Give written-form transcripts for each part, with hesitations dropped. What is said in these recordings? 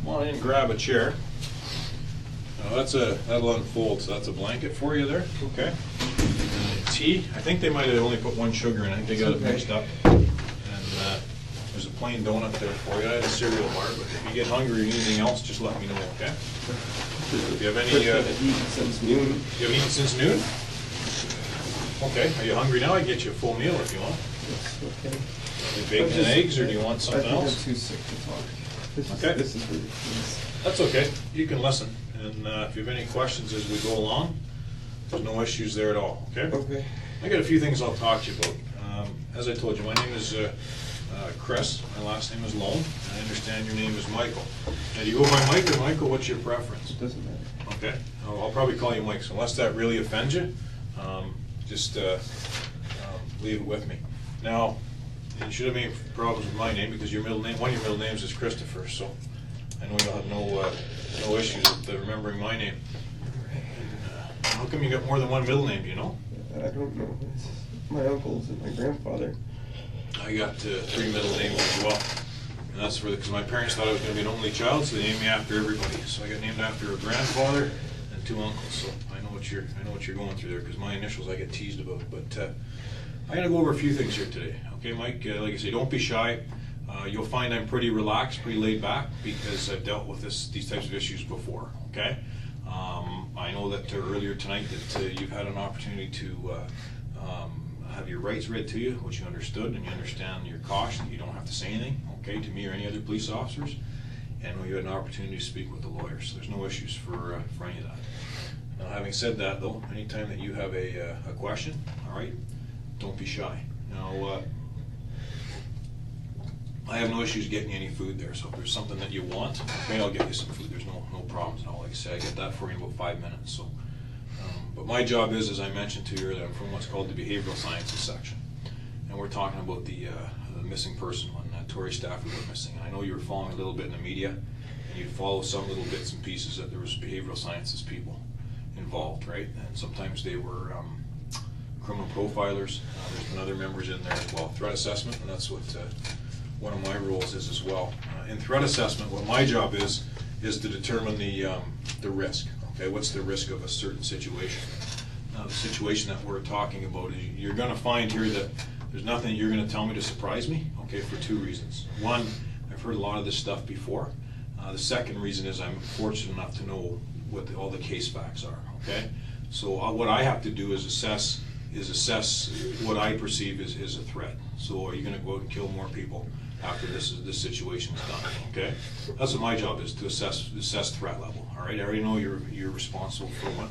come on in and grab a chair. Now that'll unfold, so that's a blanket for you there, okay? And tea, I think they might have only put one sugar in, I think they got it mixed up. And there's a plain donut there for you. I had a cereal bar, but if you get hungry or anything else, just let me know, okay? If you have any, I've eaten since noon. You haven't eaten since noon? Okay, are you hungry now? I can get you a full meal if you want. Yes, okay. Bacon and eggs, or do you want something I think else? I'm too sick to talk. Okay. This is ridiculous. That's okay, you can listen, and if you have any questions as we go along, there's no issues there at all, okay? Okay. I got a few things I'll talk to you about. As I told you, my name is Chris, my last name is Lone, and I understand your name is Michael. Now, do you go by Mike or Michael? What's your preference? It doesn't matter. Okay, I'll probably call you Mike, so unless that really offends you, just leave it with me. Now, you should have any problems with my name because your middle name, one of your middle names is Christopher, so I know you'll have no issues with remembering my name. And, how come you got more than one middle name, do you know? I don't know. It's my uncles and my grandfather. I got 3 middle names as well, and that's because my parents thought I was going to be an only child, so they named me after everybody. So I got named after a grandfather and 2 uncles. So I know what you're going through there because my initials I get teased about. But I'm going to go over a few things here today. Okay, Mike. Like I say, don't be shy. You'll find I'm pretty relaxed, pretty laid back because I've dealt with these types of issues before. Okay. I know that earlier tonight that you've had an opportunity to have your rights read to you, which you understood, and you understand your caution. You don't have to say anything, okay, to me or any other police officers. And you had an opportunity to speak with the lawyer, so there's no issues for any of that. Now, having said that, though, anytime that you have a question, all right, don't be shy. Now, I have no issues getting you any food there, so if there's something that you want, okay, I'll get you some food. There's no problems at all. Like I say, I get that for you in about 5 minutes. So, but my job is, as I mentioned to you earlier, I'm from what's called the behavioral sciences section, and we're talking about the missing person when Tori Stafford went missing. And I know you were following a little bit in the media, and you'd follow some little bits and pieces that there was behavioral sciences people involved, right? And sometimes they were criminal profilers. There's been other members in there as well. Threat assessment, and that's what one of my roles is as well. In threat assessment, what my job is to determine the risk. Okay, what's the risk of a certain situation? Now, the situation that we're talking about is you're going to find here that there's nothing you're going to tell me to surprise me. Okay, for 2 reasons. One, I've heard a lot of this stuff before. The second reason is I'm fortunate enough to know what all the case facts are. Okay, so what I have to do is assess what I perceive is a threat. So are you going to go out and kill more people after this situation is done? Okay, that's what my job is, to assess threat level. All right, I already know you're responsible for one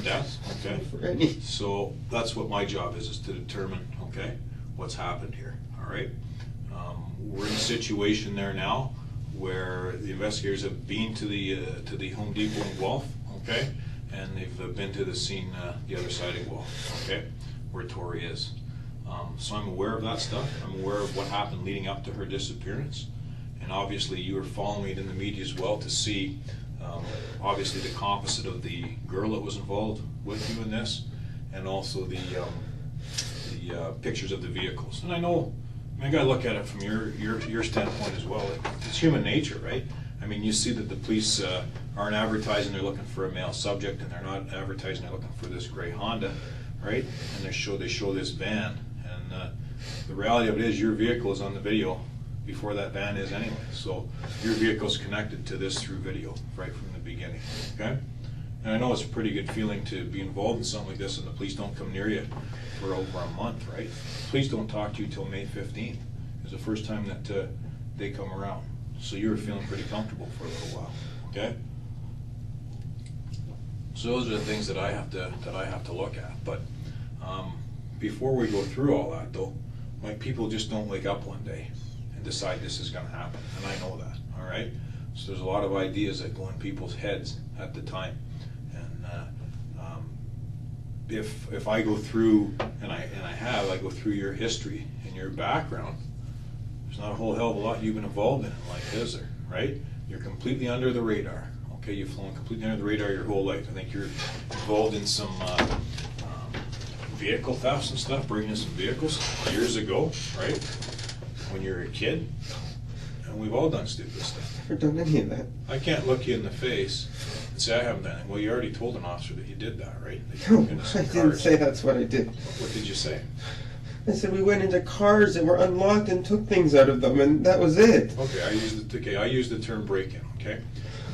death. Okay, so that's what my job is to determine, okay, what's happened here. All right, we're in a situation there now where the investigators have been to the Home Depot in Guelph. Okay, and they've been to the scene the other side of Guelph. Okay, where Tori is. So I'm aware of that stuff. I'm aware of what happened leading up to her disappearance. And obviously you were following it in the media as well to see, obviously, the composite of the girl that was involved with you in this, and also the pictures of the vehicles. And I know, I got to look at it from your standpoint as well. It's human nature, right? I mean, you see that the police aren't advertising they're looking for a male subject, and they're not advertising they're looking for this gray Honda, right? And they show this van, and the reality of it is your vehicle is on the video before that van is anyway. So your vehicle's connected to this through video right from the beginning, okay? And I know it's a pretty good feeling to be involved in something like this and the police don't come near you for over a month, right? Police don't talk to you till May 15th. It's the first time that they come around. So you were feeling pretty comfortable for a little while, okay? So those are the things that I have to look at. But before we go through all that, though, my people just don't wake up one day and decide this is going to happen, and I know that. All right. So there's a lot of ideas that go in people's heads at the time, and if I go through, and I go through your history and your background, there's not a whole hell of a lot you've been involved in life, is there? Right? You're completely under the radar. Okay, you've flown completely under the radar your whole life. I think you're involved in some vehicle thefts and stuff, breaking in some vehicles years ago, right? When you were a kid. and we've all done stupid stuff. I've never done any of that. I can't look you in the face and say I haven't done it. Well, you already told an officer that you did that, right? That you No, broke into some I didn't cars. say that's what I did. What did you say? I said we went into cars that were unlocked and took things out of them, and that was it. Okay, I used the term break-in, okay?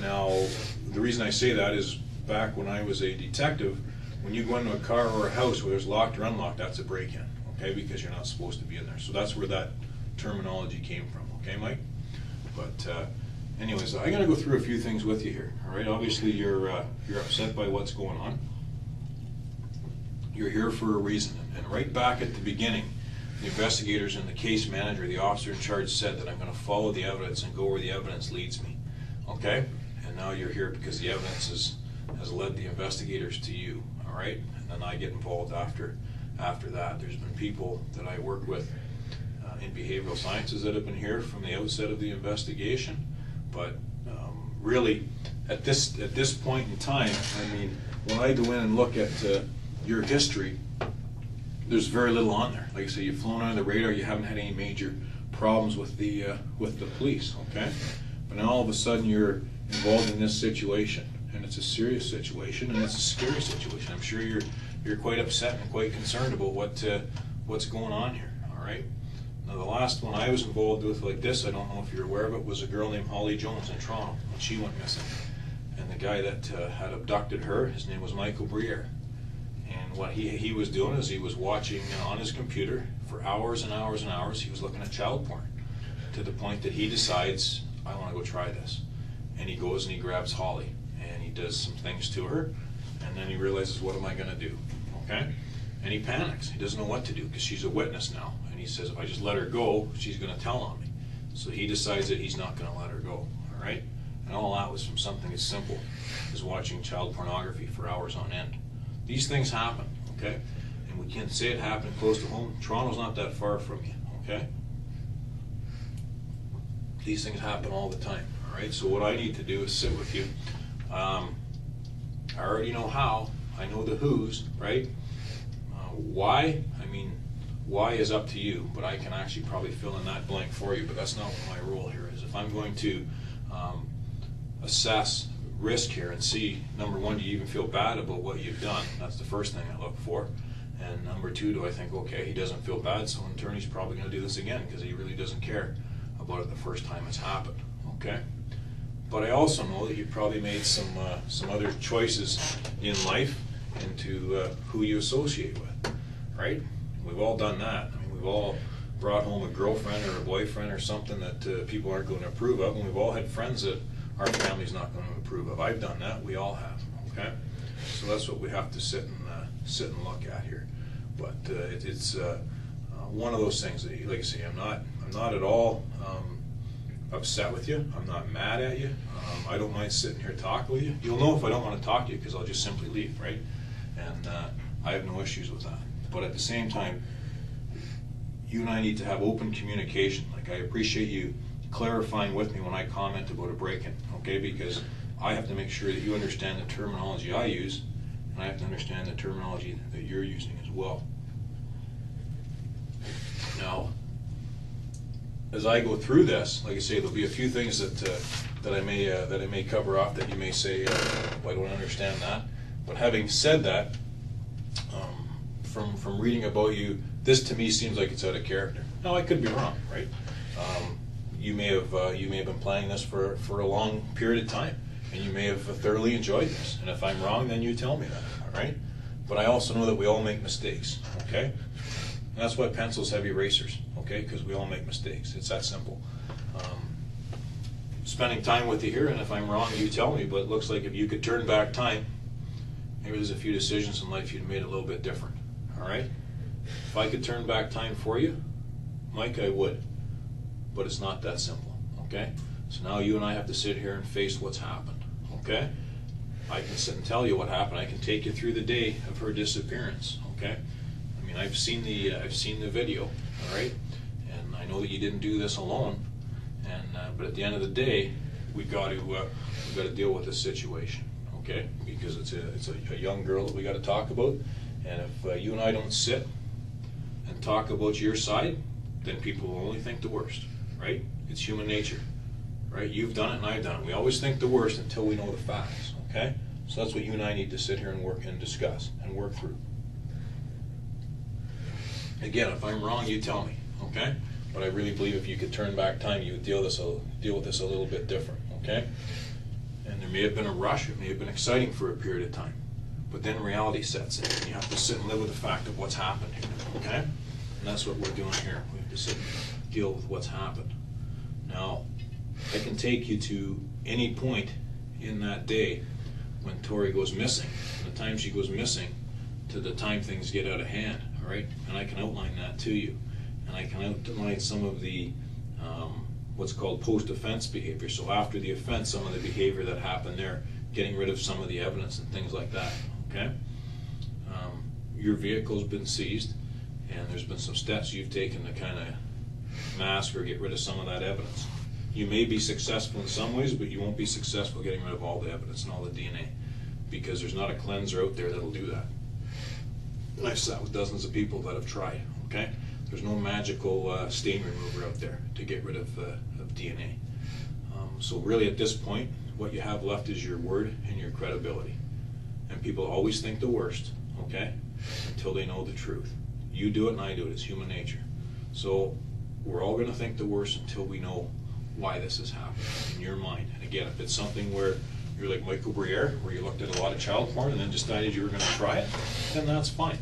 Now, the reason I say that is back when I was a detective, when you go into a car or a house where there's locked or unlocked, that's a break-in, okay? Because you're not supposed to be in there. So that's where that terminology came from, okay, Mike? But anyways, I'm gonna go through a few things with you here, all right? Obviously, you're upset by what's going on. You're here for a reason. And right back at the beginning, the investigators and the case manager, the officer in charge, said that I'm going to follow the evidence and go where the evidence leads me. Okay? And now you're here because the evidence has led the investigators to you. All right? And then I get involved after that. There's been people that I work with in behavioral sciences that have been here from the outset of the investigation. But really, at this point in time, I mean, when I go in and look at your history, there's very little on there. Like I say, you've flown under the radar. You haven't had any major problems with the police. Okay, but now all of a sudden you're involved in this situation, and it's a serious situation, and it's a scary situation. I'm sure you're quite upset and quite concerned about what's going on here. All right. Now the last one I was involved with like this, I don't know if you're aware of it, was a girl named Holly Jones in Toronto when she went missing, and the guy that had abducted her, his name was Michael Briere. And what he was doing is he was watching on his computer for hours and hours and hours. He was looking at child porn to the point that he decides, I want to go try this. And he goes and he grabs Holly and he does some things to her, and then he realizes, what am I going to do? Okay? And he panics. He doesn't know what to do because she's a witness now. And he says, if I just let her go, she's going to tell on me. So he decides that he's not going to let her go. All right? And all that was from something as simple as watching child pornography for hours on end. These things happen, okay? And we can't say it happened close to home. Toronto's not that far from you, okay? These things happen all the time, all right? So what I need to do is sit with you. I already know how. I know the who's, right? Why? I mean, why is up to you, but I can actually probably fill in that blank for you, but that's not what my role here is. If I'm going to assess risk here and see, number one, do you even feel bad about what you've done? That's the first thing I look for. And number two, do I think, okay, he doesn't feel bad, so an attorney's probably going to do this again because he really doesn't care about it the first time it's happened, okay? But I also know that you've probably made some other choices in life into who you associate with, right? We've all done that. I mean, we've all brought home a girlfriend or a boyfriend or something that people aren't going to approve of, and we've all had friends that our family's not going to approve of. I've done that. We all have. Okay, so that's what we have to sit and look at here. But it's one of those things that, like I say, I'm not at all upset with you. I'm not mad at you. I don't mind sitting here talking with you. You'll know if I don't want to talk to you because I'll just simply leave, right? And I have no issues with that. But at the same time, you and I need to have open communication. Like, I appreciate you clarifying with me when I comment about a break-in, okay? Because I have to make sure that you understand the terminology I use, and I have to understand the terminology that you're using as well. Now, as I go through this, like I say, there'll be a few things that I may cover off that you may say, well, I don't understand that. But having said that, from reading about you, this to me seems like it's out of character. Now, I could be wrong, right? You may have been planning this for a long period of time, and you may have thoroughly enjoyed this. And if I'm wrong, then you tell me that, all right? But I also know that we all make mistakes, okay? And that's why pencils have erasers, okay? Because we all make mistakes. It's that simple. Spending time with you here, and if I'm wrong, you tell me. But it looks like if you could turn back time, maybe there's a few decisions in life you'd made a little bit different, all right? If I could turn back time for you, Mike, I would. But it's not that simple, okay? So now you and I have to sit here and face what's happened, okay? I can sit and tell you what happened. I can take you through the day of her disappearance, okay? I mean, I've seen the video, all right? And I know that you didn't do this alone. And but at the end of the day, we got to deal with this situation, okay? Because it's a young girl that we got to talk about. And if you and I don't sit and talk about your side, then people will only think the worst, right? It's human nature, right? You've done it and I've done it. We always think the worst until we know the facts, okay? So that's what you and I need to sit here and work and discuss and work through. Again, if I'm wrong, you tell me, okay? But I really believe if you could turn back time, you would deal with this a little bit different, okay? And there may have been a rush, it may have been exciting for a period of time, but then reality sets in, and you have to sit and live with the fact of what's happened here, okay? And that's what we're doing here. We have to sit and deal with what's happened. Now, I can take you to any point in that day when Tori goes missing, from the time she goes missing to the time things get out of hand, all right? And I can outline that to you. And I can outline some of the what's called post-offense behavior. So after the offense, some of the behavior that happened there, getting rid of some of the evidence and things like that, okay? Your vehicle's been seized, and there's been some steps you've taken to kind of mask or get rid of some of that evidence. You may be successful in some ways, but you won't be successful getting rid of all the evidence and all the DNA, because there's not a cleanser out there that'll do that. And I've sat with dozens of people that have tried, okay? There's no magical stain remover out there to get rid of DNA. So really at this point, what you have left is your word and your credibility. And people always think the worst, okay, until they know the truth. You do it and I do it. It's human nature. So we're all going to think the worst until we know why this has happened in your mind. And again, if it's something where you're like Michael Briere, where you looked at a lot of child porn and then decided you were going to try it, then that's fine.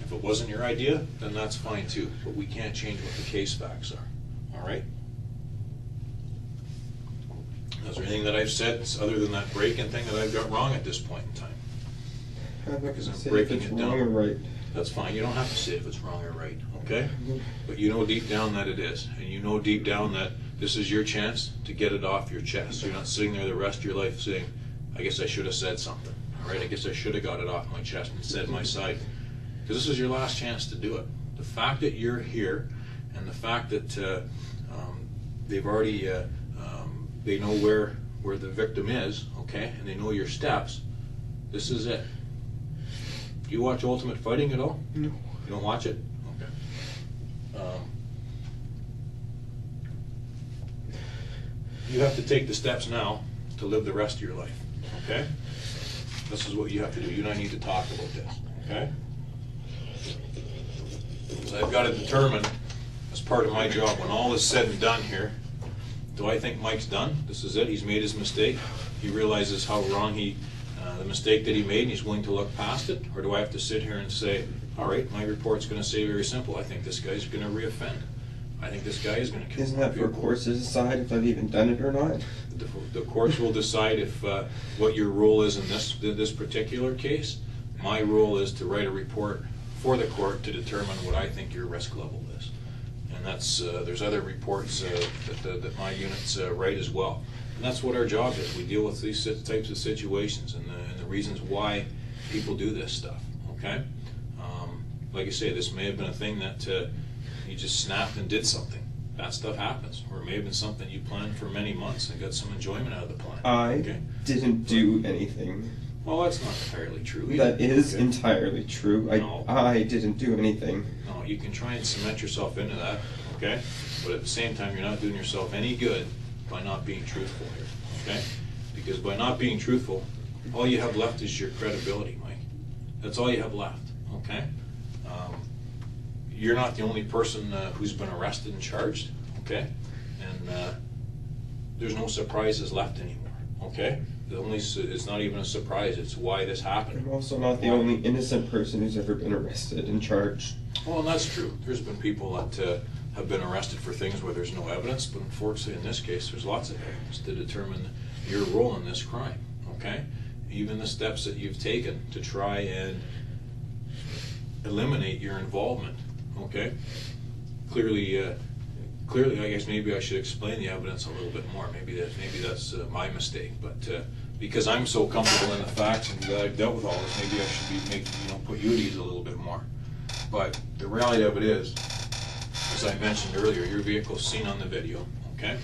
If it wasn't your idea, then that's fine too. But we can't change what the case facts are. All right? Is there anything that I've said other than that break-in thing that I've got wrong at this point in time? I'm not Because gonna I'm say if breaking it's it wrong down. or right. That's fine. You don't have to say if it's wrong or right, okay? But you know deep down that it is. And you know deep down that this is your chance to get it off your chest. You're not sitting there the rest of your life saying, I guess I should have said something. All right? I guess I should have got it off my chest and said my side. Because this is your last chance to do it. The fact that you're here and the fact that they've already, they know where the victim is, okay, and they know your steps, this is it. Do you watch Ultimate Fighting at all? No. You don't watch it? Okay. You have to take the steps now to live the rest of your life, okay? This is what you have to do. You and I need to talk about this, okay? So I've got to determine, as part of my job, when all is said and done here, do I think Mike's done? This is it. He's made his mistake. He realizes how wrong the mistake that he made, and he's willing to look past it? Or do I have to sit here and say, all right, my report's going to say very simple, I think this guy's going to reoffend. I think this guy is going to kill. Isn't that for courts to decide if I've even done it or not? The courts will decide if what your role is in this particular case. My role is to write a report for the court to determine what I think your risk level is. And that's there's other reports that my units write as well. And that's what our job is. We deal with these types of situations and the reasons why people do this stuff, okay? Like I say, this may have been a thing that you just snapped and did something. That stuff happens. Or it may have been something you planned for many months and got some enjoyment out of the plan. I didn't do anything. Well, that's not entirely true either. That is Okay. entirely true. No. I didn't do anything. No, you can try and cement yourself into that, okay? But at the same time, you're not doing yourself any good by not being truthful here, okay? Because by not being truthful, all you have left is your credibility, Mike. That's all you have left, okay? You're not the only person who's been arrested and charged, okay? And there's no surprises left anymore, okay? It's not even a surprise, it's why this happened. I'm also not the only innocent person who's ever been arrested and charged. Well, and that's true. There's been people that have been arrested for things where there's no evidence, but unfortunately in this case there's lots of evidence to determine your role in this crime, okay? Even the steps that you've taken to try and eliminate your involvement, okay? Clearly, I guess maybe I should explain the evidence a little bit more. Maybe that's my mistake, but because I'm so comfortable in the facts and that I've dealt with all this, maybe I should be put you at ease a little bit more. But the reality of it is, as I mentioned earlier, your vehicle's seen on the video, okay?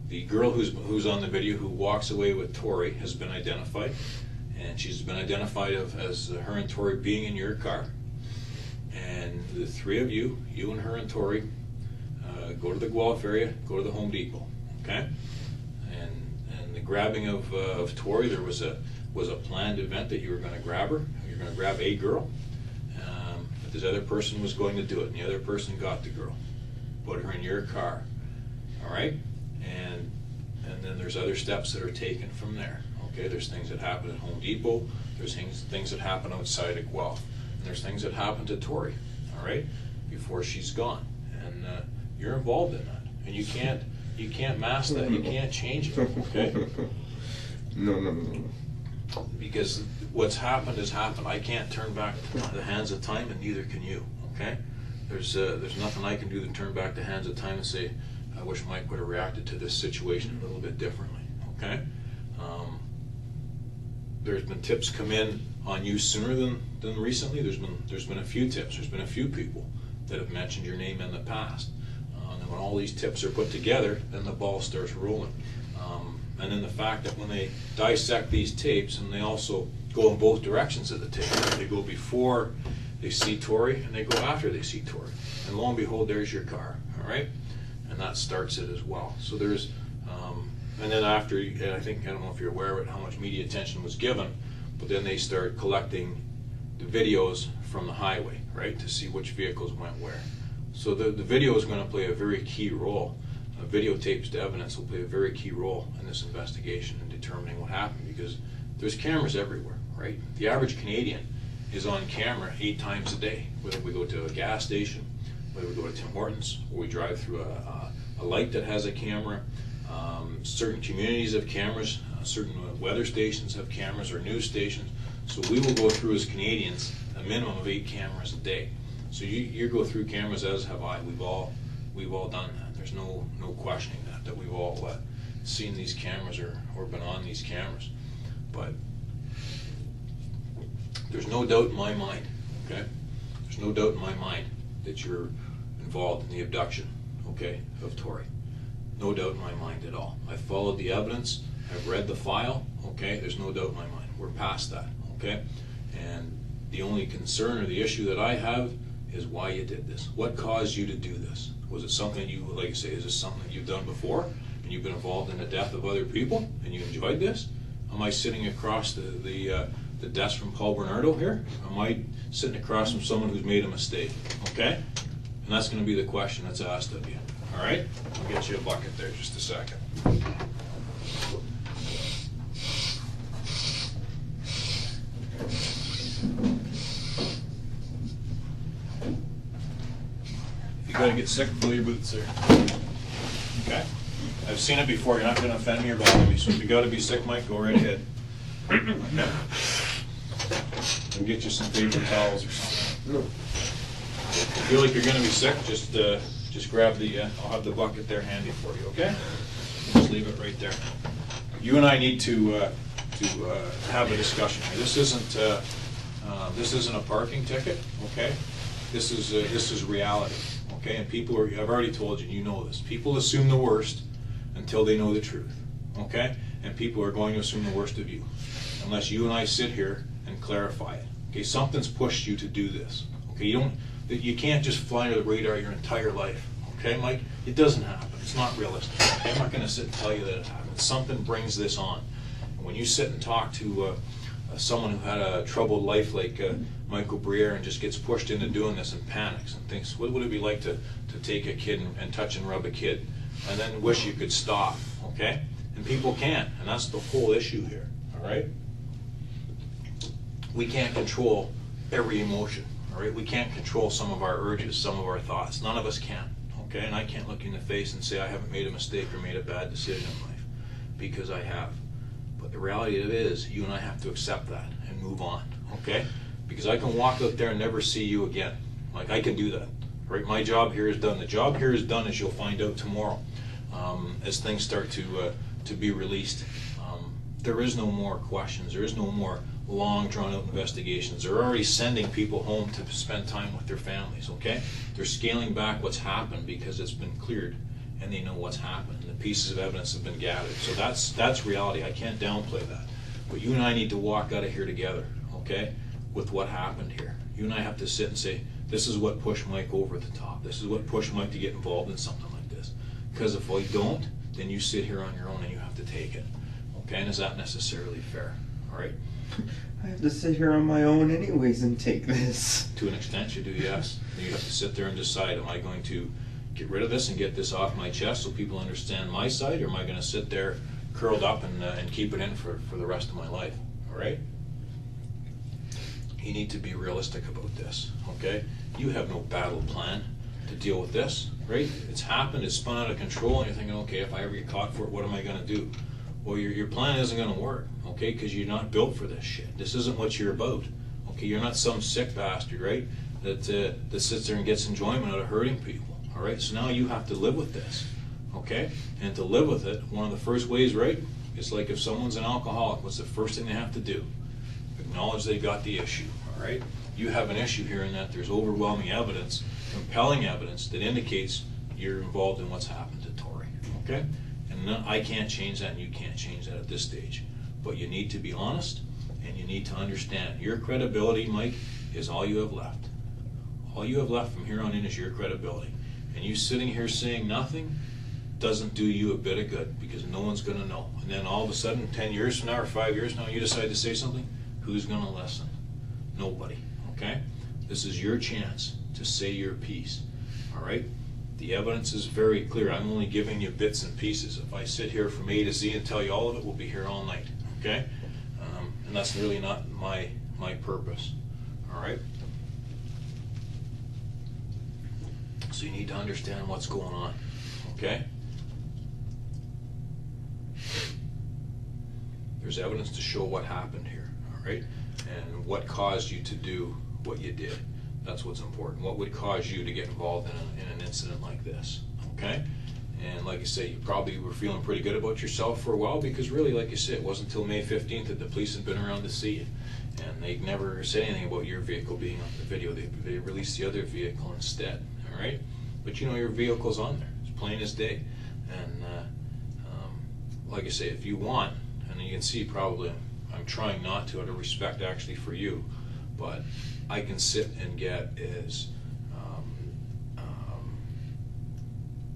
The girl who's on the video who walks away with Tori has been identified, and she's been identified as her and Tori being in your car. And the three of you and her and Tori, go to the Guelph area, go to the Home Depot, okay? And the grabbing of Tori, there was a planned event that you were going to grab her. You're going to grab a girl. But this other person was going to do it, and the other person got the girl, put her in your car, all right? And then there's other steps that are taken from there. Okay, there's things that happen at Home Depot. There's things that happen outside of Guelph. And there's things that happen to Tori, all right, before she's gone. And you're involved in that. And you can't mask that. You can't change it, okay? No. Because what's happened has happened. I can't turn back the hands of time, and neither can you, okay? There's nothing I can do to turn back the hands of time and say, I wish Mike would have reacted to this situation a little bit differently, okay? There's been tips come in on you sooner than recently. There's been a few tips. There's been a few people that have mentioned your name in the past. And when all these tips are put together, then the ball starts rolling. And then the fact that when they dissect these tapes, and they also go in both directions of the tape, they go before they see Tori, and they go after they see Tori. And lo and behold, there's your car, all right? And that starts it as well. So there's, and then after, and I don't know if you're aware of it, how much media attention was given, but then they start collecting the videos from the highway, right, to see which vehicles went where. So the video is going to play a very key role. Videotapes to evidence will play a very key role in this investigation and determining what happened, because there's cameras everywhere, right? The average Canadian is on camera 8 times a day, whether we go to a gas station, whether we go to Tim Hortons, or we drive through a light that has a camera. Certain communities have cameras, certain weather stations have cameras, or news stations. So we will go through as Canadians a minimum of 8 cameras a day. So you go through cameras, as have I. We've all done that. There's no questioning that we've all seen these cameras or been on these cameras. But there's no doubt in my mind, okay? There's no doubt in my mind that you're involved in the abduction, okay, of Tori. No doubt in my mind at all. I've followed the evidence. I've read the file, okay? There's no doubt in my mind. We're past that, okay? And the only concern or the issue that I have is why you did this. What caused you to do this? Was it something you, like you say, is this something that you've done before and you've been involved in the death of other people and you enjoyed this? Am I sitting across the desk from Paul Bernardo here? Am I sitting across from someone who's made a mistake? Okay? And that's going to be the question that's asked of you. All right? I'll get you a bucket there just a second. If you got to get sick, pull your boots there. Okay? I've seen it before. You're not going to offend me or bother me. So if you got to be sick, Mike, go right ahead. Okay. I'll get you some paper towels or something. If you feel like you're going to be sick, just grab the, I'll have the bucket there handy for you, okay? Just leave it right there. You and I need to have a discussion here. This isn't a parking ticket, okay? This is reality, okay? And people are, I've already told you, you know this. People assume the worst until they know the truth, okay? And people are going to assume the worst of you unless you and I sit here and clarify it. Okay, something's pushed you to do this. Okay, you can't just fly under the radar your entire life. Okay, Mike? It doesn't happen. It's not realistic. Okay? I'm not going to sit and tell you that it happens. Something brings this on. And when you sit and talk to someone who had a troubled life like Michael Briere and just gets pushed into doing this and panics and thinks, what would it be like to take a kid and touch and rub a kid and then wish you could stop, okay? And people can't, and that's the whole issue here, all right? We can't control every emotion, all right? We can't control some of our urges, some of our thoughts. None of us can, okay? And I can't look you in the face and say I haven't made a mistake or made a bad decision in life, because I have. But the reality of it is, you and I have to accept that and move on, okay? Because I can walk out there and never see you again. Like, I can do that, right? My job here is done. The job here is done, as you'll find out tomorrow, as things start to be released. There is no more questions. There is no more long, drawn-out investigations. They're already sending people home to spend time with their families, okay? They're scaling back what's happened because it's been cleared, and they know what's happened. And the pieces of evidence have been gathered. So that's reality. I can't downplay that. But you and I need to walk out of here together, okay, with what happened here. You and I have to sit and say, this is what pushed Mike over the top. This is what pushed Mike to get involved in something like Because if I don't, then you sit here on your own and you have to take it. Okay, and is that necessarily fair? All right? I have to sit here on my own anyways and take this. To an extent you do, yes. You have to sit there and decide, am I going to get rid of this and get this off my chest so people understand my side, or am I going to sit there curled up and keep it in for the rest of my life? All right? You need to be realistic about this, okay? You have no battle plan to deal with this, right? It's happened, it's spun out of control, and you're thinking, okay, if I ever get caught for it, what am I going to do? Well, your plan isn't going to work, okay? Because you're not built for this shit. This isn't what you're about, okay? You're not some sick bastard, right? That sits there and gets enjoyment out of hurting people, all right? So now you have to live with this, okay? And to live with it, one of the first ways, right, is like if someone's an alcoholic, what's the first thing they have to do? Acknowledge they got the issue, all right? You have an issue here in that there's overwhelming evidence, compelling evidence that indicates you're involved in what's happened to Tori, okay? And I can't change that and you can't change that at this stage. But you need to be honest and you need to understand your credibility, Mike, is all you have left. All you have left from here on in is your credibility. And you sitting here saying nothing doesn't do you a bit of good because no one's going to know. And then all of a sudden, 10 years from now or 5 years from now, you decide to say something, who's going to listen? Nobody, okay? This is your chance to say your piece, all right? The evidence is very clear. I'm only giving you bits and pieces. If I sit here from A to Z and tell you all of it, we'll be here all night, okay? And that's really not my purpose, all right? So you need to understand what's going on, okay? There's evidence to show what happened here, all right? And what caused you to do what you did. That's what's important. What would cause you to get involved in an incident like this, okay? And like I say, you probably were feeling pretty good about yourself for a while because really, like you said, it wasn't until May 15th that the police had been around to see you. And they never said anything about your vehicle being on the video. They released the other vehicle instead, all right? But you know your vehicle's on there. It's plain as day. And like I say, if you want, and you can see probably I'm trying not to out of respect actually for you, but I can sit and get as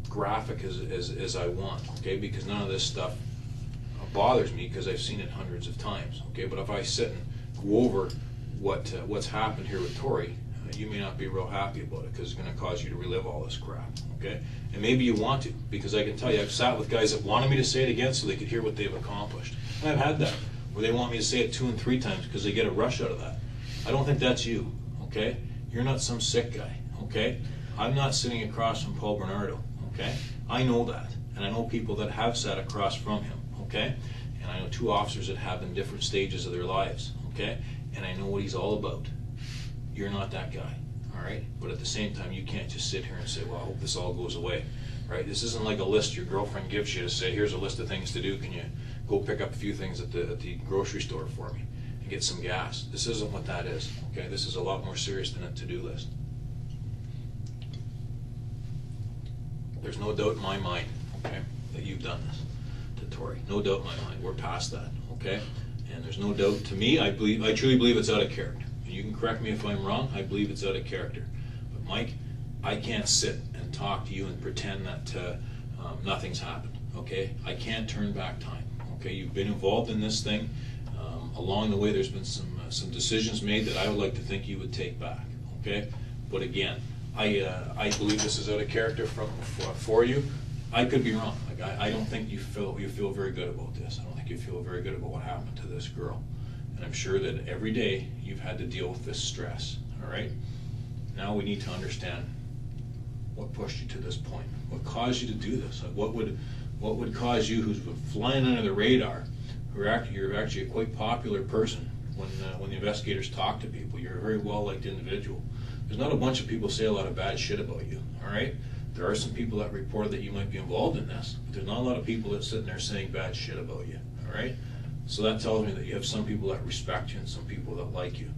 graphic as I want, okay? Because none of this stuff bothers me because I've seen it hundreds of times, okay? But if I sit and go over what's happened here with Tori, you may not be real happy about it because it's going to cause you to relive all this crap, okay? And maybe you want to, because I can tell you I've sat with guys that wanted me to say it again so they could hear what they've accomplished. And I've had that, where they want me to say it 2 and 3 times because they get a rush out of that. I don't think that's you, okay? You're not some sick guy, okay? I'm not sitting across from Paul Bernardo, okay? I know that, and I know people that have sat across from him, okay? And I know 2 officers that have in different stages of their lives, okay? And I know what he's all about. You're not that guy, all right? But at the same time, you can't just sit here and say, well, I hope this all goes away, right? This isn't like a list your girlfriend gives you to say, here's a list of things to do. Can you go pick up a few things at the grocery store for me and get some gas? This isn't what that is, okay? This is a lot more serious than a to-do list. There's no doubt in my mind, okay, that you've done this to Tori. No doubt in my mind. We're past that, okay? And there's no doubt to me, I truly believe it's out of character. And you can correct me if I'm wrong, I believe it's out of character. But Mike, I can't sit and talk to you and pretend that nothing's happened, okay? I can't turn back time, okay? You've been involved in this thing. Along the way, there's been some decisions made that I would like to think you would take back, okay? But again, I believe this is out of character for you. I could be wrong. Like I don't think you feel very good about this. I don't think you feel very good about what happened to this girl. And I'm sure that every day you've had to deal with this stress, all right? Now we need to understand what pushed you to this point. What caused you to do this? Like what would cause you, who's been flying under the radar, you're actually a quite popular person when the investigators talk to people. You're a very well-liked individual. There's not a bunch of people say a lot of bad shit about you, all right? There are some people that report that you might be involved in this, but there's not a lot of people that sitting there saying bad shit about you, all right? So that tells me that you have some people that respect you and some people that like you.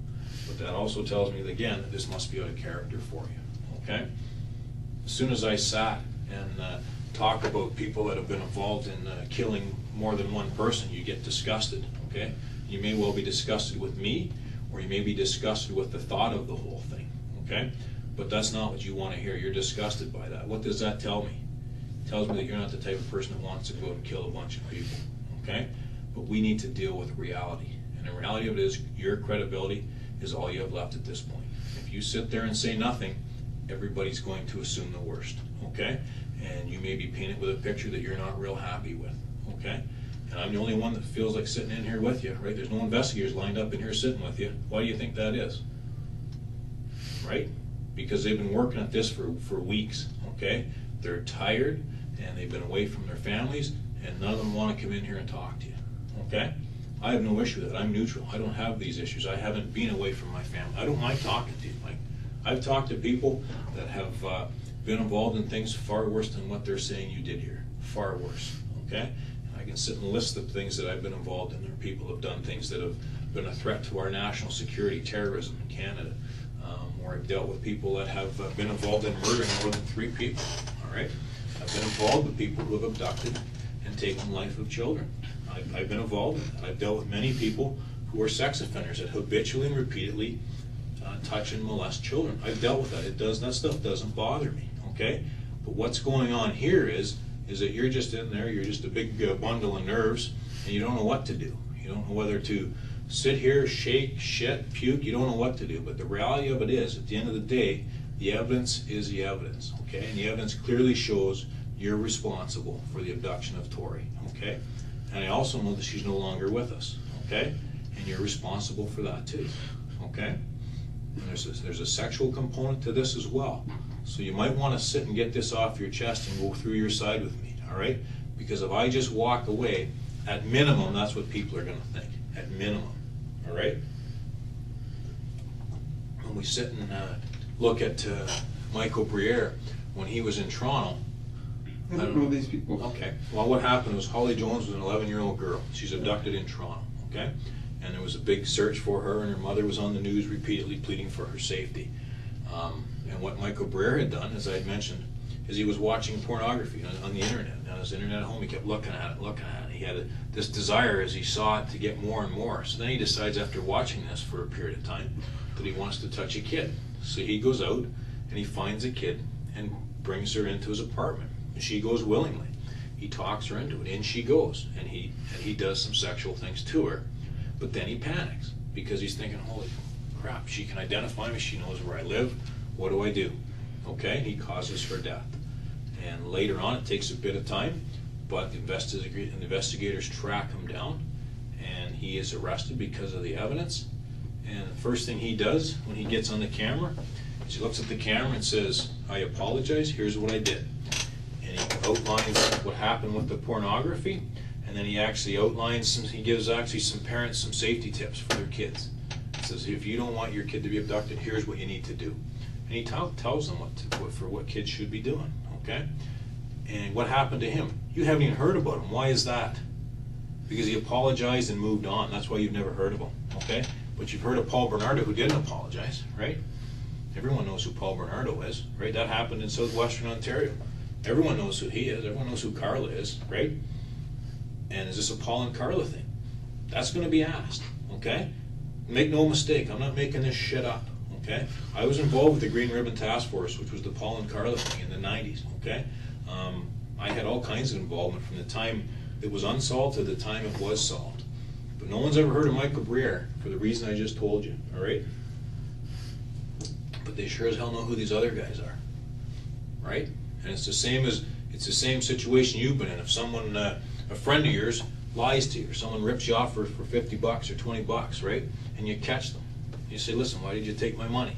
But that also tells me, again, that this must be out of character for you, okay? As soon as I sat and talk about people that have been involved in killing more than one person, you get disgusted, okay? You may well be disgusted with me, or you may be disgusted with the thought of the whole thing, okay? But that's not what you want to hear. You're disgusted by that. What does that tell me? It tells me that you're not the type of person that wants to go out and kill a bunch of people, okay? But we need to deal with reality. And the reality of it is, your credibility is all you have left at this point. If you sit there and say nothing, everybody's going to assume the worst, okay? And you may be painted with a picture that you're not real happy with, okay? And I'm the only one that feels like sitting in here with you, right? There's no investigators lined up in here sitting with you. Why do you think that is? Right? Because they've been working at this for weeks, okay? They're tired, and they've been away from their families, and none of them want to come in here and talk to you, okay? I have no issue with it. I'm neutral. I don't have these issues. I haven't been away from my family. I don't mind talking to you. Like, I've talked to people that have been involved in things far worse than what they're saying you did here. Far worse, okay? And I can sit and list the things that I've been involved in. There are people who have done things that have been a threat to our national security, terrorism in Canada. Or I've dealt with people that have been involved in murdering more than 3 people, all right? I've been involved with people who have abducted and taken the life of children. I've been involved in that. I've dealt with many people who are sex offenders that habitually and repeatedly touch and molest children. I've dealt with that. That stuff doesn't bother me, okay? But what's going on here is that you're just in there, you're just a big bundle of nerves, and you don't know what to do. You don't know whether to sit here, shake, shit, puke, you don't know what to do. But the reality of it is, at the end of the day, the evidence is the evidence, okay? And the evidence clearly shows you're responsible for the abduction of Tori, okay? And I also know that she's no longer with us, okay? And you're responsible for that too, okay? And there's a sexual component to this as well. So you might want to sit and get this off your chest and go through your side with me, all right? Because if I just walk away, at minimum, that's what people are going to think, at minimum. All right? When we sit and look at Michael Briere, when he was in Toronto. I don't know these people. Okay. Well, what happened was Holly Jones was an 11-year-old girl. She's abducted in Toronto, okay? And there was a big search for her, and her mother was on the news repeatedly pleading for her safety. And what Michael Briere had done, as I had mentioned, is he was watching pornography on the internet. On his internet at home, he kept looking at it. He had this desire as he saw it to get more and more. So then he decides, after watching this for a period of time, that he wants to touch a kid. So he goes out and he finds a kid and brings her into his apartment. And she goes willingly. He talks her into it. In she goes. And he does some sexual things to her. But then he panics because he's thinking, holy crap, she can identify me. She knows where I live. What do I do? Okay, he causes her death. And later on, it takes a bit of time, but the investigators track him down, and he is arrested because of the evidence. And the first thing he does when he gets on the camera is he looks at the camera and says, I apologize, here's what I did. And he outlines what happened with the pornography, and then he actually outlines, he gives actually some parents some safety tips for their kids. He says, if you don't want your kid to be abducted, here's what you need to do. And he tells them what kids should be doing, okay? And what happened to him? You haven't even heard about him. Why is that? Because he apologized and moved on. That's why you've never heard of him, okay? But you've heard of Paul Bernardo, who didn't apologize, right? Everyone knows who Paul Bernardo is, right? That happened in southwestern Ontario. Everyone knows who he is. Everyone knows who Carla is, right? And is this a Paul and Carla thing? That's going to be asked, okay? Make no mistake, I'm not making this shit up. Okay, I was involved with the Green Ribbon Task Force, which was the Paul and Carla thing in the 90s, okay? I had all kinds of involvement from the time it was unsolved to the time it was solved. But no one's ever heard of Michael Briere for the reason I just told you, all right? But they sure as hell know who these other guys are, right? And it's the same situation you've been in. If someone, a friend of yours, lies to you, or someone rips you off for $50 or $20, right? And you catch them. You say, listen, why did you take my money?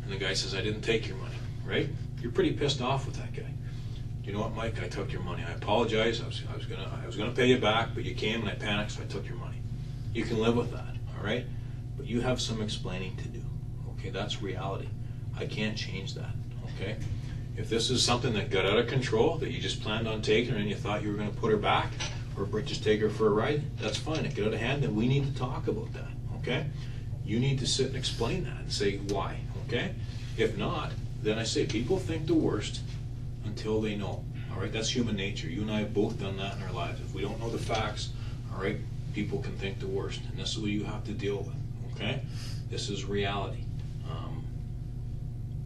And the guy says, I didn't take your money, right? You're pretty pissed off with that guy. You know what, Mike? I took your money. I apologize. I was gonna pay you back, but you came and I panicked, so I took your money. You can live with that, all right? But you have some explaining to do. Okay, that's reality. I can't change that. Okay? If this is something that got out of control, that you just planned on taking her and you thought you were gonna put her back, or just take her for a ride, that's fine. It got out of hand, then we need to talk about that. Okay? You need to sit and explain that and say why, okay? If not, then I say people think the worst until they know, all right? That's human nature. You and I have both done that in our lives. If we don't know the facts, all right, people can think the worst, and this is what you have to deal with, okay? This is reality.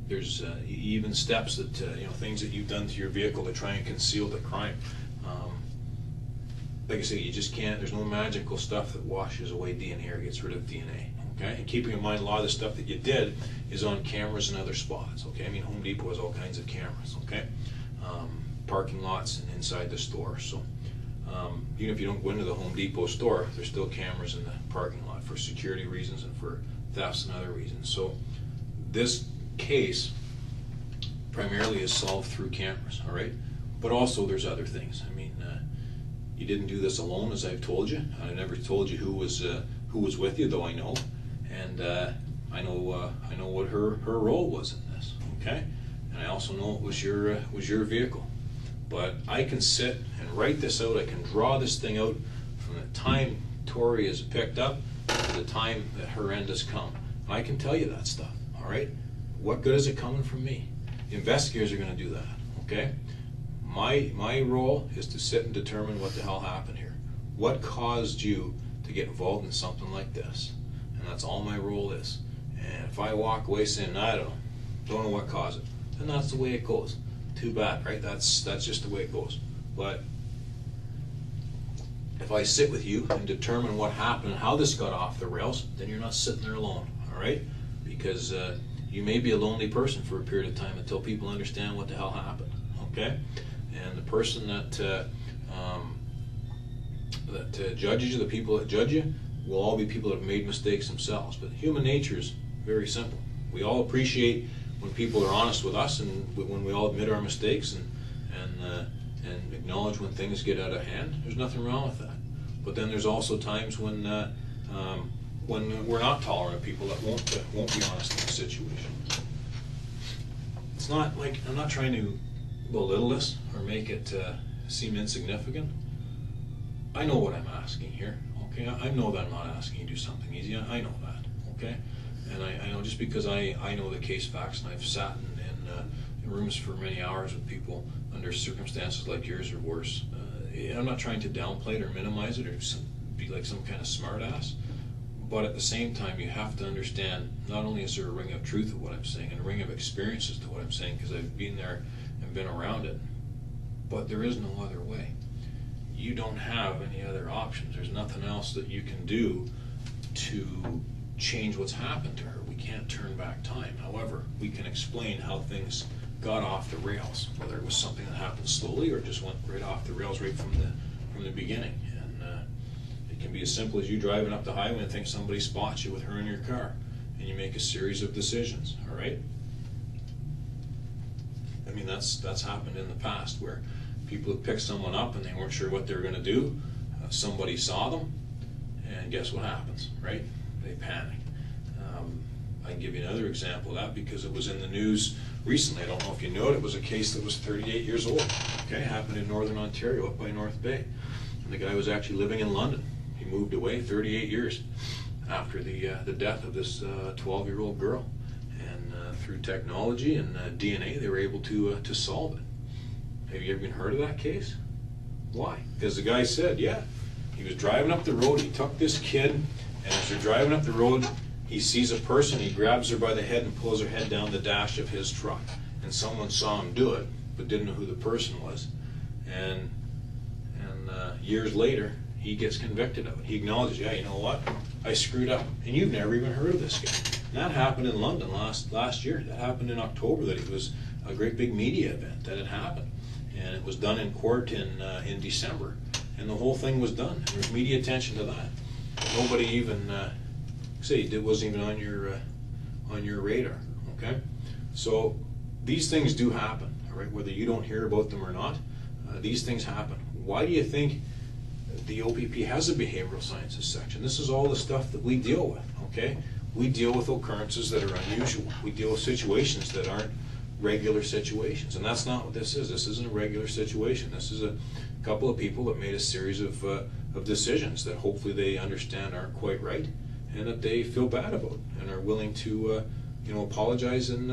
There's even steps that, things that you've done to your vehicle to try and conceal the crime. Like I say, you just can't, there's no magical stuff that washes away DNA or gets rid of DNA, okay? And keeping in mind, a lot of the stuff that you did is on cameras and other spots, okay? I mean, Home Depot has all kinds of cameras, okay? Parking lots and inside the store, so even if you don't go into the Home Depot store, there's still cameras in the parking lot for security reasons and for thefts and other reasons. So this case primarily is solved through cameras, all right? But also there's other things. I mean, you didn't do this alone, as I've told you. I never told you who was with you, though I know, and I know what her role was in this. Okay, and I also know it was your vehicle. But I can sit and write this out. I can draw this thing out from the time Tori is picked up to the time that her end has come. And I can tell you that stuff. All right, what good is it coming from me? The investigators are going to do that. Okay. My role is to sit and determine what the hell happened here. What caused you to get involved in something like this? And that's all my role is. And if I walk away saying, I don't know what caused it, then that's the way it goes. Too bad, right? That's just the way it goes. But if I sit with you and determine what happened and how this got off the rails, then you're not sitting there alone, all right? Because you may be a lonely person for a period of time until people understand what the hell happened, okay? And the person that judges you, the people that judge you, will all be people that have made mistakes themselves. But human nature is very simple. We all appreciate when people are honest with us, and when we all admit our mistakes and acknowledge when things get out of hand. There's nothing wrong with that. But then there's also times when we're not tolerant of people that won't be honest in a situation. It's not like I'm not trying to belittle this or make it seem insignificant. I know what I'm asking here, okay? I know that I'm not asking you to do something easy. I know that, okay? And I know just because I know the case facts, and I've sat in rooms for many hours with people under circumstances like yours or worse. I'm not trying to downplay it or minimize it or be like some kind of smart ass. But at the same time, you have to understand, not only is there a ring of truth of what I'm saying and a ring of experiences to what I'm saying, because I've been there and been around it, but there is no other way. You don't have any other options. There's nothing else that you can do to change what's happened to her. We can't turn back time. However, we can explain how things got off the rails, whether it was something that happened slowly or just went right off the rails right from the beginning. And it can be as simple as you driving up the highway and think somebody spots you with her in your car, and you make a series of decisions. All right. I mean, that's happened in the past where people have picked someone up and they weren't sure what they were going to do. Somebody saw them, and guess what happens, right? They panic. I can give you another example of that because it was in the news recently. I don't know if you know it. It was a case that was 38 years old. Okay, happened in Northern Ontario, up by North Bay. And the guy was actually living in London. He moved away 38 years after the death of this 12-year-old girl. And through technology and DNA, they were able to solve it. Have you ever been heard of that case? Why? Because the guy said, yeah, he was driving up the road, he took this kid, and as they're driving up the road, he sees a person, he grabs her by the head and pulls her head down the dash of his truck. And someone saw him do it, but didn't know who the person was. And years later, he gets convicted of it. He acknowledges, yeah, you know what? I screwed up. And you've never even heard of this guy. And that happened in London last year. That happened in October, that it was a great big media event that had happened. And it was done in court in December. And the whole thing was done. There was media attention to that. Nobody even, it wasn't even on your radar, okay? So these things do happen, all right? Whether you don't hear about them or not, these things happen. Why do you think the OPP has a behavioral sciences section? This is all the stuff that we deal with, okay? We deal with occurrences that are unusual. We deal with situations that aren't regular situations, and that's not what this is. This isn't a regular situation. This is a couple of people that made a series of decisions that hopefully they understand aren't quite right, and that they feel bad about, and are willing to apologize and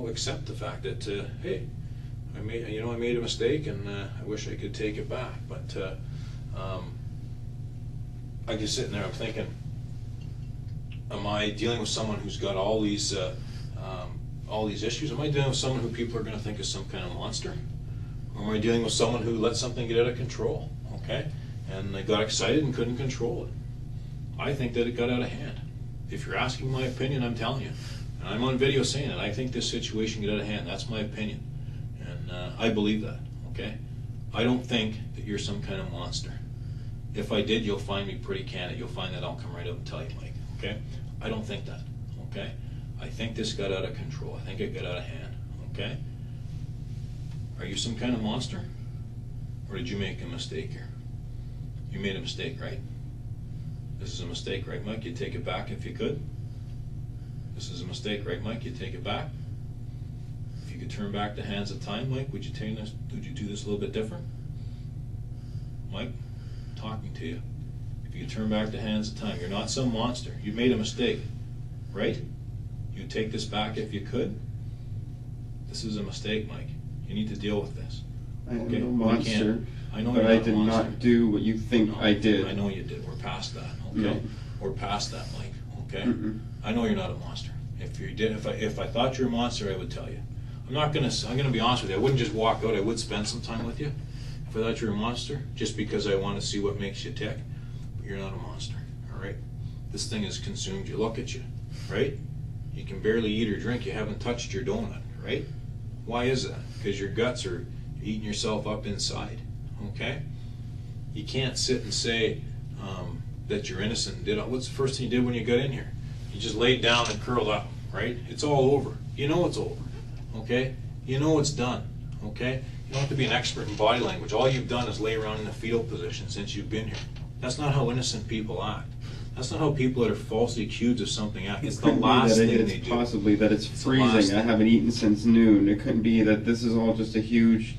accept the fact that hey, I made a mistake, and I wish I could take it back. But I just sitting there, I'm thinking, am I dealing with someone who's got all these all these issues? Am I dealing with someone who people are going to think is some kind of monster? Or am I dealing with someone who let something get out of control, okay? And they got excited and couldn't control it. I think that it got out of hand. If you're asking my opinion, I'm telling you. And I'm on video saying it. I think this situation got out of hand. That's my opinion. And I believe that, okay? I don't think that you're some kind of monster. If I did, you'll find me pretty candid. You'll find that I'll come right out and tell you, Mike, okay? I don't think that, okay? I think this got out of control. I think it got out of hand, okay? Are you some kind of monster? Or did you make a mistake here? You made a mistake, right? This is a mistake, right, Mike? You'd take it back if you could? This is a mistake, right, Mike? You'd take it back? If you could turn back the hands of time, Mike, would you do this a little bit different? Mike, I'm talking to you. If you could turn back the hands of time, you're not some monster. You made a mistake, right? You'd take this back if you could? This is a mistake, Mike. You need to deal with this. I am no monster, I know but you're I not a did monster. not do what you think No, I did. I know you did. We're past that, okay? No. We're past that, Mike, okay? Mm-mm. I know you're not a monster. If you did, if I thought you're a monster, I would tell you. I'm gonna be honest with you. I wouldn't just walk out. I would spend some time with you. If I thought you're a monster, just because I want to see what makes you tick. But you're not a monster, all right? This thing has consumed you. Look at you, right? You can barely eat or drink. You haven't touched your donut, right? Why is that? Because your guts are eating yourself up inside, okay? You can't sit and say that you're innocent. What's the first thing you did when you got in here? You just laid down and curled up, right? It's all over. You know it's over, okay? You know it's done, okay? You don't have to be an expert in body language. All you've done is lay around in a fetal position since you've been here. That's not how innocent people act. That's not how people that are falsely accused of something act. It's the last thing they do. It's possibly that it's freezing. I haven't eaten since noon. It couldn't be that this is all just a huge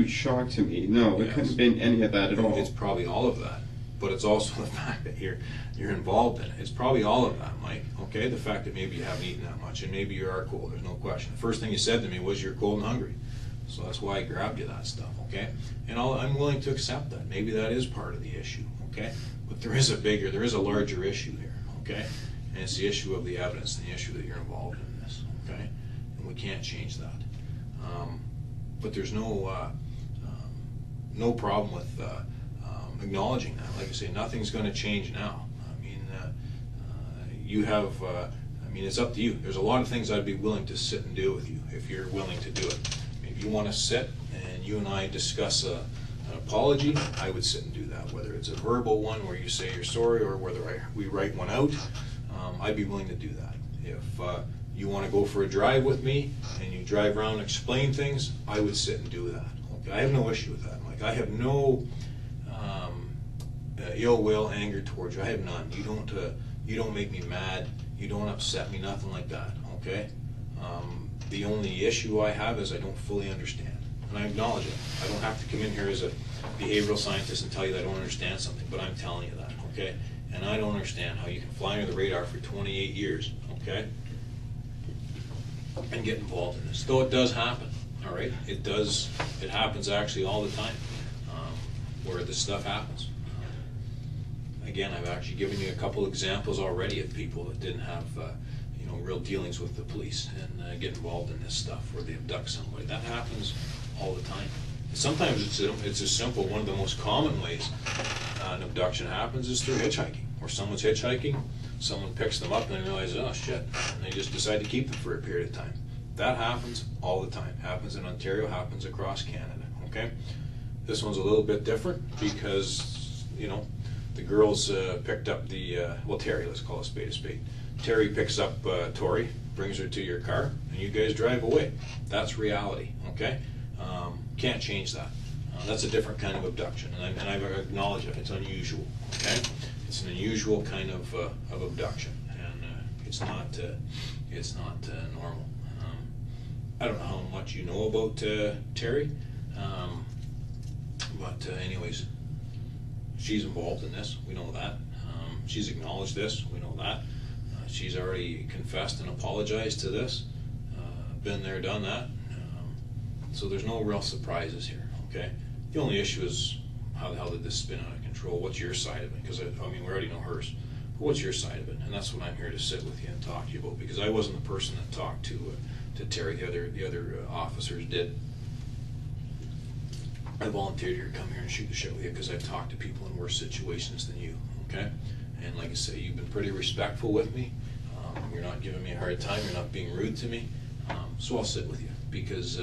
shock to me. No, it couldn't have been any of that at all. It's probably all of that. But it's also the fact that you're involved in it. It's probably all of that, Mike. Okay? The fact that maybe you haven't eaten that much and maybe you are cold. There's no question. The first thing you said to me was you're cold and hungry. So that's why I grabbed you that stuff, okay? And I'm willing to accept that. Maybe that is part of the issue, okay? But there is a larger issue here, okay? And it's the issue of the evidence and the issue that you're involved in this, okay? And we can't change that. But there's no problem with acknowledging that. Like I say, nothing's going to change now. I mean, it's up to you. There's a lot of things I'd be willing to sit and do with you if you're willing to do it. If you want to sit and you and I discuss an apology, I would sit and do that. Whether it's a verbal one where you say you're sorry or whether we write one out, I'd be willing to do that. If you want to go for a drive with me and you drive around and explain things, I would sit and do that. Okay? I have no issue with that, Mike. I have no ill will, anger towards you. I have none. You don't make me mad. You don't upset me. Nothing like that. Okay. The only issue I have is I don't fully understand, and I acknowledge it. I don't have to come in here as a behavioral scientist and tell you that I don't understand something, but I'm telling you that. Okay. And I don't understand how you can fly under the radar for 28 years. Okay. And get involved in this. Though it does happen. All right. It does. It happens actually all the time where this stuff happens. Again, I've actually given you a couple examples already of people that didn't have real dealings with the police and get involved in this stuff where they abduct somebody. That happens all the time. Sometimes it's as simple. One of the most common ways an abduction happens is through hitchhiking, where someone's hitchhiking, someone picks them up and they realize, oh shit, and they just decide to keep them for a period of time. That happens all the time. Happens in Ontario, happens across Canada. Okay, this one's a little bit different because the girls picked up Terri, let's call a spade a spade. Terri picks up Tori, brings her to your car, and you guys drive away. That's reality, okay? Can't change that. That's a different kind of abduction, and I've acknowledged it. It's unusual, okay? It's an unusual kind of abduction, and it's not normal. I don't know how much you know about Terri, but anyways, she's involved in this. We know that. She's acknowledged this. We know that. She's already confessed and apologized to this. Been there, done that. So there's no real surprises here, okay? The only issue is how the hell did this spin out of control? What's your side of it? Because we already know hers. What's your side of it? And that's what I'm here to sit with you and talk to you about, because I wasn't the person that talked to Terry. The other officers did. I volunteered here to come here and shoot the shit with you because I've talked to people in worse situations than you, okay? And like I say, you've been pretty respectful with me. You're not giving me a hard time. You're not being rude to me. So I'll sit with you because,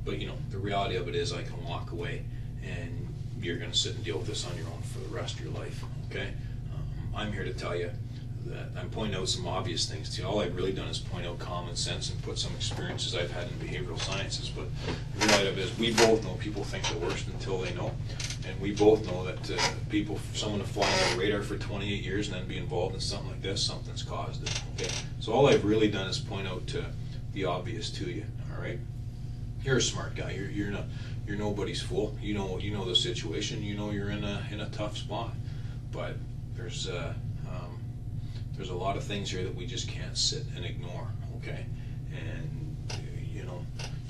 but you know, the reality of it is I can walk away and you're going to sit and deal with this on your own for the rest of your life, okay? I'm here to tell you that I'm pointing out some obvious things to you. All I've really done is point out common sense and put some experiences I've had in behavioral sciences. But the reality of it is we both know people think the worst until they know. And we both know that someone to fly on the radar for 28 years and then be involved in something like this, something's caused it, okay? So all I've really done is point out the obvious to you, all right? You're a smart guy. You're nobody's fool. You know the situation. You know you're in a tough spot. But there's a lot of things here that we just can't sit and ignore, okay? And you know,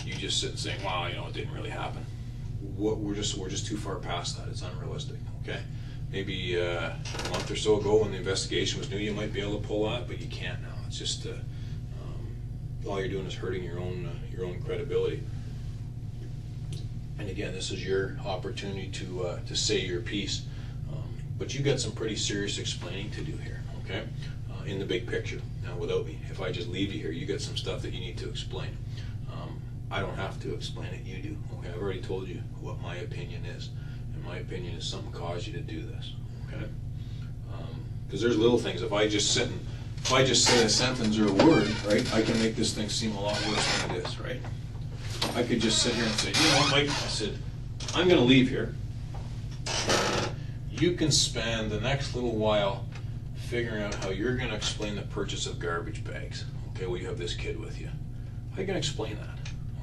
you just sit and say, "Wow, you know, it didn't really happen." We're just too far past that. It's unrealistic, okay? Maybe a month or so ago when the investigation was new, you might be able to pull that, but you can't now. It's just all you're doing is hurting your own credibility. And again, this is your opportunity to say your piece, but you got some pretty serious explaining to do here, okay? In the big picture. Now, without me, if I just leave you here, you got some stuff that you need to explain. I don't have to explain it, you do. Okay, I've already told you what my opinion is, and my opinion is something caused you to do this. Okay, because there's little things. If I just say a sentence or a word, right, I can make this thing seem a lot worse than it is, right? I could just sit here and say, you know what, Mike? I said, I'm going to leave here. You can spend the next little while figuring out how you're going to explain the purchase of garbage bags. Okay, well, you have this kid with you. I can explain that.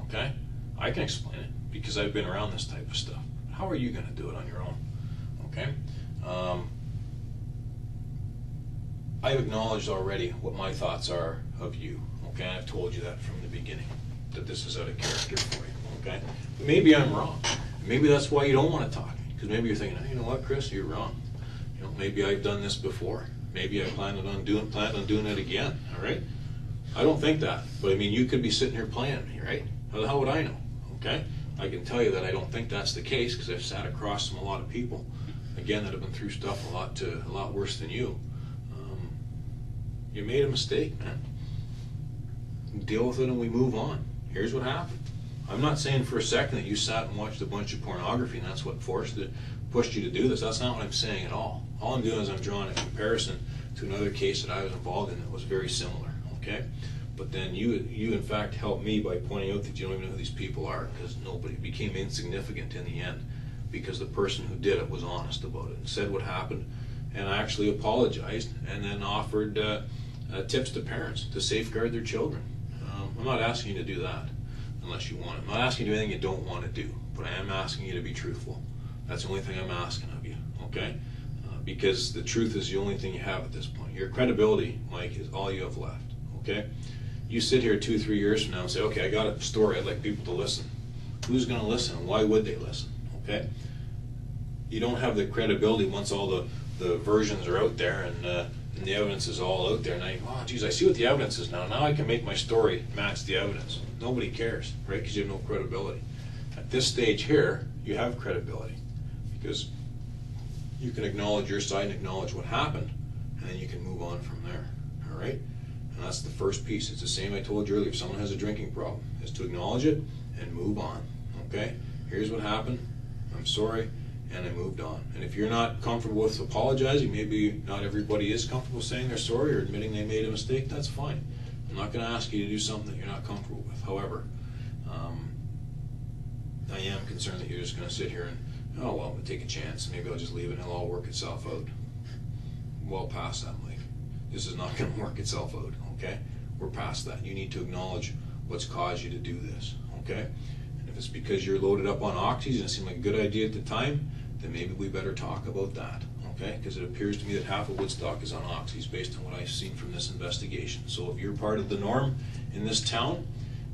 Okay, I can explain it because I've been around this type of stuff. How are you going to do it on your own? Okay, I've acknowledged already what my thoughts are of you. Okay, I've told you that from the beginning, that this is out of character for you. Okay, maybe I'm wrong. Maybe that's why you don't want to talk, because maybe you're thinking, oh, you know what, Chris, you're wrong. You know, maybe I've done this before. Maybe I plan on doing it again. All right. I don't think that, but I mean, you could be sitting here playing me, right? How would I know? Okay, I can tell you that I don't think that's the case because I've sat across from a lot of people, again, that have been through stuff a lot worse than you. You made a mistake, man. Deal with it and we move on. Here's what happened. I'm not saying for a second that you sat and watched a bunch of pornography and that's what pushed you to do this. That's not what I'm saying at all. All I'm doing is I'm drawing a comparison to another case that I was involved in that was very similar. Okay, but then you in fact helped me by pointing out that you don't even know who these people are, because nobody became insignificant in the end because the person who did it was honest about it and said what happened and actually apologized and then offered tips to parents to safeguard their children. I'm not asking you to do that unless you want it. I'm not asking you to do anything you don't want to do, but I am asking you to be truthful. That's the only thing I'm asking of you, okay? Because the truth is the only thing you have at this point. Your credibility, Mike, is all you have left. Okay, you sit here 2-3 years from now and say, okay, I got a story, I'd like people to listen. Who's going to listen and why would they listen? Okay, you don't have the credibility once all the versions are out there and the evidence is all out there. Now, oh, geez, I see what the evidence is now. Now I can make my story match the evidence. Nobody cares, right? Because you have no credibility. At this stage here, you have credibility because you can acknowledge your side and acknowledge what happened, and then you can move on from there. All right. And that's the first piece. It's the same I told you earlier. If someone has a drinking problem, is to acknowledge it and move on. Okay? Here's what happened. I'm sorry, and I moved on. And if you're not comfortable with apologizing, maybe not everybody is comfortable saying they're sorry or admitting they made a mistake, that's fine. I'm not going to ask you to do something that you're not comfortable with. However, I am concerned that you're just going to sit here and, oh, well, we'll take a chance. Maybe I'll just leave it and it'll all work itself out. Well past that, Mike. This is not going to work itself out, okay? We're past that. You need to acknowledge what's caused you to do this, okay? And if it's because you're loaded up on oxys and it seemed like a good idea at the time, then maybe we better talk about that, okay? Because it appears to me that half of Woodstock is on oxys based on what I've seen from this investigation. So if you're part of the norm in this town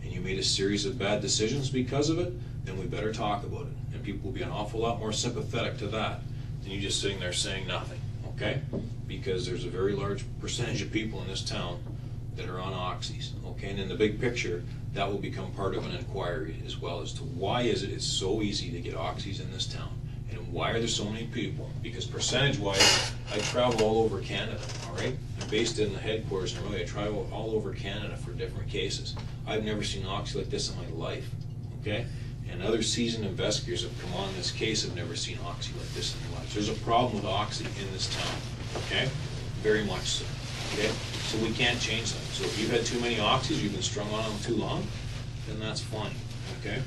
and you made a series of bad decisions because of it, then we better talk about it. And people will be an awful lot more sympathetic to that than you just sitting there saying nothing, okay? because there's a very large percentage of people in this town that are on oxys, okay? And in the big picture, that will become part of an inquiry as well as to why is it's so easy to get oxys in this town, and why are there so many people? Because percentage-wise, I travel all over Canada, all right? I'm based in the headquarters in Roy. I travel all over Canada for different cases. I've never seen oxy like this in my life, okay? And other seasoned investigators have come on this case have never seen oxy like this in their lives. There's a problem with oxy in this town, okay? Very much so, okay? So we can't change that. So if you've had too many oxys, you've been strung on them too long, then that's fine, okay?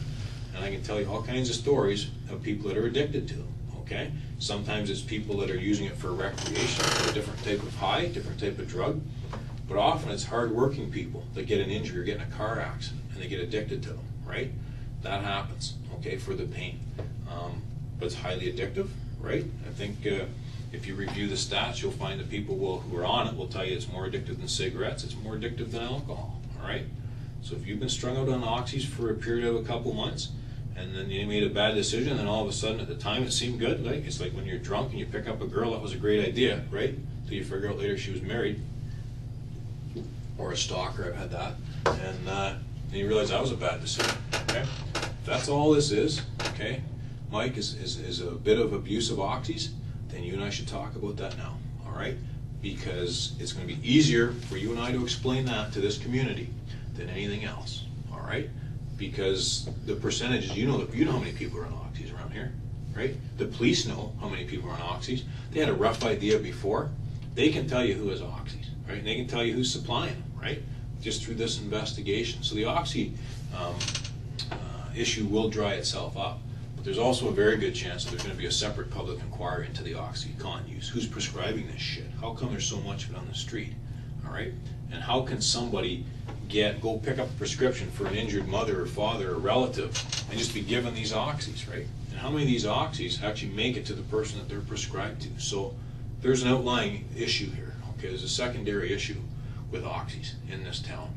And I can tell you all kinds of stories of people that are addicted to them, okay? Sometimes it's people that are using it for recreation, for a different type of high, different type of drug, but often it's hard-working people that get an injury or get in a car accident and they get addicted to them, right? That happens, okay, for the pain. But it's highly addictive, right? I think if you review the stats, you'll find that people who are on it will tell you it's more addictive than cigarettes, it's more addictive than alcohol, all right? So if you've been strung out on oxys for a period of a couple months, and then you made a bad decision, and then all of a sudden at the time it seemed good, like it's like when you're drunk and you pick up a girl, that was a great idea, right? Until you figure out later she was married, or a stalker, I've had that, and you realize that was a bad decision, okay? If that's all this is, okay, Mike, is a bit of abuse of oxys, then you and I should talk about that now, all right? Because it's going to be easier for you and I to explain that to this community than anything else, all right? Because the percentages, you know how many people are on oxys around here, right? The police know how many people are on oxys. They had a rough idea before. They can tell you who has oxys, right? And they can tell you who's supplying them, right? Just through this investigation. So the oxy issue will dry itself up. But there's also a very good chance that there's going to be a separate public inquiry into the OxyContin use. Who's prescribing this shit? How come there's so much of it on the street? All right? And how can somebody go pick up a prescription for an injured mother or father or relative and just be given these oxys, right? And how many of these oxys actually make it to the person that they're prescribed to? So there's an outlying issue here, okay? There's a secondary issue with oxys in this town.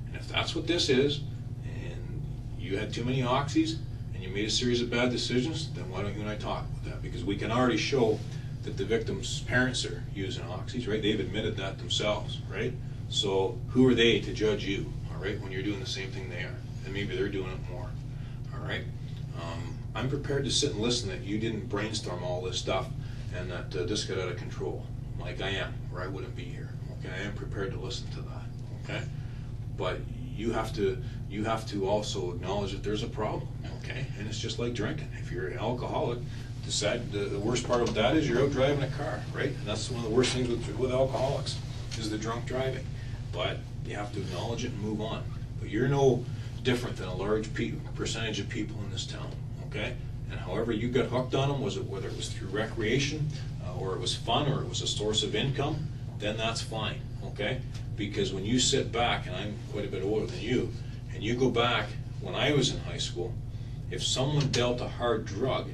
And if that's what this is, and you had too many oxys, and you made a series of bad decisions, then why don't you and I talk about that? Because we can already show that the victim's parents are using oxys, right? They've admitted that themselves, right? So who are they to judge you, all right, when you're doing the same thing they are? And maybe they're doing it more, all right? I'm prepared to sit and listen that you didn't brainstorm all this stuff and that this got out of control, like I am, or I wouldn't be here, okay? I am prepared to listen to that, okay? But you have to also acknowledge that there's a problem, okay? And it's just like drinking. If you're an alcoholic, the worst part of that is you're out driving a car, right? And that's one of the worst things with alcoholics, is the drunk driving. But you have to acknowledge it and move on. But you're no different than a large percentage of people in this town, okay? And however you got hooked on them, whether it was through recreation, or it was fun, or it was a source of income, then that's fine, okay? Because when you sit back, and I'm quite a bit older than you, and you go back when I was in high school, if someone dealt a hard drug,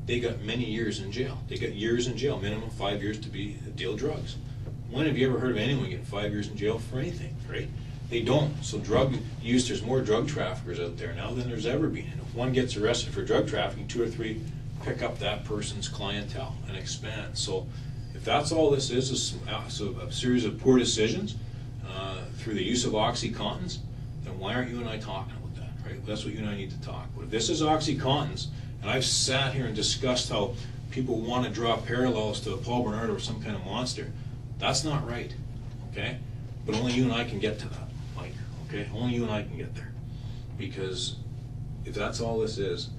they got many years in jail. They got years in jail, minimum 5 years to deal drugs. When have you ever heard of anyone getting 5 years in jail for anything, right? They don't. So drug use, there's more drug traffickers out there now than there's ever been. And if one gets arrested for drug trafficking, 2 or 3 pick up that person's clientele and expand. So if that's all this is a series of poor decisions through the use of OxyContins, then why aren't you and I talking about that, right? That's what you and I need to talk about. If this is OxyContins, and I've sat here and discussed how people want to draw parallels to a Paul Bernardo or some kind of monster, that's not right, okay? But only you and I can get to that, Mike, okay? Only you and I can get there. Because if that's all this is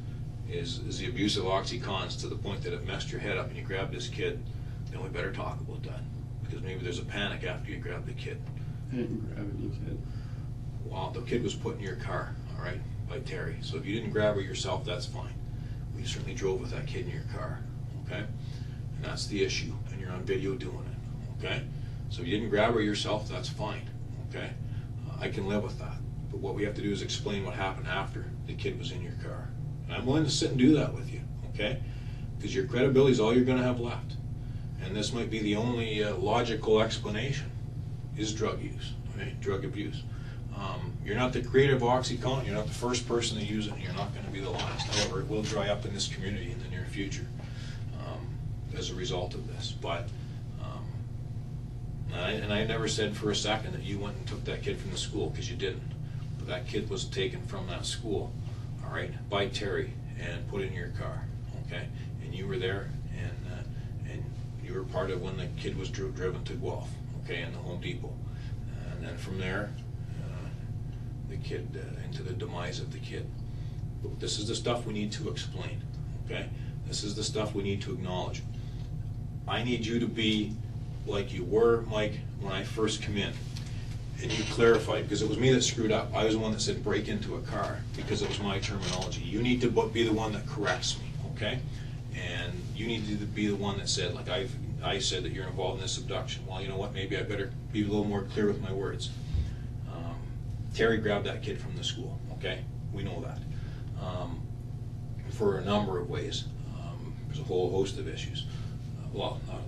the abuse of OxyContins to the point that it messed your head up and you grabbed this kid, then we better talk about that. Because maybe there's a panic after you grab the kid. I didn't grab any kid. Well, the kid was put in your car, all right, by Terry. So if you didn't grab her yourself, that's fine. We certainly drove with that kid in your car, okay? And that's the issue, and you're on video doing it, okay? So if you didn't grab her yourself, that's fine, okay? I can live with that. But what we have to do is explain what happened after the kid was in your car. And I'm willing to sit and do that with you, okay? Because your credibility is all you're going to have left. And this might be the only logical explanation, is drug use, right? Drug abuse. You're not the creator of OxyContin, you're not the first person to use it, and you're not going to be the last. However, it will dry up in this community in the near future as a result of this. But And I never said for a second that you went and took that kid from the school, because you didn't. But that kid was taken from that school, all right, by Terry, and put in your car, okay? And you were there, and you were part of when the kid was driven to Guelph, okay, in the Home Depot. And then from there, the kid, into the demise of the kid. But this is the stuff we need to explain, okay? This is the stuff we need to acknowledge. I need you to be like you were, Mike, when I first come in. And you clarified, because it was me that screwed up. I was the one that said break into a car, because it was my terminology. You need to be the one that corrects me, okay? And you need to be the one that said, like I said that you're involved in this abduction. Well, you know what, maybe I better be a little more clear with my words. Terry grabbed that kid from the school, okay? We know that. For a number of ways. There's a whole host of issues.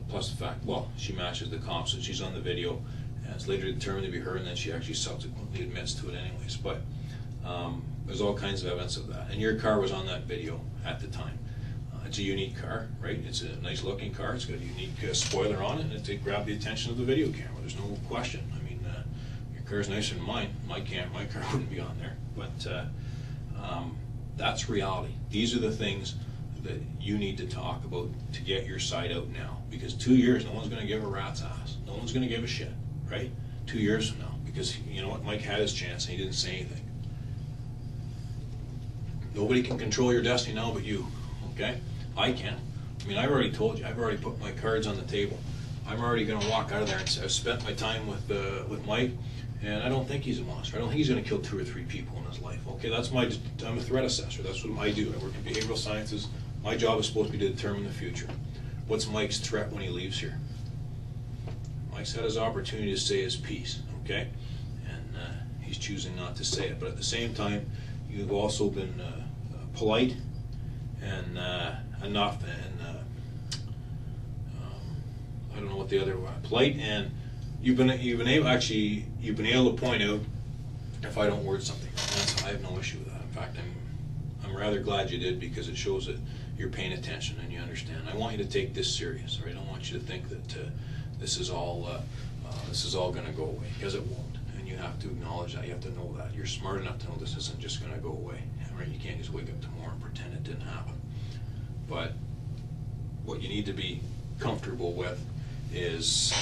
Plus the fact, she matches the comps, and she's on the video, and it's later determined to be her, and then she actually subsequently admits to it anyways. But there's all kinds of evidence of that. And your car was on that video at the time. It's a unique car, right? It's a nice looking car. It's got a unique spoiler on it, and it grabbed the attention of the video camera. There's no question. I mean, your car's nicer than mine. My car wouldn't be on there. But that's reality. These are the things that you need to talk about to get your side out now. Because 2 years, no one's going to give a rat's ass. No one's going to give a shit, right? 2 years from now. Because you know what? Mike had his chance and he didn't say anything. Nobody can control your destiny now but you, okay? I can. I mean, I've already told you. I've already put my cards on the table. I'm already going to walk out of there and say, I've spent my time with Mike, and I don't think he's a monster. I don't think he's going to kill 2 or 3 people in his life. Okay, I'm a threat assessor. That's what I do. I work in behavioral sciences. My job is supposed to be to determine the future. What's Mike's threat when he leaves here? Mike's had his opportunity to say his piece, okay? And he's choosing not to say it. But at the same time, you've also been polite and enough, and I don't know what the other one. Polite, and you've been able to point out if I don't word something wrong. I have no issue with that. In fact, I'm rather glad you did, because it shows that you're paying attention and you understand. I want you to take this serious. Right? I don't want you to think that this is all going to go away, because it won't. And you have to acknowledge that. You have to know that. You're smart enough to know this isn't just going to go away. Right? You can't just wake up tomorrow and pretend it didn't happen. But what you need to be comfortable with is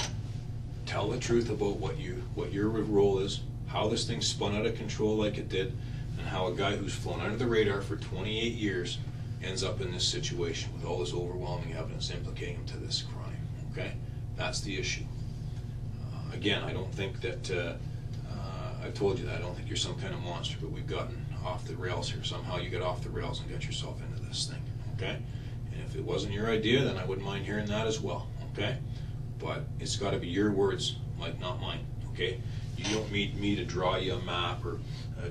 tell the truth about what your role is, how this thing spun out of control like it did, and how a guy who's flown under the radar for 28 years ends up in this situation with all this overwhelming evidence implicating him to this crime. Okay? That's the issue. Again, I don't think that, I've told you that, I don't think you're some kind of monster, but we've gotten off the rails here. Somehow you got off the rails and got yourself into this thing. Okay? And if it wasn't your idea, then I wouldn't mind hearing that as well. Okay? But it's got to be your words, Mike, not mine. Okay? You don't need me to draw you a map or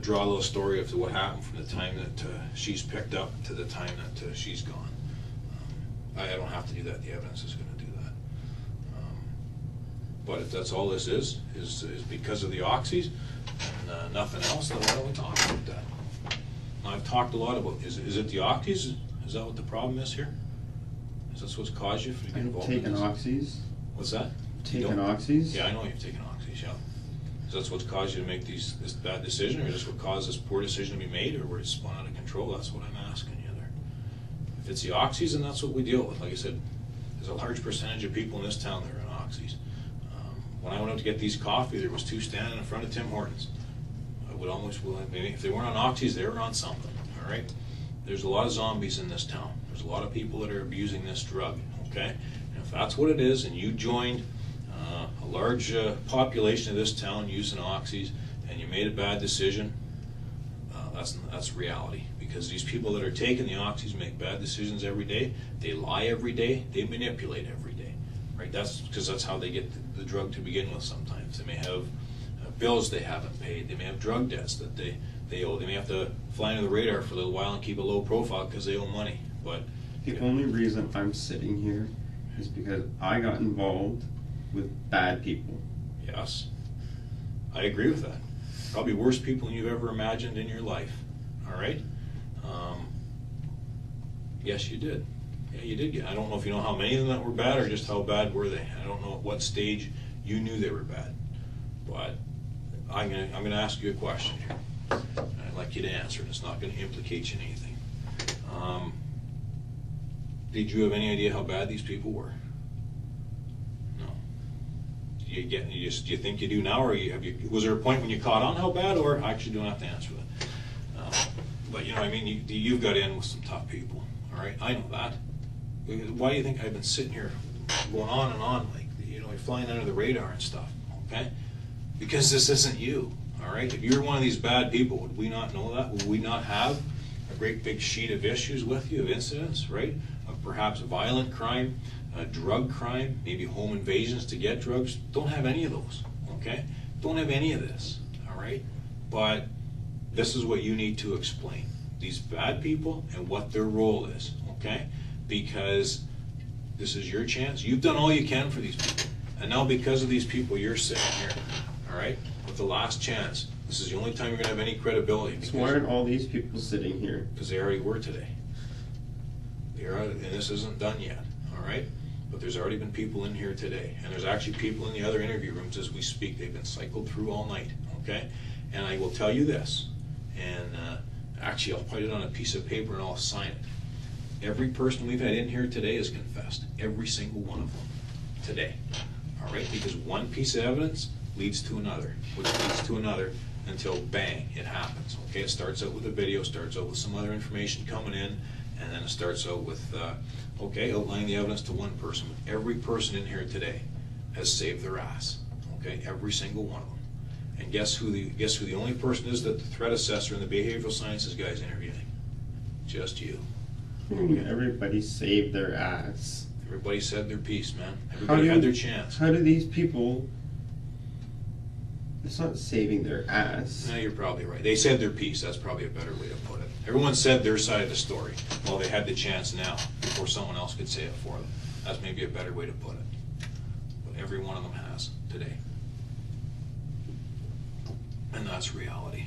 draw a little story of what happened from the time that she's picked up to the time that she's gone. I don't have to do that. The evidence is going to do that. But if that's all this is because of the oxys and nothing else, then why don't we talk about that? I've talked a lot about, is it the oxys? Is that what the problem is here? Is that what's caused you to get involved in this? Taken oxys? What's that? Taken oxys? Yeah, I know you've taken oxys, yeah. So that's what's caused you to make this bad decision, or just what caused this poor decision to be made, or where it's spun out of control? That's what I'm asking you there. If it's the oxys, then that's what we deal with. Like I said, there's a large percentage of people in this town that are on oxys. When I went out to get these coffee, there was 2 standing in front of Tim Hortons. I would almost, maybe if they weren't on oxys, they were on something, all right? There's a lot of zombies in this town. There's a lot of people that are abusing this drug, okay? And if that's what it is, and you joined a large population of this town using oxys, and you made a bad decision, that's reality. Because these people that are taking the oxys make bad decisions every day. They lie every day. They manipulate every day, right? That's because that's how they get the drug to begin with. Sometimes they may have bills they haven't paid. They may have drug debts that they owe. They may have to fly under the radar for a little while and keep a low profile because they owe money. But the only reason I'm sitting here is because I got involved with bad people. Yes, I agree with that. Probably worse people than you've ever imagined in your life. All right? Yes, you did. Yeah, you did. I don't know if you know how many of them that were bad, or just how bad were they. I don't know at what stage You knew they were bad. But I'm gonna ask you a question here. And I'd like you to answer it. It's not gonna implicate you in anything. Did you have any idea how bad these people were? No. Do you think you do now, or was there a point when you caught on how bad, or I actually don't have to answer that. But you know what I mean, you've got in with some tough people, all right? I know that. Why do you think I've been sitting here going on and on, like, you know, you're flying under the radar and stuff, okay? Because this isn't you, all right? If you're one of these bad people, would we not know that? Would we not have a great big sheet of issues with you, of incidents, right? Of perhaps violent crime, drug crime, maybe home invasions to get drugs. Don't have any of those, okay? Don't have any of this, all right? But this is what you need to explain. These bad people and what their role is, okay? Because this is your chance. You've done all you can for these people. And now because of these people, you're sitting here, all right, with the last chance. This is the only time you're going to have any credibility. So why aren't all these people sitting here? Because they already were today. And this isn't done yet, all right? But there's already been people in here today. And there's actually people in the other interview rooms as we speak. They've been cycled through all night, okay? And I will tell you this, and actually I'll put it on a piece of paper and I'll sign it. Every person we've had in here today has confessed. Every single one of them today, all right? Because one piece of evidence leads to another, which leads to another, until bang, it happens. Okay, it starts out with a video, starts out with some other information coming in, and then it starts out with, okay, outlining the evidence to one person. But every person in here today has saved their ass. Okay, every single one of them. And guess who the only person is that the threat assessor and the behavioral sciences guy is interviewing? Just you. Okay. Everybody saved their ass. Everybody said their piece, man. Everybody had their chance. How do these people? It's not saving their ass. No, you're probably right. They said their piece. That's probably a better way to put it. Everyone said their side of the story. Well, they had the chance now before someone else could say it for them. That's maybe a better way to put it. But every one of them has today. And that's reality.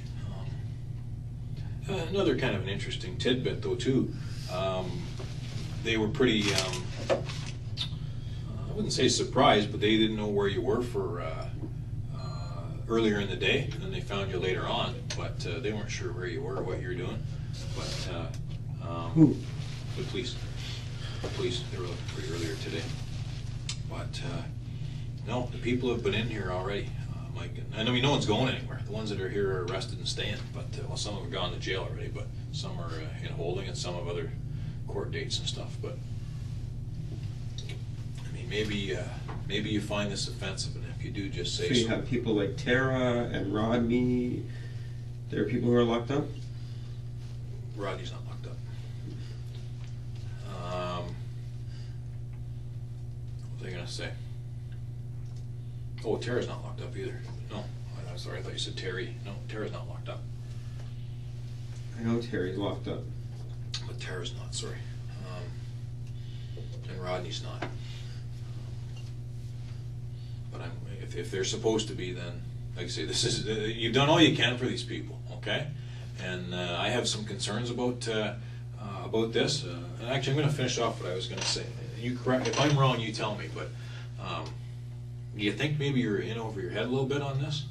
Another kind of an interesting tidbit, though, too. They were pretty, I wouldn't say surprised, but they didn't know where you were for earlier in the day, and then they found you later on, but they weren't sure where you were or what you were doing. But Who? The police, they were looking for you earlier today. But no, the people have been in here already. Mike, and I mean, no one's going anywhere. The ones that are here are arrested and staying, but well, some of them have gone to jail already, but some are in holding, and some have other court dates and stuff. But I mean, maybe you find this offensive, and if you do, just say so. So you have people like Tara and Rodney. There are people who are locked up? Rodney's not locked up. What was I gonna say? Oh, Tara's not locked up either. No, I'm sorry, I thought you said Terry. No, Tara's not locked up. I know Terry's locked up. But Tara's not, sorry. And Rodney's not. But if they're supposed to be, then, like I say, this is, you've done all you can for these people, okay? And I have some concerns about this. And actually, I'm going to finish off what I was going to say. You correct, if I'm wrong, you tell me, but do you think maybe you're in over your head a little bit on this?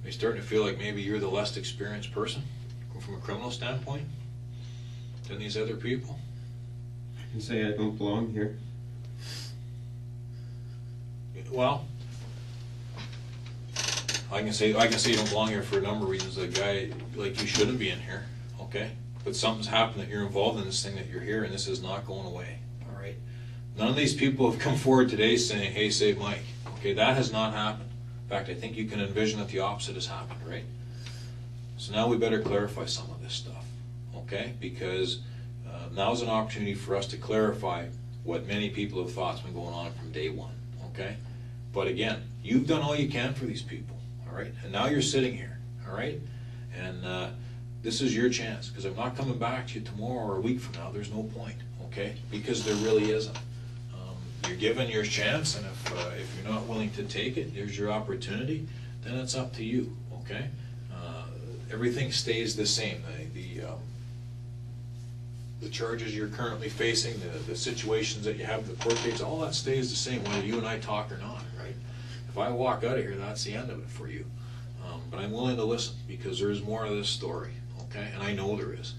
Are you starting to feel like maybe you're the less experienced person from a criminal standpoint than these other people? I can say I don't belong here. Well, I can say you don't belong here for a number of reasons. A guy like you shouldn't be in here, okay? But something's happened that you're involved in this thing, that you're here, and this is not going away, all right? None of these people have come forward today saying, hey, save Mike. Okay, that has not happened. In fact, I think you can envision that the opposite has happened, right? So now we better clarify some of this stuff, okay? Because now's an opportunity for us to clarify what many people have thought has been going on from day one, okay? But again, you've done all you can for these people, all right? And now you're sitting here, all right? And this is your chance, because I'm not coming back to you tomorrow or a week from now. There's no point, okay? Because there really isn't. You're given your chance, and if you're not willing to take it, there's your opportunity, then it's up to you, okay? Everything stays the same. The charges you're currently facing, the situations that you have, the court dates, all that stays the same, whether you and I talk or not, right? If I walk out of here, that's the end of it for you. But I'm willing to listen, because there's more to this story, okay? And I know there is.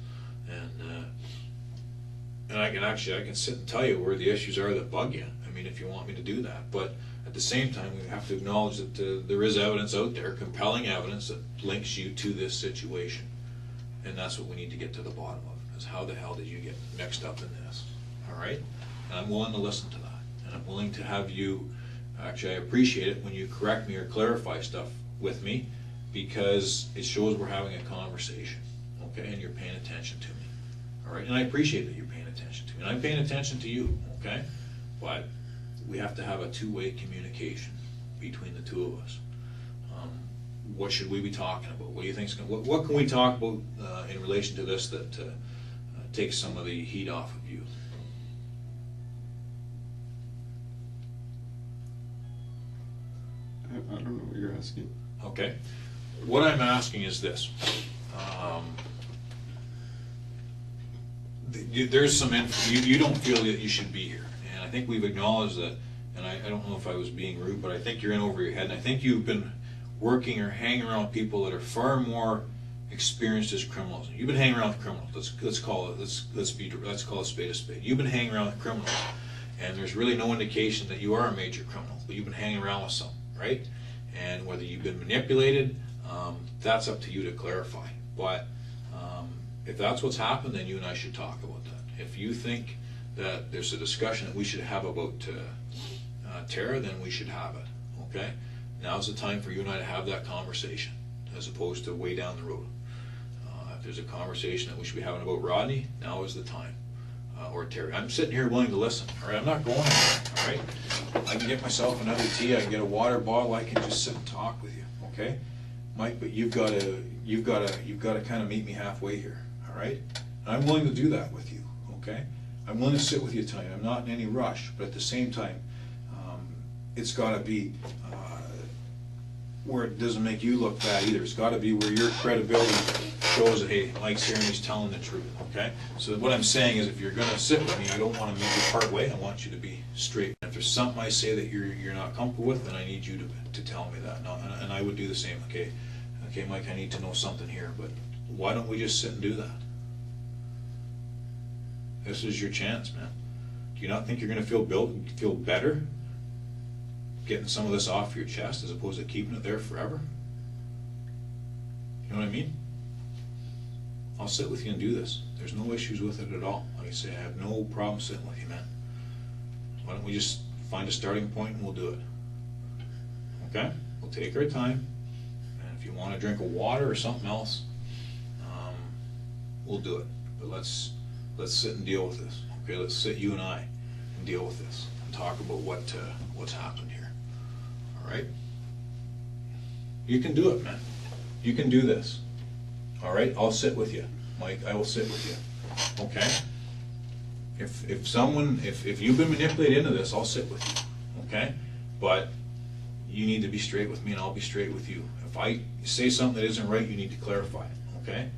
And I can sit and tell you where the issues are that bug you. I mean, if you want me to do that. But at the same time, we have to acknowledge that there is evidence out there, compelling evidence that links you to this situation. And that's what we need to get to the bottom of, is how the hell did you get mixed up in this, all right? And I'm willing to listen to that. And I'm willing to have you, actually I appreciate it when you correct me or clarify stuff with me, because it shows we're having a conversation, okay? And you're paying attention to me, all right? And I appreciate that you're paying attention to me. And I'm paying attention to you, okay? But we have to have a two-way communication between the two of us. What should we be talking about? What do you think's what can we talk about in relation to this that takes some of the heat off of you? I don't know what you're asking. Okay. What I'm asking is this. There's some you don't feel that you should be here, and I think we've acknowledged that. And I don't know if I was being rude, but I think you're in over your head, and I think you've been working or hanging around people that are far more experienced as criminals. You've been hanging around with criminals. Let's call it a spade a spade. You've been hanging around with criminals, and there's really no indication that you are a major criminal, but you've been hanging around with some, right? And whether you've been manipulated, that's up to you to clarify. But if that's what's happened, then you and I should talk about that. If you think that there's a discussion that we should have about Tara, then we should have it, okay? Now's the time for you and I to have that conversation, as opposed to way down the road. If there's a conversation that we should be having about Rodney, now is the time, or Terry. I'm sitting here willing to listen, all right? I'm not going anywhere, all right? I can get myself another tea, I can get a water bottle, I can just sit and talk with you, okay? Mike, but you've got to kind of meet me halfway here, all right? And I'm willing to do that with you, okay? I'm willing to sit with you tonight. I'm not in any rush, but at the same time, it's got to be where it doesn't make you look bad either. It's got to be where your credibility shows that, hey, Mike's here and he's telling the truth, okay? So what I'm saying is, if you're going to sit with me, I don't want to make you part way. I want you to be straight. If there's something I say that you're not comfortable with, then I need you to tell me that. No, and I would do the same. Okay, Mike, I need to know something here, but why don't we just sit and do that? This is your chance, man. Do you not think you're going to feel better getting some of this off your chest as opposed to keeping it there forever? You know what I mean? I'll sit with you and do this. There's no issues with it at all. Like I say, I have no problem sitting with you, man. Why don't we just find a starting point and we'll do it? Okay? We'll take our time, and if you want to drink a water or something else, we'll do it. But let's sit and deal with this. Okay, let's sit, you and I, and deal with this and talk about what's happened here. All right? You can do it, man. You can do this. All right? I'll sit with you, Mike. I will sit with you. Okay? If you've been manipulated into this, I'll sit with you. Okay? But you need to be straight with me, and I'll be straight with you. If I say something that isn't right, you need to clarify it. Okay?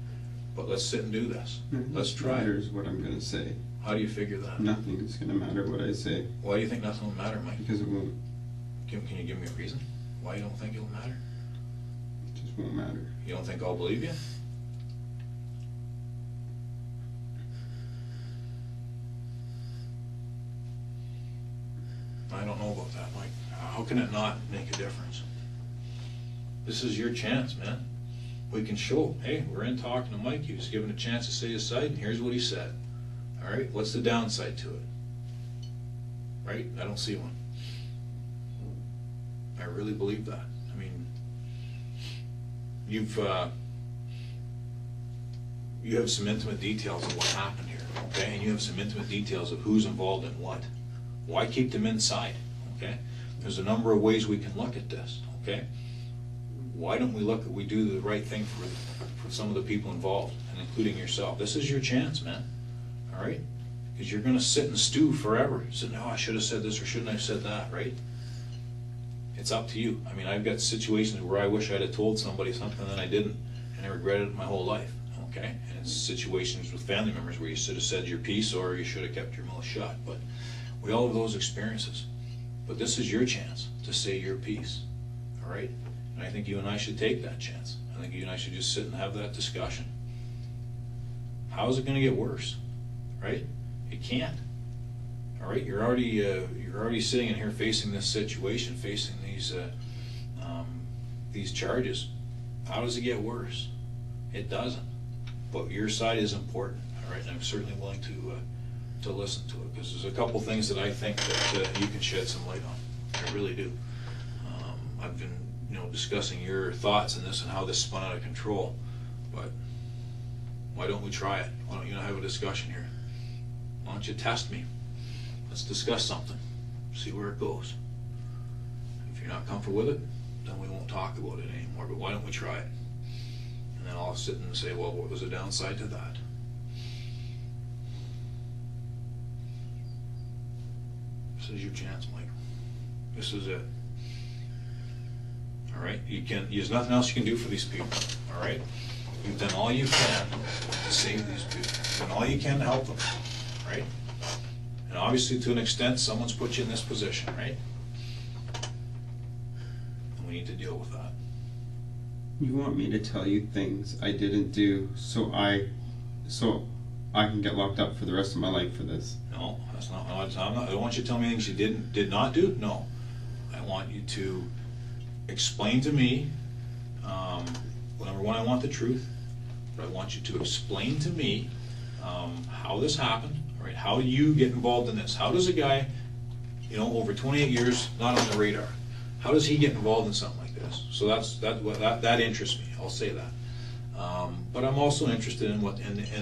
But let's sit and do this. Let's try. Here's what I'm going to say. How do you figure that? Nothing is going to matter what I say. Why do you think nothing will matter, Mike? Because it won't. Can you give me a reason why you don't think it'll matter? It just won't matter. You don't think I'll believe you? I don't know about that, Mike. How can it not make a difference? This is your chance, man. We can show, hey, we're in talking to Mike. He was given a chance to say his side, and here's what he said. All right, what's the downside to it? Right? I don't see one. I really believe that. I mean, you have some intimate details of what happened here, okay? And you have some intimate details of who's involved in what. Why keep them inside, okay? There's a number of ways we can look at this, okay? Why don't we do the right thing for some of the people involved, and including yourself? This is your chance, man, all right? Because you're going to sit and stew forever. Say, no, I should have said this or shouldn't I have said that, right? It's up to you. I mean, I've got situations where I wish I'd have told somebody something that I didn't, and I regretted it my whole life, okay? And it's situations with family members where you should have said your piece or you should have kept your mouth shut. But we all have those experiences, But this is your chance to say your piece, all right? And I think you and I should take that chance. I think you and I should just sit and have that discussion. How is it going to get worse, right? It can't. All right, you're already sitting in here facing this situation, facing these charges. How does it get worse? It doesn't. But your side is important, all right? And I'm certainly willing to listen to it, because there's a couple things that I think that you can shed some light on. I really do. I've been, discussing your thoughts on this and how this spun out of control, but why don't we try it? Why don't you and I have a discussion here? Why don't you test me? Let's discuss something, see where it goes. If you're not comfortable with it, then we won't talk about it anymore, but why don't we try it? And then I'll sit and say, well, what was the downside to that? This is your chance, Mike. This is it. All right? There's nothing else you can do for these people, all right? You've done all you can to save these people. You've done all you can to help them, right? And obviously, to an extent, someone's put you in this position, right? And we need to deal with that. You want me to tell you things I didn't do so I can get locked up for the rest of my life for this? No, that's not. I don't want you to tell me things you did not do. No, I want you to explain to me. Number one, I want the truth, but I want you to explain to me how this happened. All right, how do you get involved in this? How does a guy, over 28 years, not on the radar, how does he get involved in something like this? So that interests me. I'll say that. But I'm also interested in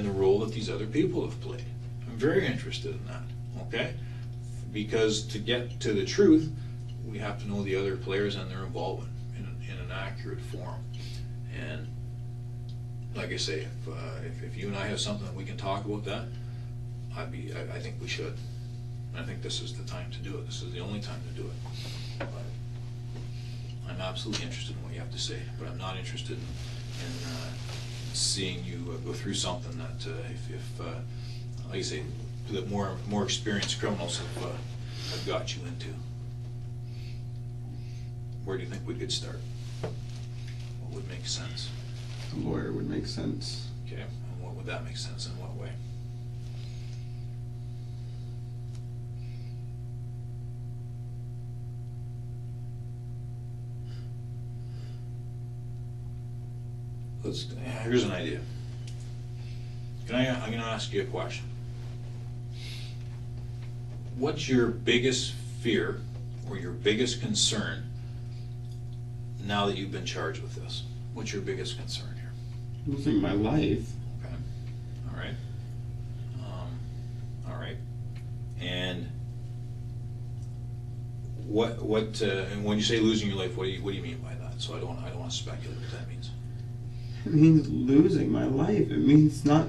the role that these other people have played. I'm very interested in that. Okay, because to get to the truth, we have to know the other players and their involvement in an accurate form. And like I say, if you and I have something that we can talk about that, I think we should. And I think this is the time to do it. This is the only time to do it. But I'm absolutely interested in what you have to say, but I'm not interested in seeing you go through something that, if like I say, that more experienced criminals have got you into. Where do you think we could start? What would make sense? A lawyer would make sense. Okay, and what would that make sense in what way? Here's an idea. I'm going to ask you a question. What's your biggest fear or your biggest concern now that you've been charged with this? What's your biggest concern here? Losing my life. Okay. All right. All right. And and when you say losing your life, what do you mean by that? So I don't want to speculate what that means. It means losing my life. It means not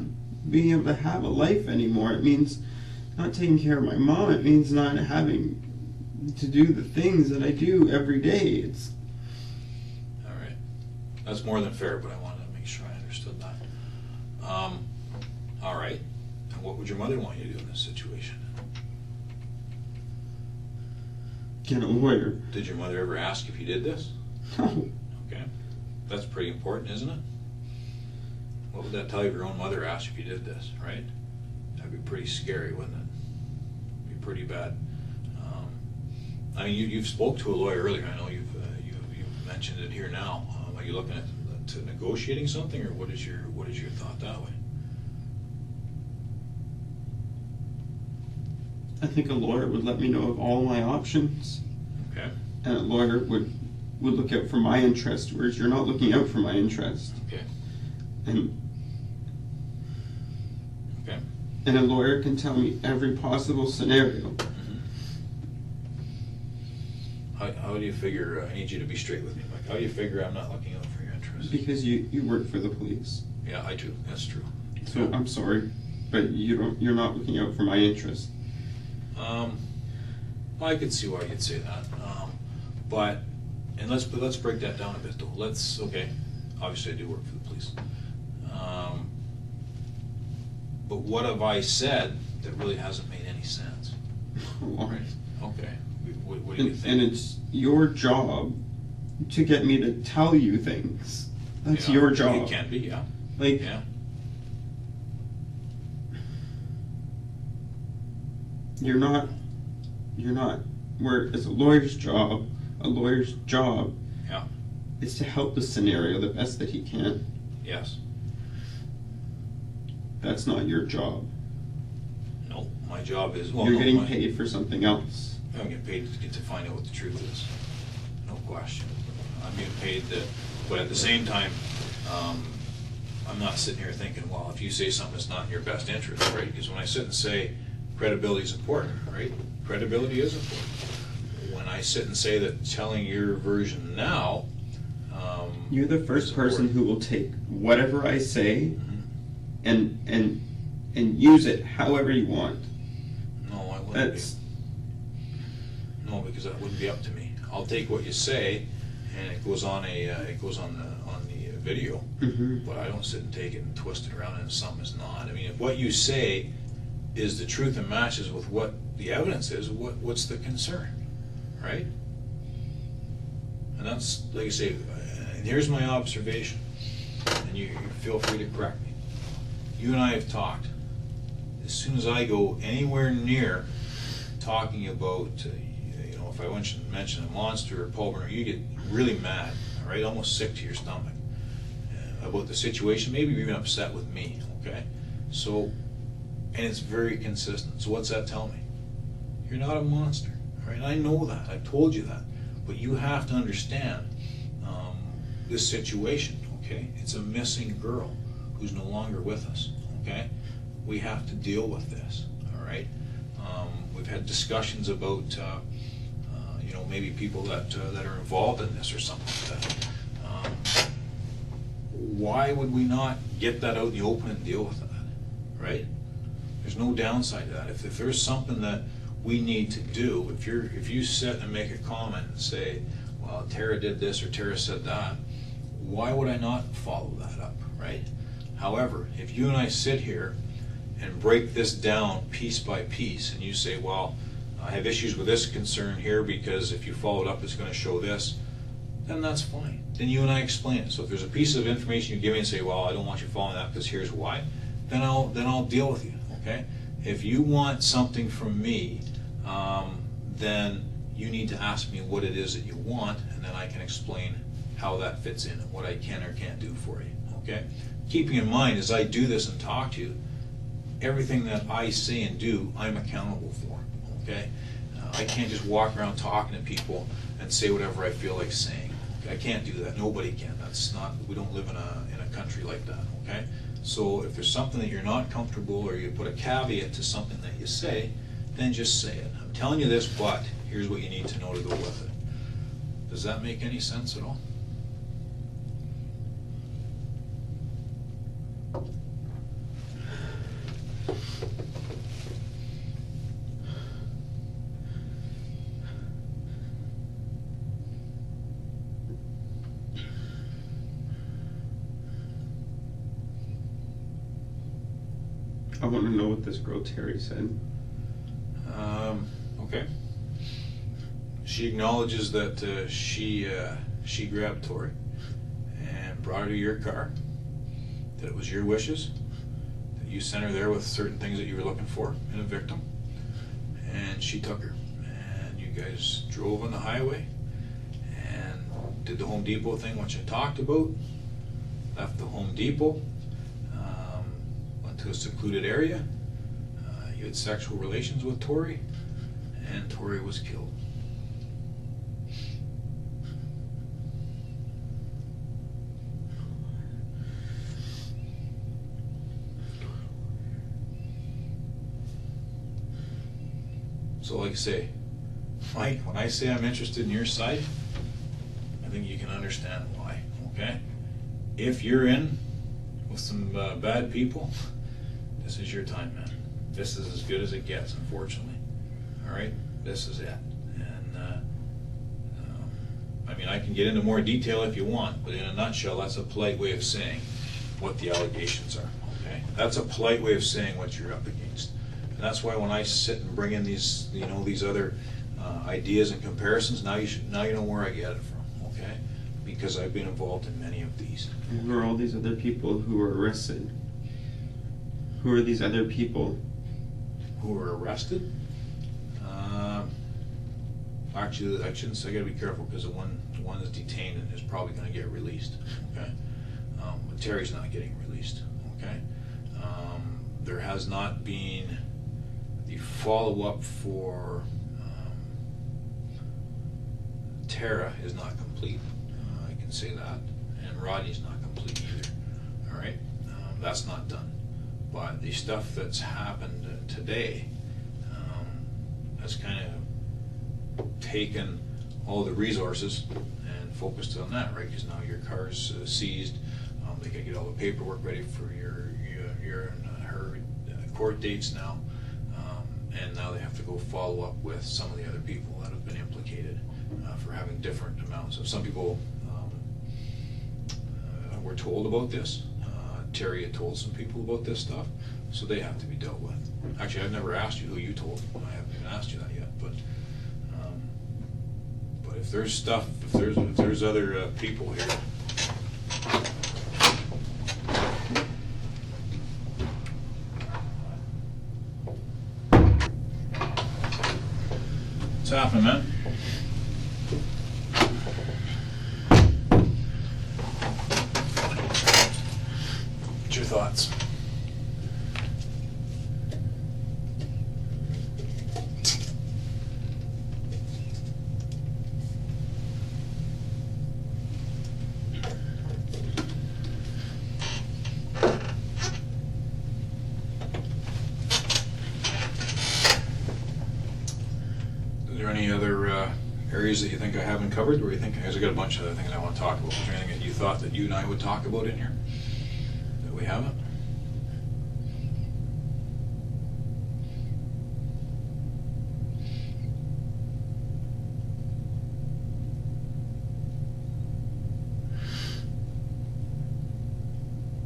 being able to have a life anymore. It means not taking care of my mom. It means not having to do the things that I do every day. It's all right. That's more than fair, but I wanted to make sure I understood that. All right. And what would your mother want you to do in this situation? Get a lawyer. Did your mother ever ask if you did this? No. Okay. That's pretty important, isn't it? What would that tell you if your own mother asked if you did this, right? That'd be pretty scary, wouldn't it? It'd be pretty bad. I mean, you've spoke to a lawyer earlier. I know you've mentioned it here now. Are you looking at negotiating something, or what is your thought that way? I think a lawyer would let me know of all my options. Okay. And a lawyer would look out for my interest, whereas you're not looking out for my interest. Okay. And a lawyer can tell me every possible scenario. Mm-hmm. How do you figure, I need you to be straight with me, Mike. How do you figure I'm not looking out for your interests? Because you work for the police. Yeah, I do. That's true. So I'm sorry, but you're not looking out for my interest. I could see why you'd say that. But let's break that down a bit though. Okay, obviously I do work for the police. But what have I said that really hasn't made any sense? All right. Okay. What do you think? And it's your job to get me to tell you things. That's your job. It can be, yeah. Like, yeah. You're not, where it's a lawyer's job Yeah. is to help the scenario the best that he can. Yes. That's not your job. No, my job is... You're getting paid for something else. I'm getting paid to get to find out what the truth is. No question. I'm getting paid but at the same time, I'm not sitting here thinking, well, if you say something that's not in your best interest, right? Because when I sit and say credibility is important, right? Credibility is important. When I sit and say that telling your version now, you're the first person who will take whatever I say and use it however you want. No, I wouldn't. No, because that wouldn't be up to me. I'll take what you say, and it goes on the video, but I don't sit and take it and twist it around into something it's not. I mean, if what you say is the truth and matches with what the evidence is, what's the concern, right? And that's, like I say, and here's my observation, and you feel free to correct me. You and I have talked. As soon as I go anywhere near talking about, if I mention a monster or pulmonary, you get really mad, all right, almost sick to your stomach about the situation, maybe even upset with me, okay? So, and it's very consistent. So what's that tell me? You're not a monster, all right? I know that. I've told you that. But you have to understand this situation, okay? It's a missing girl who's no longer with us, okay? We have to deal with this, all right? We've had discussions about, maybe people that are involved in this or something like that. Why would we not get that out in the open and deal with that, right? There's no downside to that. If there's something that we need to do, if you sit and make a comment and say, well, Tara did this or Tara said that, why would I not follow that up, right? However, if you and I sit here and break this down piece by piece, and you say, well, I have issues with this concern here because if you follow it up, it's going to show this, then that's fine. Then you and I explain it. So if there's a piece of information you give me and say, well, I don't want you following that because here's why, then I'll deal with you, okay? If you want something from me, then you need to ask me what it is that you want, and then I can explain how that fits in and what I can or can't do for you, okay? Keeping in mind, as I do this and talk to you, everything that I say and do, I'm accountable for, okay? I can't just walk around talking to people and say whatever I feel like saying. I can't do that. Nobody can. That's not, we don't live in a country like that, okay? So if there's something that you're not comfortable or you put a caveat to something that you say, then just say it. I'm telling you this, but here's what you need to know to go with it. Does that make any sense at all? I want to know what this girl Terry said. Okay. She acknowledges that she grabbed Tori and brought her to your car, that it was your wishes, that you sent her there with certain things that you were looking for in a victim, and she took her. And you guys drove on the highway and did the Home Depot thing, which I talked about, left the Home Depot, went to a secluded area, you had sexual relations with Tori, and Tori was killed. So like I say, Mike, when I say I'm interested in your side, I think you can understand why, okay? If you're in with some bad people, this is your time, man. This is as good as it gets, unfortunately. All right? This is it. And, I mean, I can get into more detail if you want, but in a nutshell, that's a polite way of saying what the allegations are, okay? That's a polite way of saying what you're up against. And that's why when I sit and bring in these, these other ideas and comparisons, now you know where I get it from, okay? Because I've been involved in many of these. And who are all these other people who were arrested? Who are these other people? Who were arrested? Actually, I shouldn't say, I gotta be careful, because the one that's detained and is probably gonna get released, okay? But Terry's not getting released, okay? There has not been the follow-up for Tara is not complete, I can say that, and Rodney's not complete either, all right? That's not done. But the stuff that's happened today has kind of taken all the resources and focused on that, right? Because now your car's seized, they gotta get all the paperwork ready for your and her court dates now, and now they have to go follow up with some of the other people that have been implicated for having different amounts. So some people were told about this. Terry had told some people about this stuff, so they have to be dealt with. Actually, I've never asked you who you told. I haven't even asked you that yet, but if there's stuff, if there's other people here. What's happening, man? What's your thoughts? Is there any other areas that you think I haven't covered, or you think, because I got a bunch of other things I want to talk about? Was there anything that you thought that you and I would talk about in here that we haven't?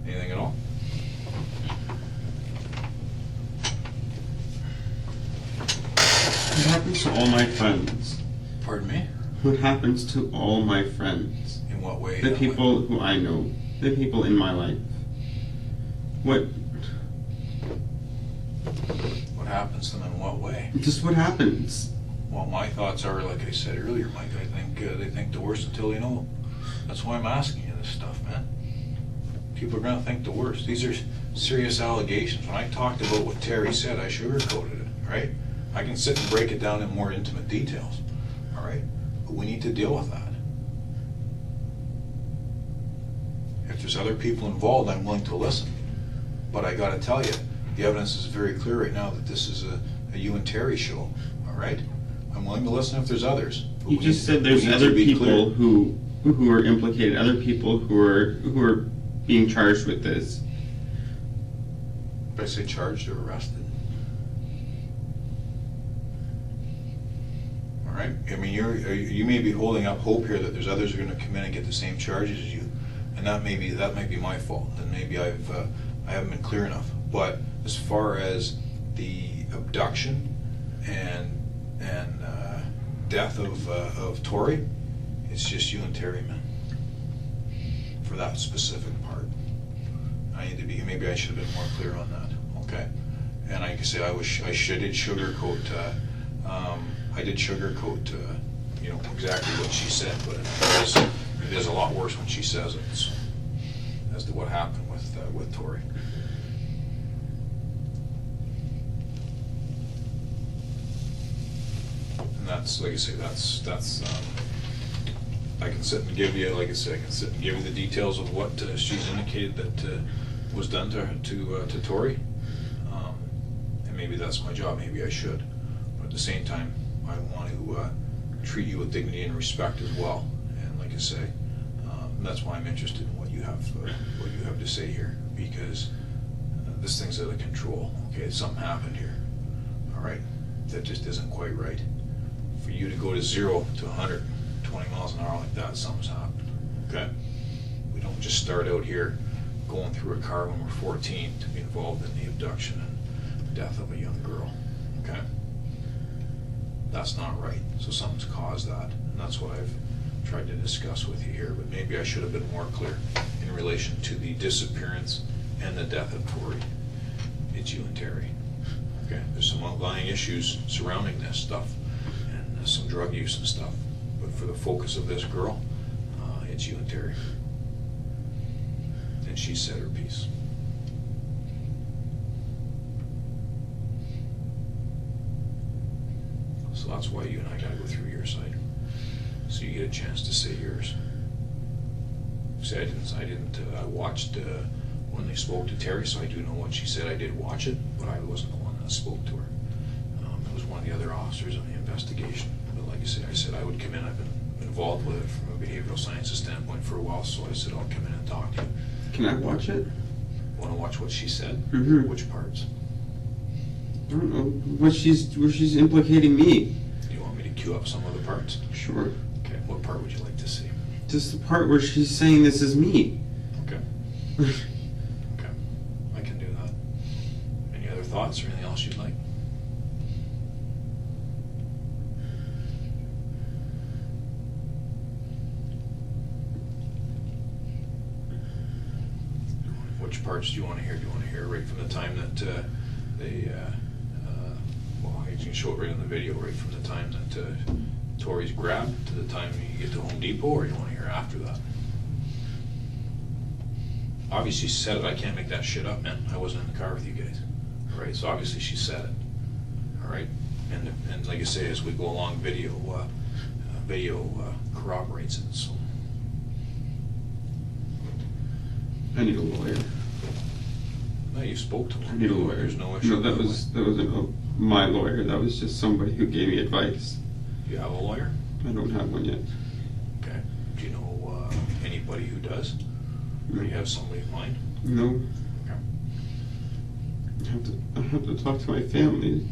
Anything at all? What happens to all my friends? Pardon me? What happens to all my friends? In what way? The people who I know. The people in my life. What happens to them in what way? Just what happens? Well, my thoughts are, like I said earlier, Mike, I think they think the worst until they know. That's why I'm asking you this stuff, man. People are going to think the worst. These are serious allegations. When I talked about what Terry said, I sugarcoated it, right? I can sit and break it down in more intimate details, all right? But we need to deal with that. If there's other people involved, I'm willing to listen. But I got to tell you, the evidence is very clear right now that this is a you and Terry show, all right? I'm willing to listen if there's others. You just said there's other people who are implicated, other people who are being charged with this. If I say charged or arrested. All right? I mean, you may be holding up hope here that there's others who are going to come in and get the same charges as you, and that may be my fault, and maybe I haven't been clear enough. But as far as the abduction and death of Tori, it's just you and Terry, man. For that specific part, I need to be. Maybe I should have been more clear on that. Okay, and I can say I did sugarcoat. I did sugarcoat. You know exactly what she said, but it is a lot worse when she says it. So, as to what happened with Tori. That's, like I say, that's I can sit and give you, like I say, I can sit and give you the details of what she's indicated that was done to Tori, and maybe that's my job. Maybe I should, but at the same time, I want to treat you with dignity and respect as well. And like I say, that's why I'm interested in what you have to say here, because this thing's out of control. Okay, something happened here. All right, that just isn't quite right. For you to go to 0 to 120 miles an hour like that, something's happened, okay? We don't just start out here going through a car when we're 14 to be involved in the abduction and death of a young girl, okay? that's not right. So something's caused that, and that's what I've tried to discuss with you here, but maybe I should have been more clear in relation to the disappearance and the death of Tori. It's you and Terri. Okay, there's some outlying issues surrounding this stuff, and some drug use and stuff, but for the focus of this girl, it's you and Terri. And she said her piece. So that's why you and I gotta go through your side, so you get a chance to say yours. See, I watched when they spoke to Terri, so I do know what she said. I did watch it, but I wasn't the one that spoke to her. It was one of the other officers in the investigation. But like I said I would come in. I've been involved with it from a behavioral sciences standpoint for a while, so I said I'll come in and talk to you. Can I watch it? Want to watch what she said? Mm-hmm. Which parts? I don't know where she's implicating me. Do you want me to cue up some of the parts? Sure. Okay. What part would you like to see? Just the part where she's saying this is me. Okay. Okay. I can do that. Any other thoughts or anything else you'd like? Which parts do you want to hear? Do you want to hear right from the time that well, you can show it right on the video, right from the time that Tori's grabbed to the time you get to Home Depot, or you want to hear after that? Obviously she said it. I can't make that shit up, man. I wasn't in the car with you guys. All right, so obviously she said it. All right, and like I say, as we go along, video corroborates it. So I need a lawyer. no, you spoke to him. I need a lawyer. There's no issue. No, that wasn't my lawyer. That was just somebody who gave me advice. Do you have a lawyer? I don't have one yet. Okay. Do you know anybody who does? No. Or do you have somebody in mind? No. Okay. I have to talk to my family.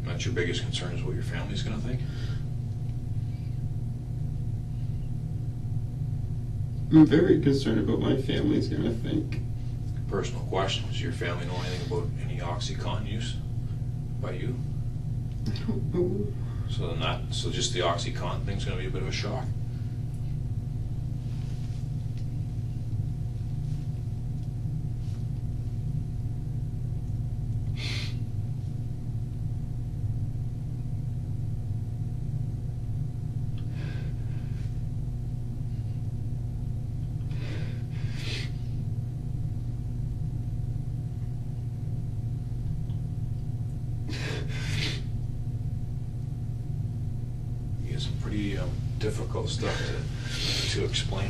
That's your biggest concern, is what your family's going to think? I'm very concerned about what my family's going to think. Personal question: does your family know anything about any OxyContin use by you? I don't know. So just the OxyContin thing's going to be a bit of a shock. Some pretty difficult stuff to explain.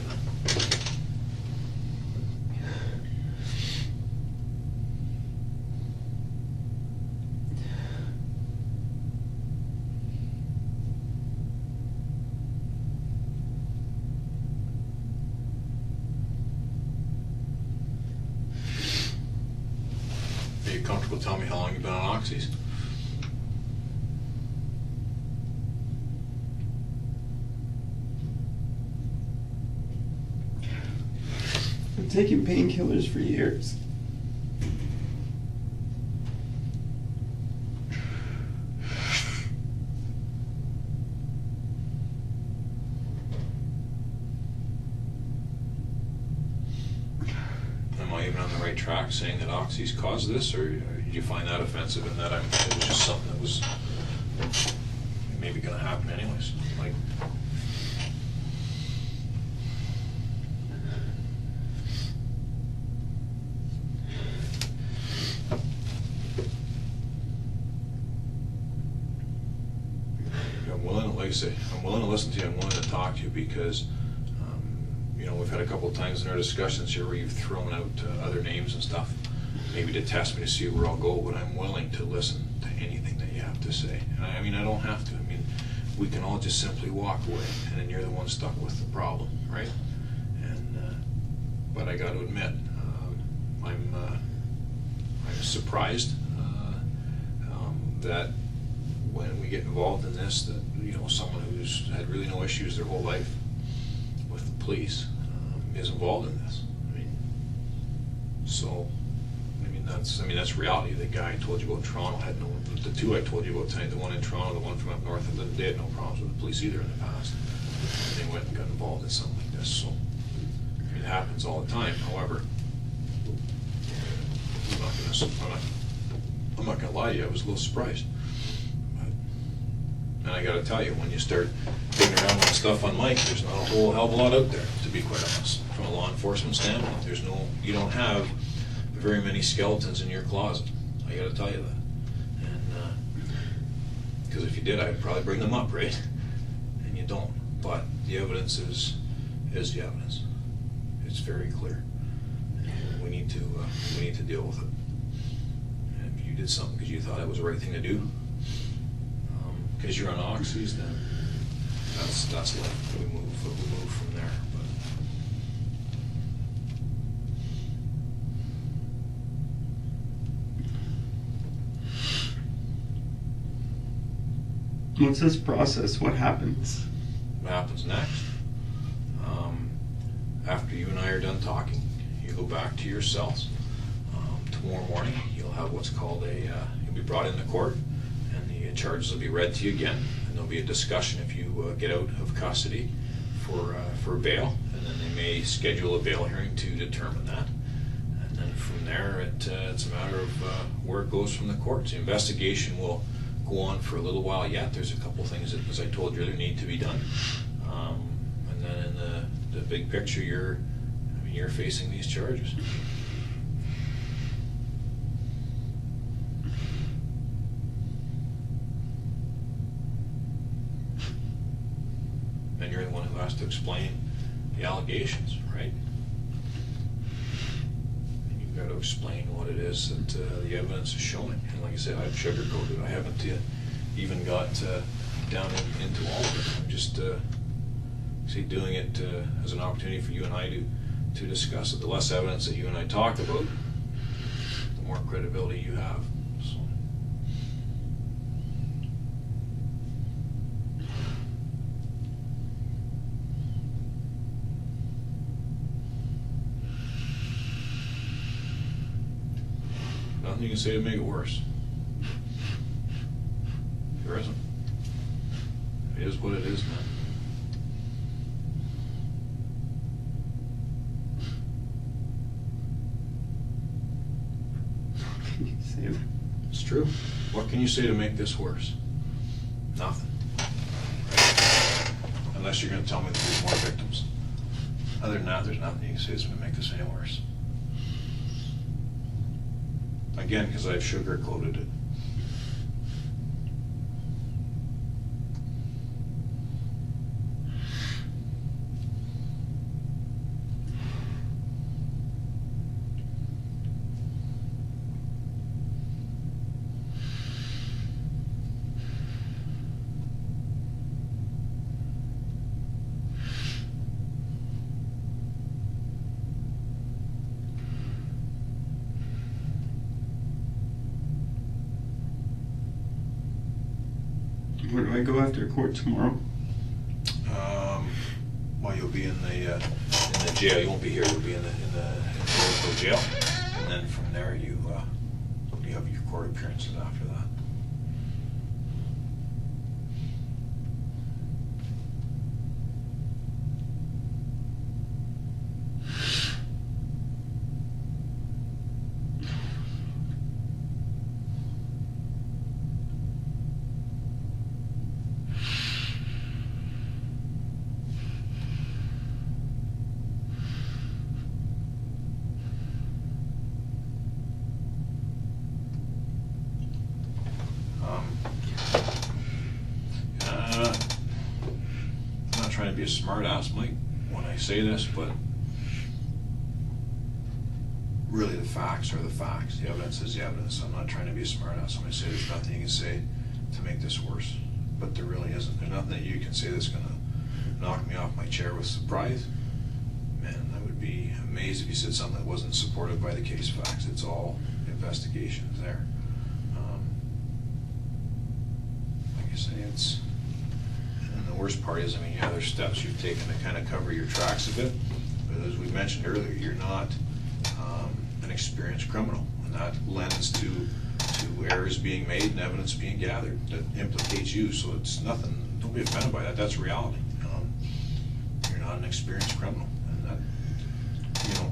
Are you comfortable telling me how long you've been on oxys? I've taken painkillers for years. Am I even on the right track saying that oxys caused this, or did you find that offensive and that it was just something that was maybe going to happen anyways? Like, I'm willing to listen to you. I'm willing to talk to you because, we've had a couple of times in our discussions here where you've thrown out other names and stuff, maybe to test me to see where I'll go, but I'm willing to listen to anything that you have to say. And I don't have to. We can all just simply walk away, and then you're the one stuck with the problem, right? And but I got to admit, I'm surprised that when we get involved in this, that someone who's had really no issues their whole life with the police is involved in this. So, I mean that's reality. The guy I told you about in Toronto had no, the two I told you about tonight, the one in Toronto, the one from up north, they had no problems with the police either in the past. And they went and got involved in something like this, so, I mean, it happens all the time. However, I'm not gonna lie to you, I was a little surprised. And I gotta tell you, when you start digging around with stuff on Mike, there's not a whole hell of a lot out there, to be quite honest. From a law enforcement standpoint, you don't have very many skeletons in your closet. I gotta tell you that. And, because if you did, I'd probably bring them up, right? And you don't. But the evidence is the evidence. It's very clear. And we need to deal with it. And if you did something because you thought it was the right thing to do, because you're on oxys, then that's life. We move from there. But what's this process? What happens? what happens next? After you and I are done talking, you go back to your cells. Tomorrow morning, you'll have what's called you'll be brought into court, and the charges will be read to you again, and there'll be a discussion if you get out of custody for bail, and then they may schedule a bail hearing to determine that. And then from there, it's a matter of where it goes from the courts. The investigation will go on for a little while yet. There's a couple things that, as I told you, need to be done. And then in the big picture, you're facing these charges. And you're the one who has to explain the allegations, right? And you've got to explain what it is that the evidence is showing. And like I said, I've sugarcoated. I haven't even got down into all of it. I'm just doing it as an opportunity for you and I to discuss it. The less evidence that you and I talk about, the more credibility you have. So. Nothing you can say to make it worse. There isn't. It is what it is, man. It's true. What can you say to make this worse? Nothing. Right? Unless you're going to tell me that there's more victims. Other than that, there's nothing you can say that's going to make this any worse. Again, because I've sugar-coated it. Where do I go after court tomorrow? Well, you'll be in the jail. You won't be here. You'll be in the local jail, and then from there you have your court appearances after that. I'm not trying to be a smart ass, Mike, when I say this, but really the facts are the facts. The evidence is the evidence. I'm not trying to be a smart ass when I say there's nothing you can say to make this worse. But there really isn't. There's nothing that you can say that's going to knock me off my chair with surprise. Man, I would be amazed if you said something that wasn't supported by the case facts. It's all investigations there. Like I say, and the worst part is, I mean, yeah, there's steps you've taken to kind of cover your tracks a bit, but as we mentioned earlier, you're not an an experienced criminal, and that lends to errors being made and evidence being gathered that implicates you. So it's nothing, don't be offended by that, that's reality. You're not an experienced criminal, and that, you know,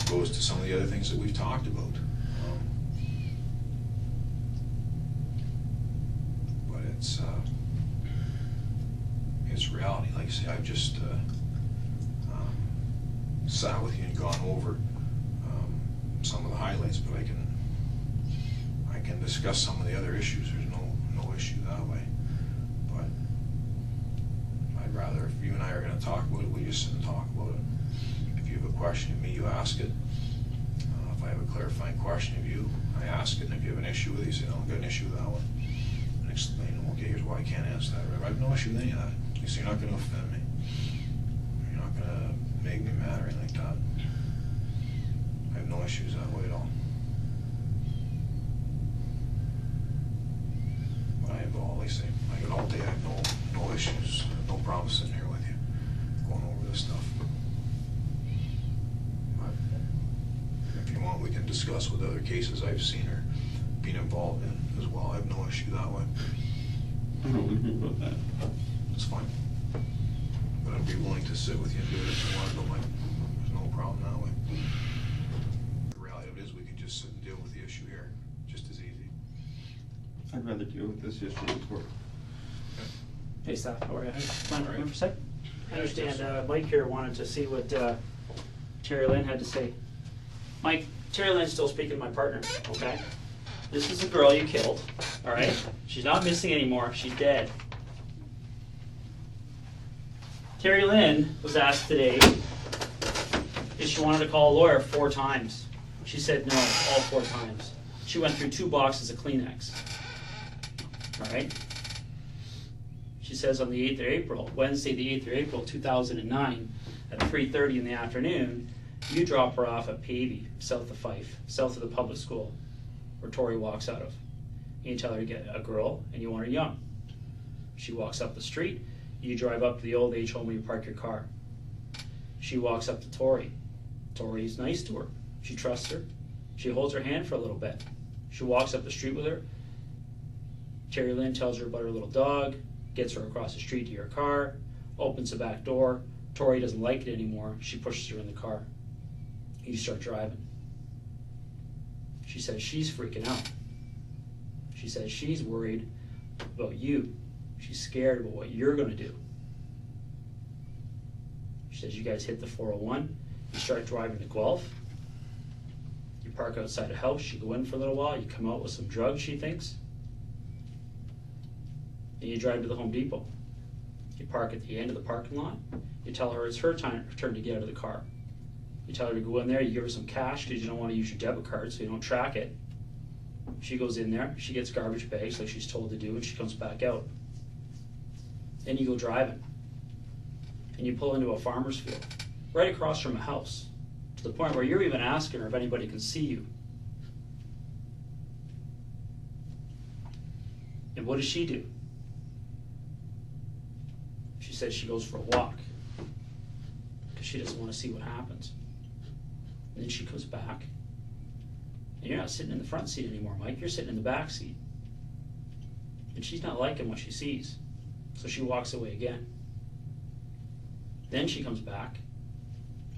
goes to some of the other things that we've talked about. But it's reality. Like I say, I've just sat with you and gone over some of the highlights, but I can discuss some of the other issues. There's no issue that way. But I'd rather, if you and I are going to talk about it, we just sit and talk about it. If you have a question of me, you ask it. If I have a clarifying question of you, I ask it. And if you have an issue with it, you say, "No, I've got an issue with that one." And explain, okay, here's why I can't answer that. I have no issue with any of that. You say, you're not going to offend me. You're not going to make me mad or anything like that. I have no issues that way at all. But I have all, like I say, I got all day, I have no issues, no problem sitting here with you, going over this stuff. But if you want, we can discuss with other cases I've seen or been involved in as well. I have no issue that way. I don't want to hear about that. It's fine. But I'd be willing to sit with you and do it if you want to go, Mike. There's no problem that way. The reality of it is we can just sit and deal with the issue here, just as easy. I'd rather deal with this issue in court. Hey, staff, how are you? All right. Member Sec? I understand Mike here wanted to see what Terri-Lynne had to say. Mike, Terri-Lynne's still speaking to my partner, okay? This is the girl you killed, all right? She's not missing anymore, she's dead. Terri-Lynne was asked today if she wanted to call a lawyer 4 times. She said no, all 4 times. She went through 2 boxes of Kleenex, all right? She says on the 8th of April, Wednesday the 8th of April, 2009, at 3:30 in the afternoon, you drop her off at Pavey, south of Fife, south of the public school, where Tori walks out of. And you tell her to get a girl, and you want her young. She walks up the street, you drive up to the old age home where you park your car. She walks up to Tori. Tori's nice to her. She trusts her. She holds her hand for a little bit. She walks up the street with her. Terri-Lynne tells her about her little dog, gets her across the street to your car, opens the back door. Tori doesn't like it anymore. She pushes her in the car. You start driving. She says she's freaking out. She says she's worried about you. She's scared about what you're going to do. She says you guys hit the 401. You start driving to Guelph. You park outside a house. You go in for a little while. You come out with some drugs, she thinks. And you drive to the Home Depot. You park at the end of the parking lot. You tell her it's her turn to get out of the car. You tell her to go in there. You give her some cash because you don't want to use your debit card so you don't track it. She goes in there. She gets garbage bags like she's told to do, and she comes back out. Then you go driving. And you pull into a farmer's field right across from a house to the point where you're even asking her if anybody can see you. And what does she do? She says she goes for a walk because she doesn't want to see what happens. And then she comes back, and you're not sitting in the front seat anymore, Mike. You're sitting in the back seat. And she's not liking what she sees, so she walks away again. Then she comes back,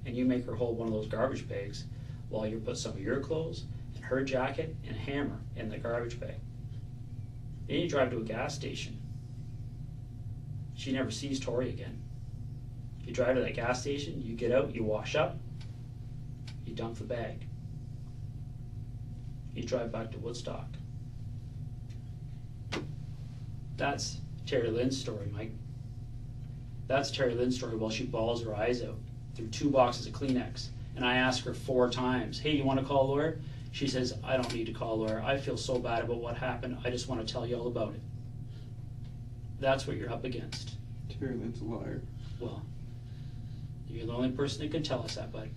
and you make her hold one of those garbage bags while you put some of your clothes and her jacket and a hammer in the garbage bag. Then you drive to a gas station. She never sees Tori again. You drive to that gas station, you get out, you wash up, you dump the bag. You drive back to Woodstock. That's Terri-Lynne's story, Mike. That's Terri-Lynne's story while she bawls her eyes out through 2 boxes of Kleenex. And I ask her 4 times, hey, you want to call a lawyer? She says, I don't need to call a lawyer. I feel so bad about what happened. I just want to tell you all about it. That's what you're up against. Terri-Lynne's a liar. Well, you're the only person that can tell us that, bud.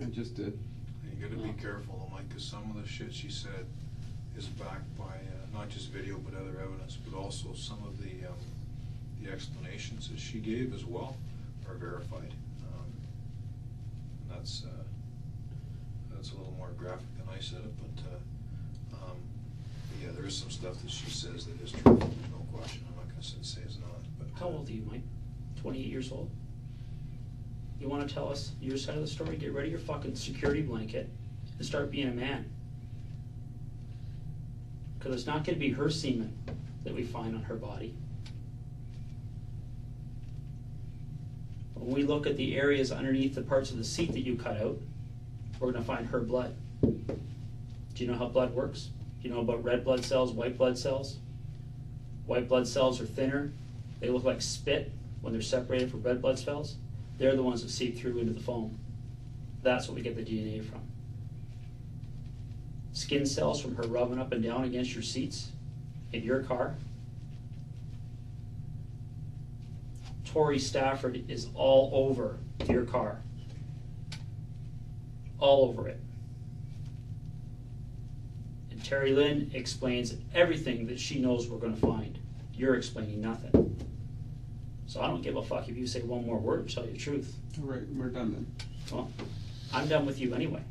I just did. You gotta be careful though, Mike, because some of the shit she said is backed by not just video but other evidence, but also some of the explanations that she gave as well are verified. it's a little more graphic than I said it, but yeah, there is some stuff that she says that is true, there's no question, I'm not gonna say it's not, but. How old are you, Mike? 28 years old? You wanna tell us your side of the story? Get rid of your fucking security blanket and start being a man. Cause it's not gonna be her semen that we find on her body. When we look at the areas underneath the parts of the seat that you cut out, we're gonna find her blood. Do you know how blood works? Do you know about red blood cells, white blood cells? White blood cells are thinner. They look like spit when they're separated from red blood cells. They're the ones that seep through into the foam. That's what we get the DNA from. Skin cells from her rubbing up and down against your seats in your car. Tori Stafford is all over your car. All over it. And Terri-Lynne explains everything that she knows we're going to find. You're explaining nothing. So I don't give a fuck if you say one more word to tell you the truth. All right, we're done then. Well, I'm done with you anyway.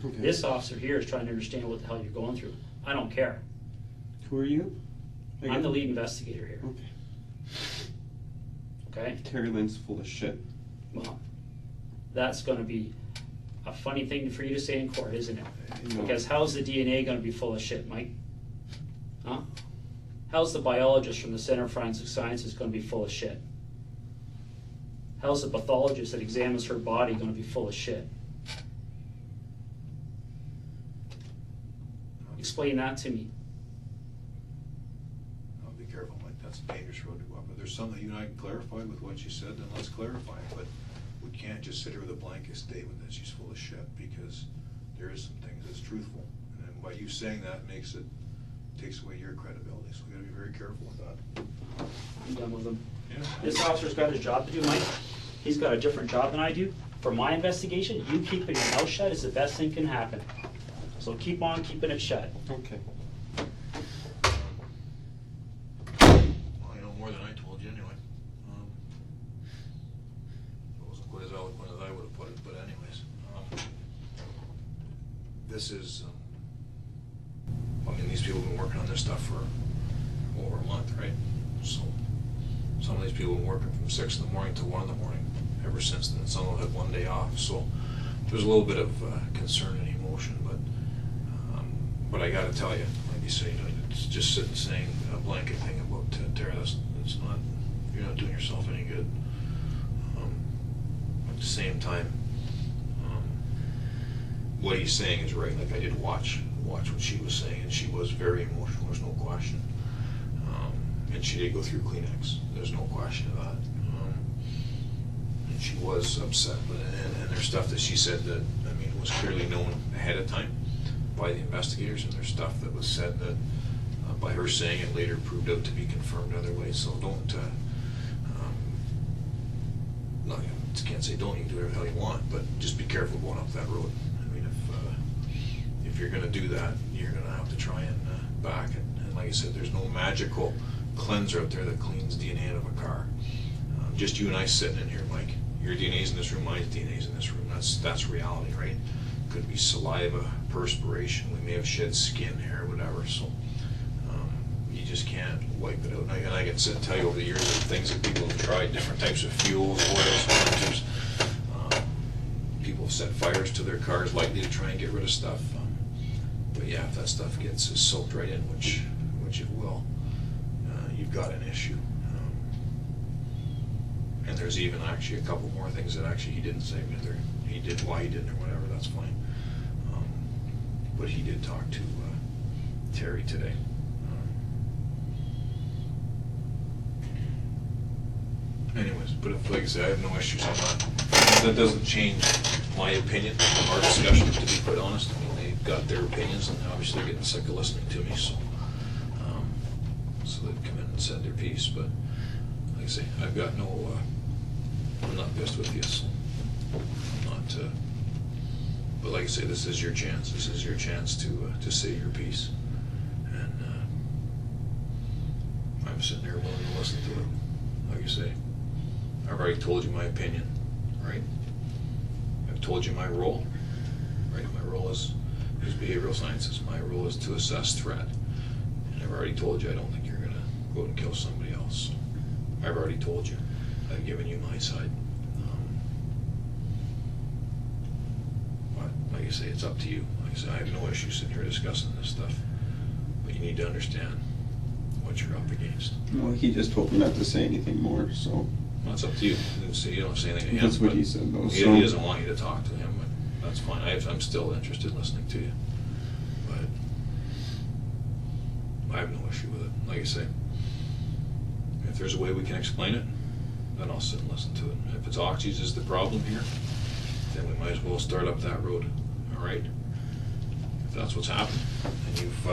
Okay. This officer here is trying to understand what the hell you're going through. I don't care. Who are you? I'm the lead investigator here. Okay. Okay? Terri-Lynne's full of shit. Well, that's going to be a funny thing for you to say in court, isn't it? No. Because how's the DNA going to be full of shit, Mike? Huh? How's the biologist from the Center for Forensic Sciences going to be full of shit? How's the pathologist that examines her body going to be full of shit? Explain that to me. I'll be careful, Mike, that's a dangerous road to go up, but there's something you and I can clarify with what you said, then let's clarify it, but we can't just sit here with a blanket statement that she's full of shit, because there is some things that's truthful, and by you saying that makes it, takes away your credibility, so we gotta be very careful with that. I'm done with him. Yeah. This officer's got his job to do, Mike. He's got a different job than I do. For my investigation, you keeping your mouth shut is the best thing can happen. So keep on keeping it shut. Okay. Well, you know more than I told you anyway. It wasn't quite as eloquent as I would have put it, but anyways. This is, I mean, these people have been working on this stuff for over a month, right? So, some of these people have been working from 6 in the morning to 1 in the morning ever since then. Some of them had 1 day off, so there's a little bit of concern and emotion, but I gotta tell you, like you say, you know, it's just sitting saying a blanket thing about Tara, it's not, you're not doing yourself any good. At the same time, what he's saying is right. Like, I did watch what she was saying, and she was very emotional, there's no question. And she did go through Kleenex, there's no question of that. And she was upset, but and there's stuff that she said that, I mean, was clearly known ahead of time by the investigators, and there's stuff that was said that by her saying it later proved out to be confirmed other ways. So don't, no, I can't say don't, you can do whatever the hell you want, but just be careful going up that road. I mean, if you're gonna do that, you're gonna have to try and back it. And like I said, there's no magical cleanser out there that cleans DNA out of a car. Just you and I sitting in here, Mike. Your DNA's in this room, my DNA's in this room. That's reality, right? Could be saliva, perspiration. We may have shed skin, hair, whatever. So you just can't wipe it out. And I can sit and tell you over the years of things that people have tried, different types of fuels, oils, filters. People have set fires to their cars likely to try and get rid of stuff. But yeah, if that stuff gets soaked right in, which it will, you've got an issue. And there's even actually a couple more things that actually he didn't say, whether he did, why he didn't, or whatever, that's fine. But he did talk to Terry today. Anyways, but if, like I say, I have no issues on that. That doesn't change my opinion, our discussion, to be quite honest. I mean, they've got their opinions, and obviously they're getting sick of listening to me, so they'd come in and said their piece. But like I say, I've got no, I'm not pissed with you, so I'm not, but like I say, this is your chance. This is your chance to say your piece. And I'm sitting here willing to listen to it. Like you say, I've already told you my opinion, right? I've told you my role. right? My role is behavioral sciences. My role is to assess threat. And I've already told you I don't think you're gonna go out and kill somebody else. I've already told you. I've given you my side. But like I say, it's up to you. Like I say, I have no issue sitting here discussing this stuff. But you need to understand what you're up against. Well, he just told me not to say anything more, so. Well, that's up to you. You don't say anything to him. That's what he said, though. He So doesn't want you to talk to him, but that's fine. I'm still interested in listening to you. But I have no issue with it. Like I say, if there's a way we can explain it, then I'll sit and listen to it. If it's oxys is the problem here, then we might as well start up that road. All right? If that's what's happened, and you've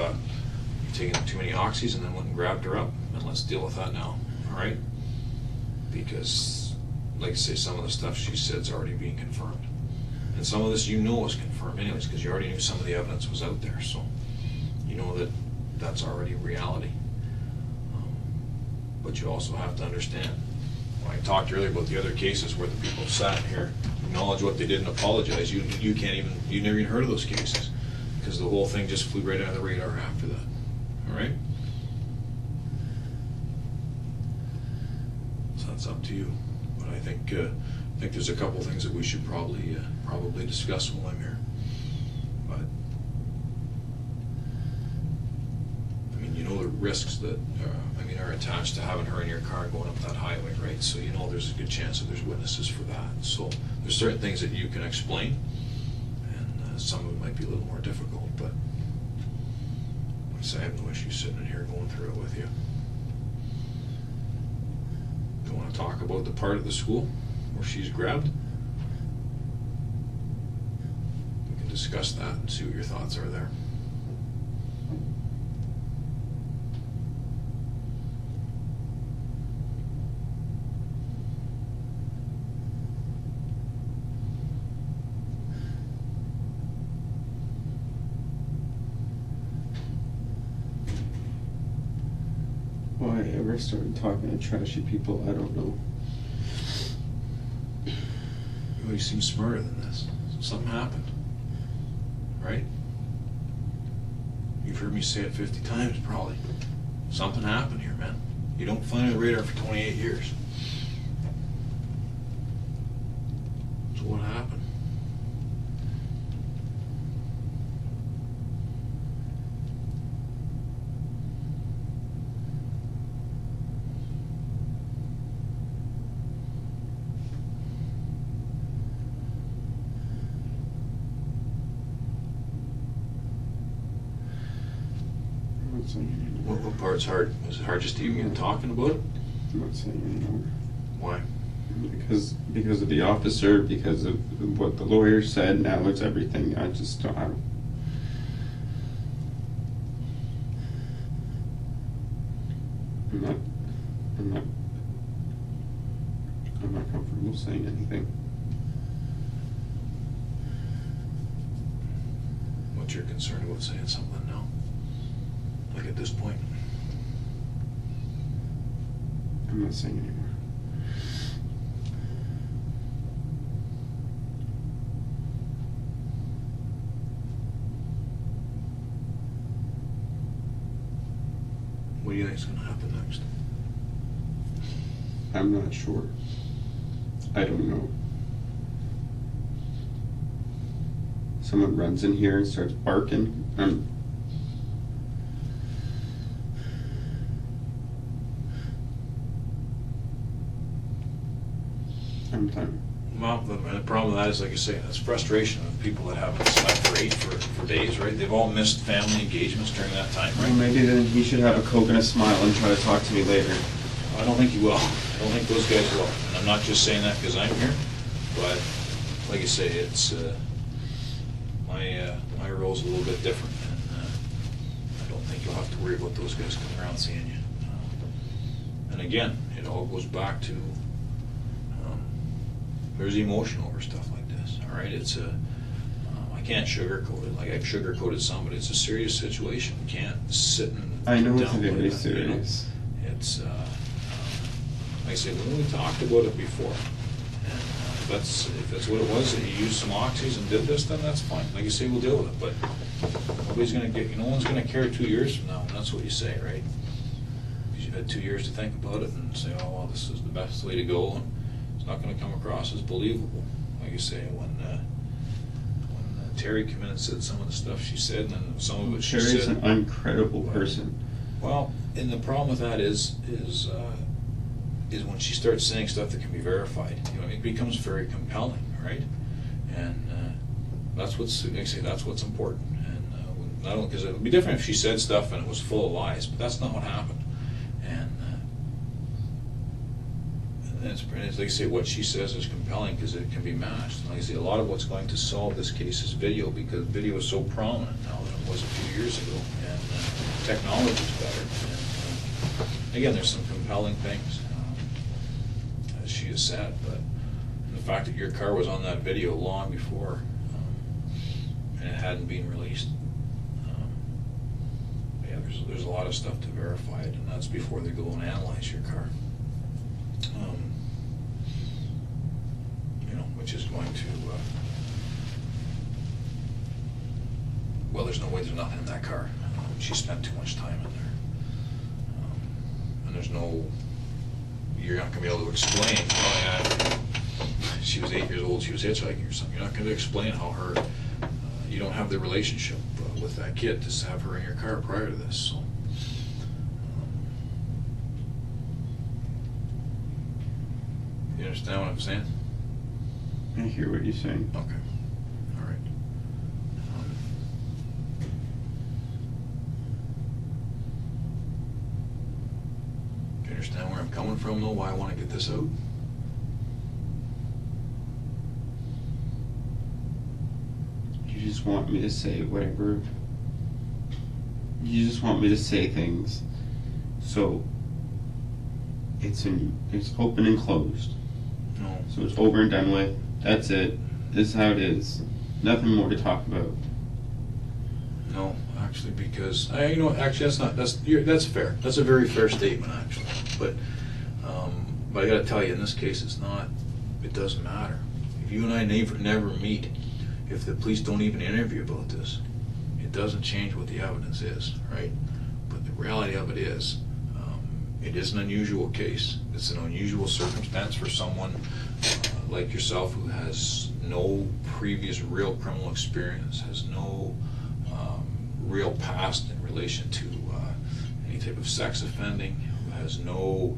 taken too many oxys and then went and grabbed her up, and let's deal with that now. All right? Because, like I say, some of the stuff she said is already being confirmed. And some of this you know is confirmed anyways, because you already knew some of the evidence was out there, so you know that that's already reality. But you also have to understand, when I talked earlier about the other cases where the people sat here, acknowledge what they did and apologize, you never even heard of those cases, because the whole thing just flew right under the radar after that. All right? So that's up to you. But I think there's a couple things that we should probably discuss while I'm here. But I mean, you know the risks that are attached to having her in your car going up that highway, right? So you know there's a good chance that there's witnesses for that. So there's certain things that you can explain, and some of it might be a little more difficult. But like I say, I have no issue sitting in here going through it with you. You want to talk about the part of the school where she's grabbed? We can discuss that and see what your thoughts are there. why I ever started talking to trashy people, I don't know. You seem smarter than this. Something happened, right? You've heard me say it 50 times probably. Something happened here, man. You don't fly on the radar for 28 years. So what happened? I'm not saying anymore. What part's hard? Is it hard just to even get talking about it? I'm not saying anymore. Why? Because of the officer, because of what the lawyer said. Now it's everything. I just don't. I'm not comfortable saying anything. What's your concern about saying something now? Like at this point? I'm not saying anymore. What do you think's going to happen next? I'm not sure. I don't know. Someone runs in here and starts barking. I'm done. Well, the problem with that is, like I say, that's frustration of people that haven't slept for days, right? They've all missed family engagements during that time, Well, right? maybe then he should have a Coke and a smile and try to talk to me later. I don't think you will. I don't think those guys will. And I'm not just saying that because I'm here, but like I say, it's my role's a little bit different, and I don't think you'll have to worry about those guys coming around seeing you. And again, it all goes back to there's emotion over stuff like this. All right, it's I can't sugarcoat it. Like I've sugarcoated some, but it's a serious situation. You can't sit and I know it's downplay very that, you know? serious. It's like I said, we talked about it before, and if that's what it was, that you used some oxys and did this, then that's fine. Like you say, we'll deal with it, but nobody's gonna no one's gonna care 2 years from now, and that's what you say, right? Because you've had 2 years to think about it and say, oh, well, this is the best way to go, and it's not gonna come across as believable. Like you say, when Terry came in and said some of the stuff she said, and then some of it she Terry's said. an incredible person. Well, and the problem with that is when she starts saying stuff that can be verified, you know, it becomes very compelling, right? And that's what's, like I say, that's what's important. And not only because it would be different if she said stuff and it was full of lies, but that's not what happened. And it's like I say, what she says is compelling because it can be matched. And like I say, a lot of what's going to solve this case is video, because video is so prominent now than it was a few years ago, and technology is better. And again, there's some compelling things, as she has said, but the fact that your car was on that video long before, and it hadn't been released, yeah, there's a lot of stuff to verify it, and that's before they go and analyze your car. Which is going to, well, there's no way there's nothing in that car. She spent too much time in there. And there's no, you're not going to be able to explain, oh yeah, she was 8 years old, she was hitchhiking or something. You're not going to explain how her, you don't have the relationship with that kid to have her in your car prior to this, so. You understand what I'm saying? I hear what you're saying. Okay, all right. Do you understand where I'm coming from, though, why I want to get this out? You just want me to say whatever. You just want me to say things. So it's open and closed. No. So it's over and done with. That's it. This is how it is. Nothing more to talk about. No, actually, because actually, that's fair. That's a very fair statement, actually. But I got to tell you, in this case, it's not. It doesn't matter. If you and I never meet, if the police don't even interview about this, it doesn't change what the evidence is, right? But the reality of it is, it is an unusual case. It's an unusual circumstance for someone like yourself who has no previous real criminal experience, has no real past in relation to any type of sex offending, who has no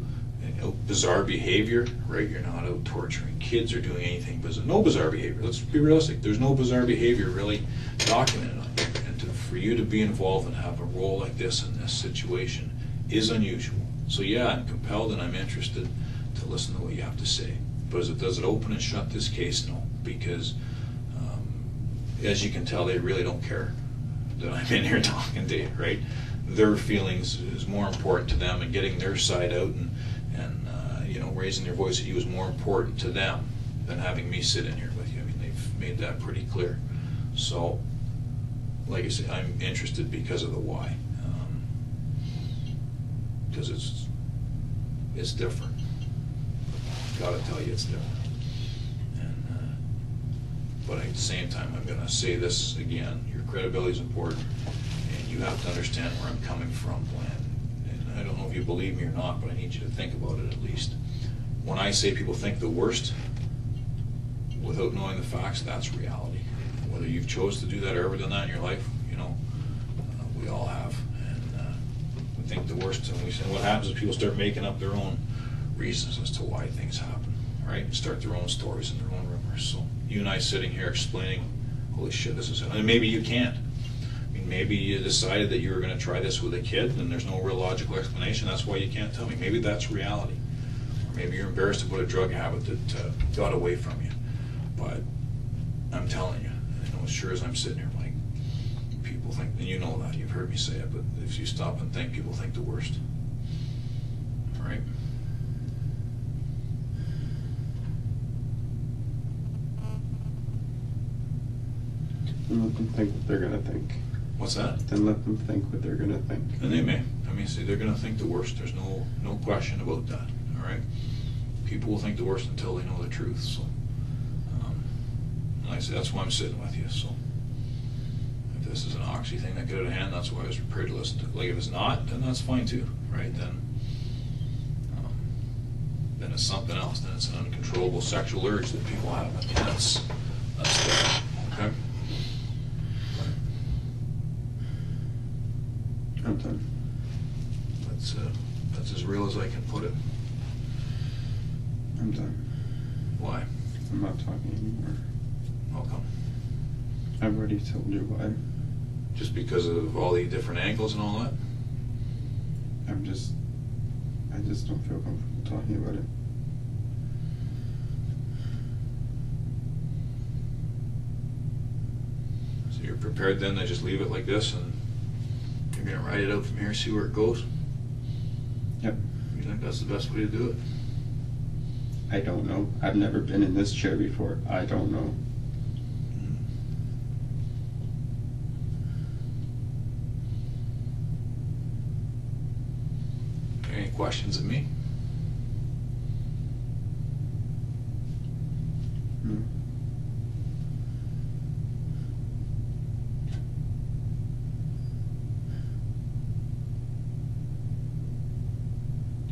bizarre behavior, right? You're not out torturing kids or doing anything bizarre. No bizarre behavior. Let's be realistic. There's no bizarre behavior really documented on here. And for you to be involved and have a role like this in this situation is unusual. So yeah, I'm compelled and I'm interested to listen to what you have to say. But does it open and shut this case? No, because as you can tell, they really don't care that I'm in here talking to you, right? Their feelings is more important to them, and getting their side out and raising their voice at you is more important to them than having me sit in here with you. I mean, they've made that pretty clear. So, like I say, I'm interested because of the why. Because it's different. Gotta tell you, it's different. But at the same time, I'm gonna say this again: your credibility is important, and you have to understand where I'm coming from. And I don't know if you believe me or not, but I need you to think about it at least. When I say people think the worst, without knowing the facts, that's reality. Whether you've chose to do that or ever done that in your life, we all have. We think the worst, and we say what happens is people start making up their own reasons as to why things happen, right? And start their own stories and their own rumors. So you and I sitting here explaining, holy shit, this is it. And maybe you can't. I mean, maybe you decided that you were going to try this with a kid and there's no real logical explanation. That's why you can't tell me. Maybe that's reality. Or maybe you're embarrassed about a drug habit that got away from you. But I'm telling you, as sure as I'm sitting here, Mike, people think, and you know that, you've heard me say it, but if you stop and think, people think the worst. All right? Then let them think what they're gonna think. What's that? Then let them think what they're gonna think. And they may. I mean, see, they're gonna think the worst. There's no question about that. All right? People will think the worst until they know the truth. So I said, that's why I'm sitting with you, so. If this is an oxy thing that get out of hand, that's why I was prepared to listen to it. Like, if it's not, then that's fine too, right? Then it's something else. Then it's an uncontrollable sexual urge that people have. I mean, that's different, okay? I'm done. That's as real as I can put it. I'm done. Why? I'm not talking anymore. How come? I've already told you why. Just because of all the different angles and all that? I just don't feel comfortable talking about it. So you're prepared then to just leave it like this and you're gonna ride it out from here, see where it goes? Yep. You think that's the best way to do it? I don't know. I've never been in this chair before. I don't know. Any questions of me? No.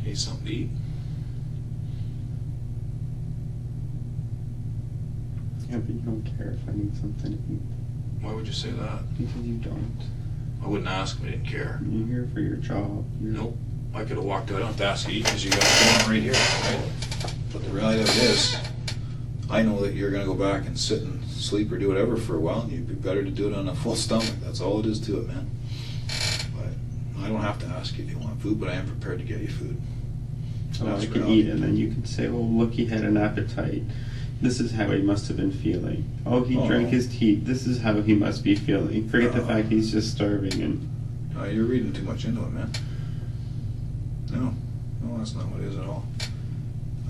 Need something to eat? Yeah, but you don't care if I need something to eat. Why would you say that? Because you don't. I wouldn't ask if I didn't care. You're here for your job. Nope. I could have walked out. I don't have to ask you to eat because you got a phone right here, right? But the reality of it is, I know that you're going to go back and sit and sleep or do whatever for a while, and you'd be better to do it on a full stomach. That's all it is to it, man. But I don't have to ask you if you want food, but I am prepared to get you food. So That's I can reality. eat, and then you can say, well, look, he had an appetite. This is how he must have been feeling. Oh, he drank his tea. This is how he must be feeling. Forget the fact he's just starving. And You're reading too much into it, man. No, that's not what it is at all.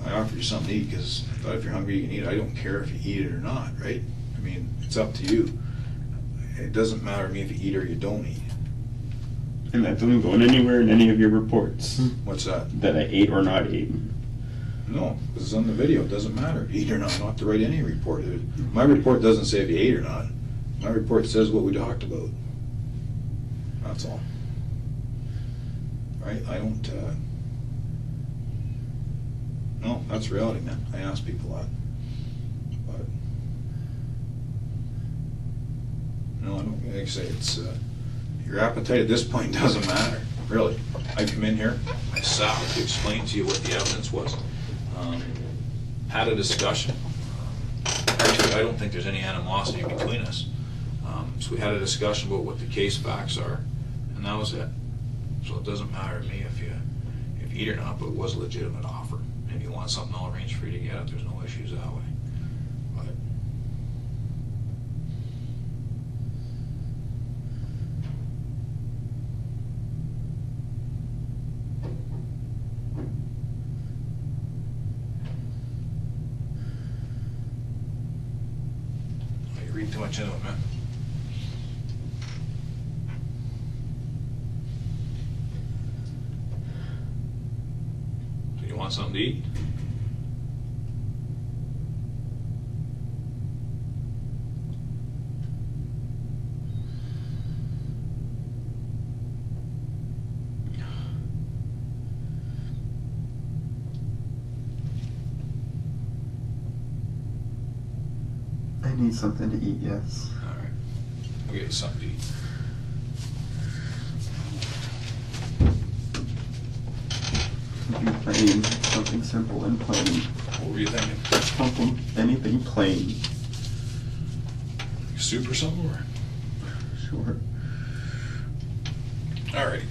I offered you something to eat because I thought if you're hungry, you can eat it. I don't care if you eat it or not, right? I mean, it's up to you. It doesn't matter to me if you eat or you don't eat. And that doesn't go in anywhere in any of your reports. What's that? That I ate or not ate. No, because it's on the video. It doesn't matter. Eat or not. I don't have to write any report. My report doesn't say if you ate or not. My report says what we talked about. That's all. Right? I don't, no, that's reality, man. I ask people that. But, no, I don't, like I say, it's, your appetite at this point doesn't matter, really. I come in here, I sat to explain to you what the evidence was. Had a discussion. Actually, I don't think there's any animosity between us. So we had a discussion about what the case facts are, and that was it. So it doesn't matter to me if you eat or not, but it was a legitimate offer. If you want something, I'll arrange for you to get it. There's no issues that way. But you read too much into it, man. Do you want something to eat? I need something to eat, yes. All right. We'll get you something to eat. Something plain, something simple and plain. What were you thinking? Anything plain. Soup or something? Or? Sure. All right.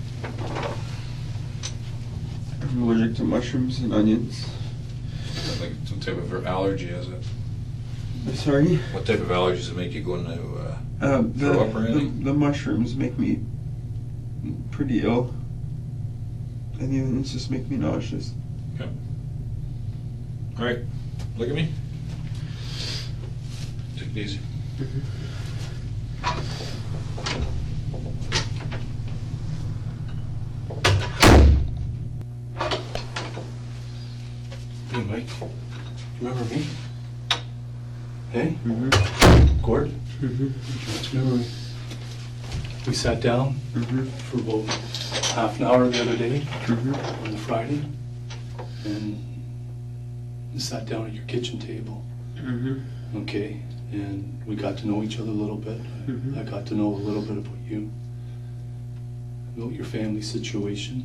I'm allergic to mushrooms and onions. Like some type of allergy, is it? Sorry? What type of allergies that make you go into throw up or anything? The mushrooms make me pretty ill. And the onions just make me nauseous. Okay. All right. Look at me. Take it easy. Hey, Mike. Remember me? Hey, Mm-hmm. Gord? Mm-hmm. Remember we sat down Mm-hmm. for about half an hour the other day Mm-hmm. on the Friday, and we sat down at your kitchen table, Mm-hmm. okay, and we got to know each other a little bit. Mhm. I got to know a little bit about you, about your family situation.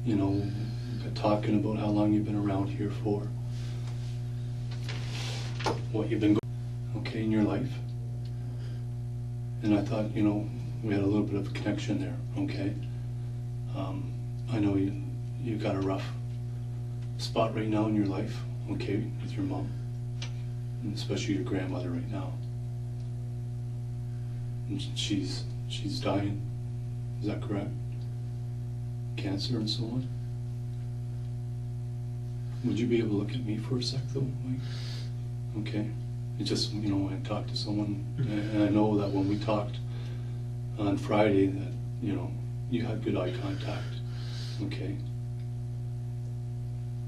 You know, we got talking about how long you've been around here for, what you've been going, okay, in your life. And I thought, you know, we had a little bit of a connection there, okay? I know you got a rough spot right now in your life, okay, with your mom, and especially your grandmother right now. And she's dying, is that correct? Cancer and so on. Would you be able to look at me for a sec though, Mike? Okay. It just, you know, when I talked to someone, and I know that when we talked on Friday that, you know, you had good eye contact, okay?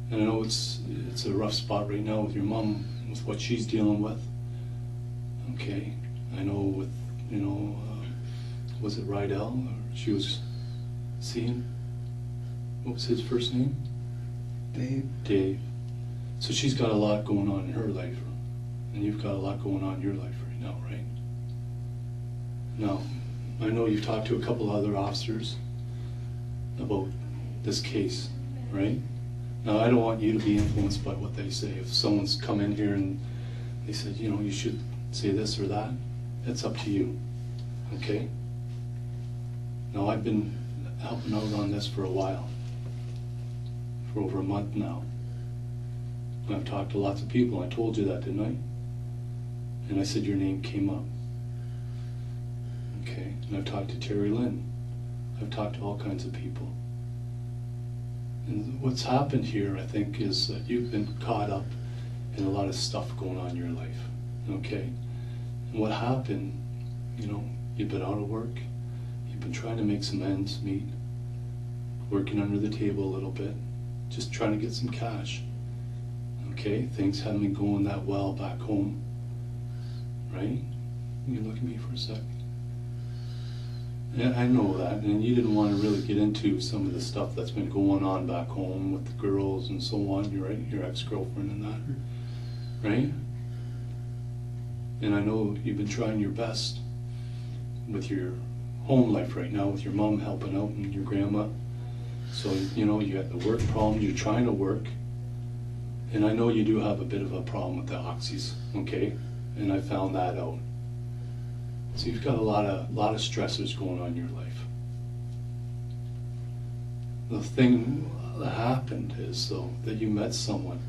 And I know it's a rough spot right now with your mom, with what she's dealing with, okay? I know with, you know, was it Rydell, or she was seeing, what was his first name? Dave. So she's got a lot going on in her life, and you've got a lot going on in your life right now, right? Now, I know you've talked to a couple other officers about this case, right? Now, I don't want you to be influenced by what they say. If someone's come in here and they said, you know, you should say this or that, that's up to you, okay? Now, I've been helping out on this for a while, for over a month now. And I've talked to lots of people. I told you that, didn't I? And I said your name came up. Okay, and I've talked to Terri-Lynne. I've talked to all kinds of people. And what's happened here, I think, is that you've been caught up in a lot of stuff going on in your life, okay? And what happened, you know, you've been out of work, you've been trying to make some ends meet, working under the table a little bit, just trying to get some cash, okay? Things haven't been going that well back home, right? You look at me for a sec. Yeah, I know that, and you didn't want to really get into some of the stuff that's been going on back home with the girls and so on, your ex-girlfriend and that, right? And I know you've been trying your best with your home life right now, with your mom helping out and your grandma. So, you know, you got the work problem, you're trying to work. And I know you do have a bit of a problem with the oxys, okay? And I found that out. So you've got a lot of stressors going on in your life. The thing that happened is, though, that you met someone.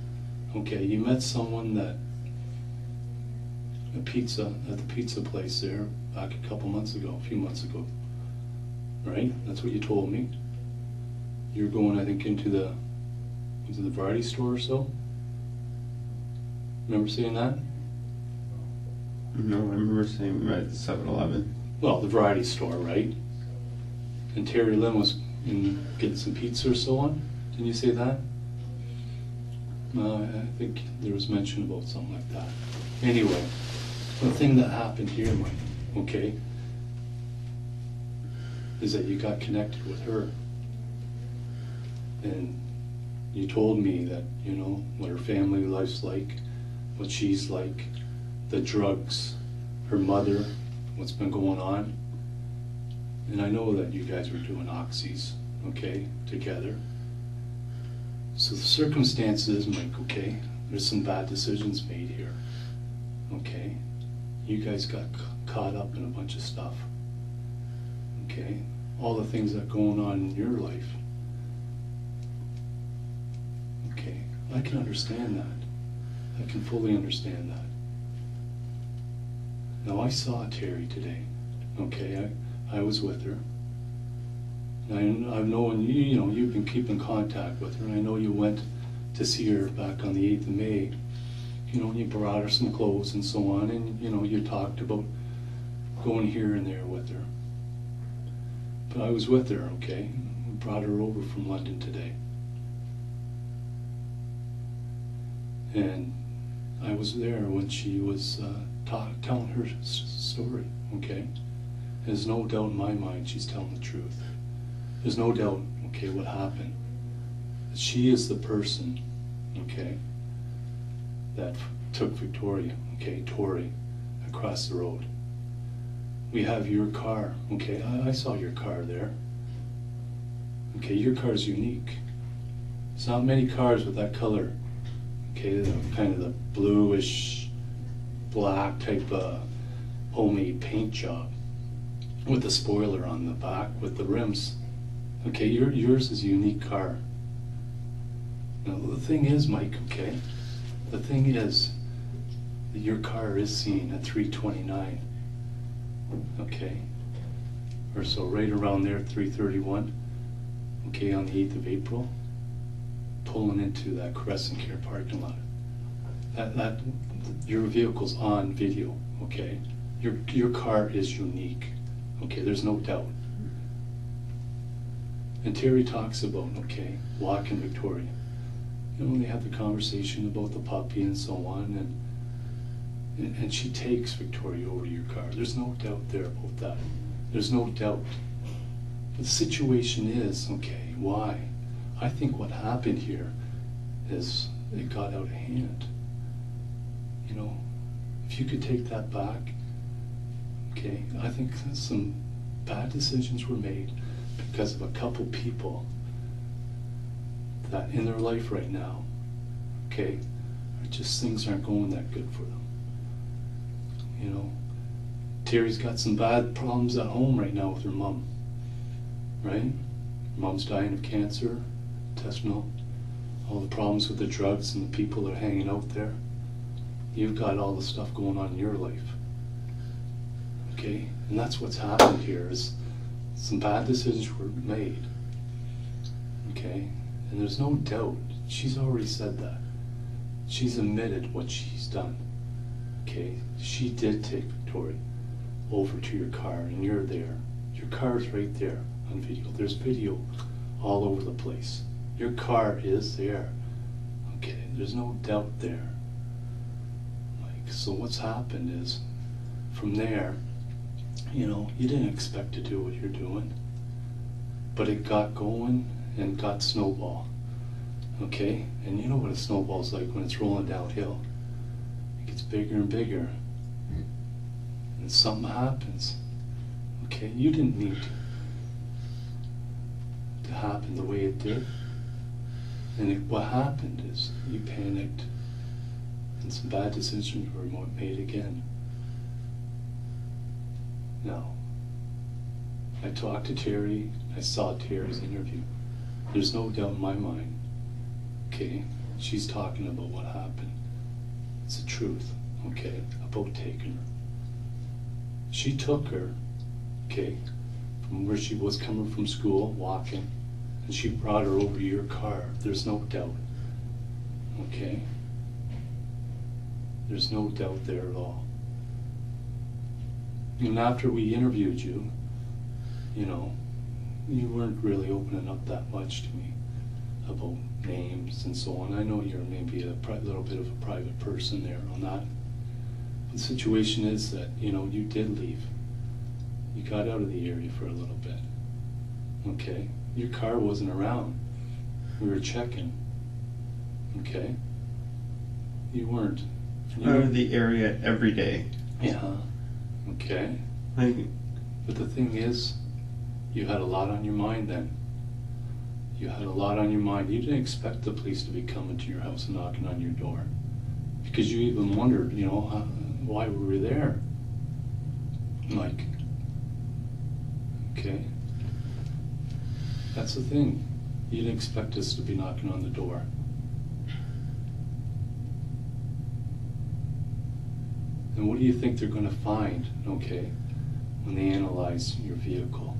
Okay, you met someone that at the pizza place there back a few months ago, right? That's what you told me. You're going, I think, into the variety store or so. Remember saying that? No, I remember saying right at the 7-Eleven. Well, the variety store, right? And Terri-Lynne was getting some pizza or so on. Didn't you say that? I think there was mention about something like that. Anyway, the thing that happened here, Mike, okay, is that you got connected with her. And you told me that, you know, what her family life's like, what she's like, the drugs, her mother, what's been going on. And I know that you guys were doing oxys, okay, together. So the circumstances, Mike, okay, there's some bad decisions made here, okay? You guys got caught up in a bunch of stuff, okay? All the things that are going on in your life. Okay, I can understand that. I can fully understand that. Now, I saw Terri today, okay? I was with her. And I've known you, you know, you've been keeping contact with her, and I know you went to see her back on the 8th of May. You know, you brought her some clothes and so on, and, you know, you talked about going here and there with her. But I was with her, okay? We brought her over from London today. And I was there when she was telling her story, okay? There's no doubt in my mind she's telling the truth. There's no doubt, okay, what happened. She is the person, okay, that took Victoria, okay, Tori, across the road. We have your car, okay, I saw your car there. Okay, your car is unique. There's not many cars with that color. Okay, kind of the bluish, black type of homemade paint job with the spoiler on the back with the rims. Okay, yours is a unique car. Now the thing is, Mike, okay, the thing is that your car is seen at 329. Okay, or so right around there, 331. Okay, on the 8th of April, pulling into that Crescent Care parking lot. That your vehicle's on video, okay? Your car is unique, okay? There's no doubt. And Terry talks about, okay, walking Victoria. You know, they have the conversation about the puppy and so on, and she takes Victoria over to your car. There's no doubt there about that. There's no doubt. But the situation is, okay, why? I think what happened here is it got out of hand. You know, if you could take that back, okay, I think some bad decisions were made because of a couple people that in their life right now, okay, just things aren't going that good for them. You know, Terry's got some bad problems at home right now with her mom, right? Mom's dying of cancer, intestinal, all the problems with the drugs and the people that are hanging out there. You've got all the stuff going on in your life. Okay? And that's what's happened here is some bad decisions were made. Okay? And there's no doubt, she's already said that. She's admitted what she's done. Okay? She did take Victoria over to your car and you're there. Your car's right there on video. There's video all over the place. Your car is there. Okay, there's no doubt there. Like, so what's happened is, from there, you know, you didn't expect to do what you're doing, but it got going and got snowball. Okay, and you know what a snowball's like when it's rolling downhill. It gets bigger and bigger, and something happens. Okay, you didn't need to happen the way it did. And what happened is you panicked and some bad decisions were made again. Now, I talked to Terry, I saw Terry's interview. There's no doubt in my mind, okay, she's talking about what happened. It's the truth, okay, about taking her. She took her, okay, from where she was coming from school, walking, and she brought her over to your car. There's no doubt, okay? There's no doubt there at all. And after we interviewed you, you know, you weren't really opening up that much to me about names and so on. I know you're maybe a little bit of a private person there on that. But the situation is that, you know, you did leave. You got out of the area for a little bit, okay? Your car wasn't around. We were checking, okay? You weren't. Out of the area every day. Yeah, okay. But the thing is, you had a lot on your mind then. You had a lot on your mind. You didn't expect the police to be coming to your house and knocking on your door. Because you even wondered, you know, why were we there? Like, okay. That's the thing. You didn't expect us to be knocking on the door. And what do you think they're going to find, okay, when they analyze your vehicle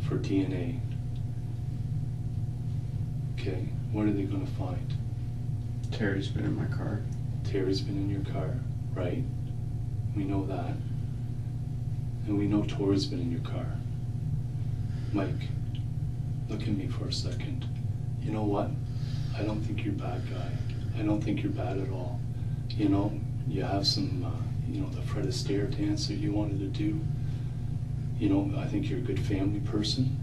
for DNA? Okay, what are they going to find? Terry's been in my car. Terry's been in your car, right? We know that. And we know Tori's been in your car. Mike, look at me for a second. You know what? I don't think you're a bad guy. I don't think you're bad at all. You know, you have some, the Fred Astaire dance that you wanted to do. You know, I think you're a good family person.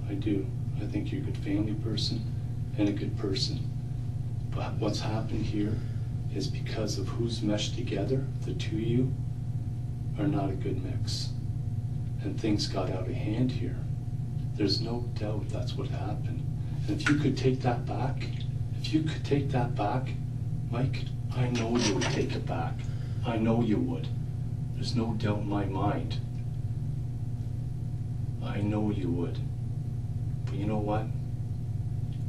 I do. I think you're a good family person and a good person. But what's happened here is because of who's meshed together, the two of you are not a good mix. And things got out of hand here. There's no doubt that's what happened. And if you could take that back, Mike, I know you would take it back. I know you would. There's no doubt in my mind. I know you would. But you know what?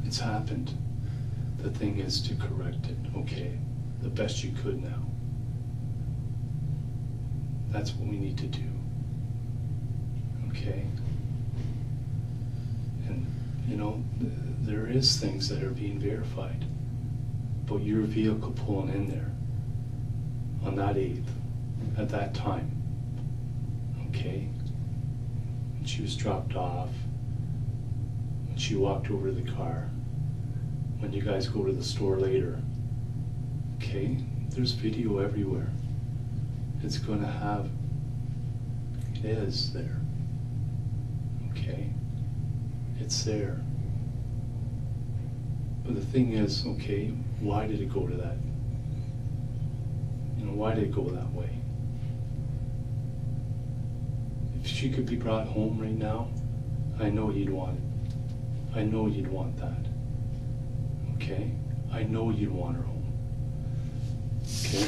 It's happened. The thing is to correct it, okay? The best you could now. That's what we need to do. Okay? And, there is things that are being verified. But your vehicle pulling in there on that 8th, at that time, okay? When she was dropped off, when she walked over to the car, when you guys go to the store later, okay? There's video everywhere. It's going to have, it is there, okay? It's there. But the thing is, okay, why did it go to that? Why did it go that way? If she could be brought home right now, I know you'd want it. I know you'd want that. Okay? I know you'd want her home. Okay?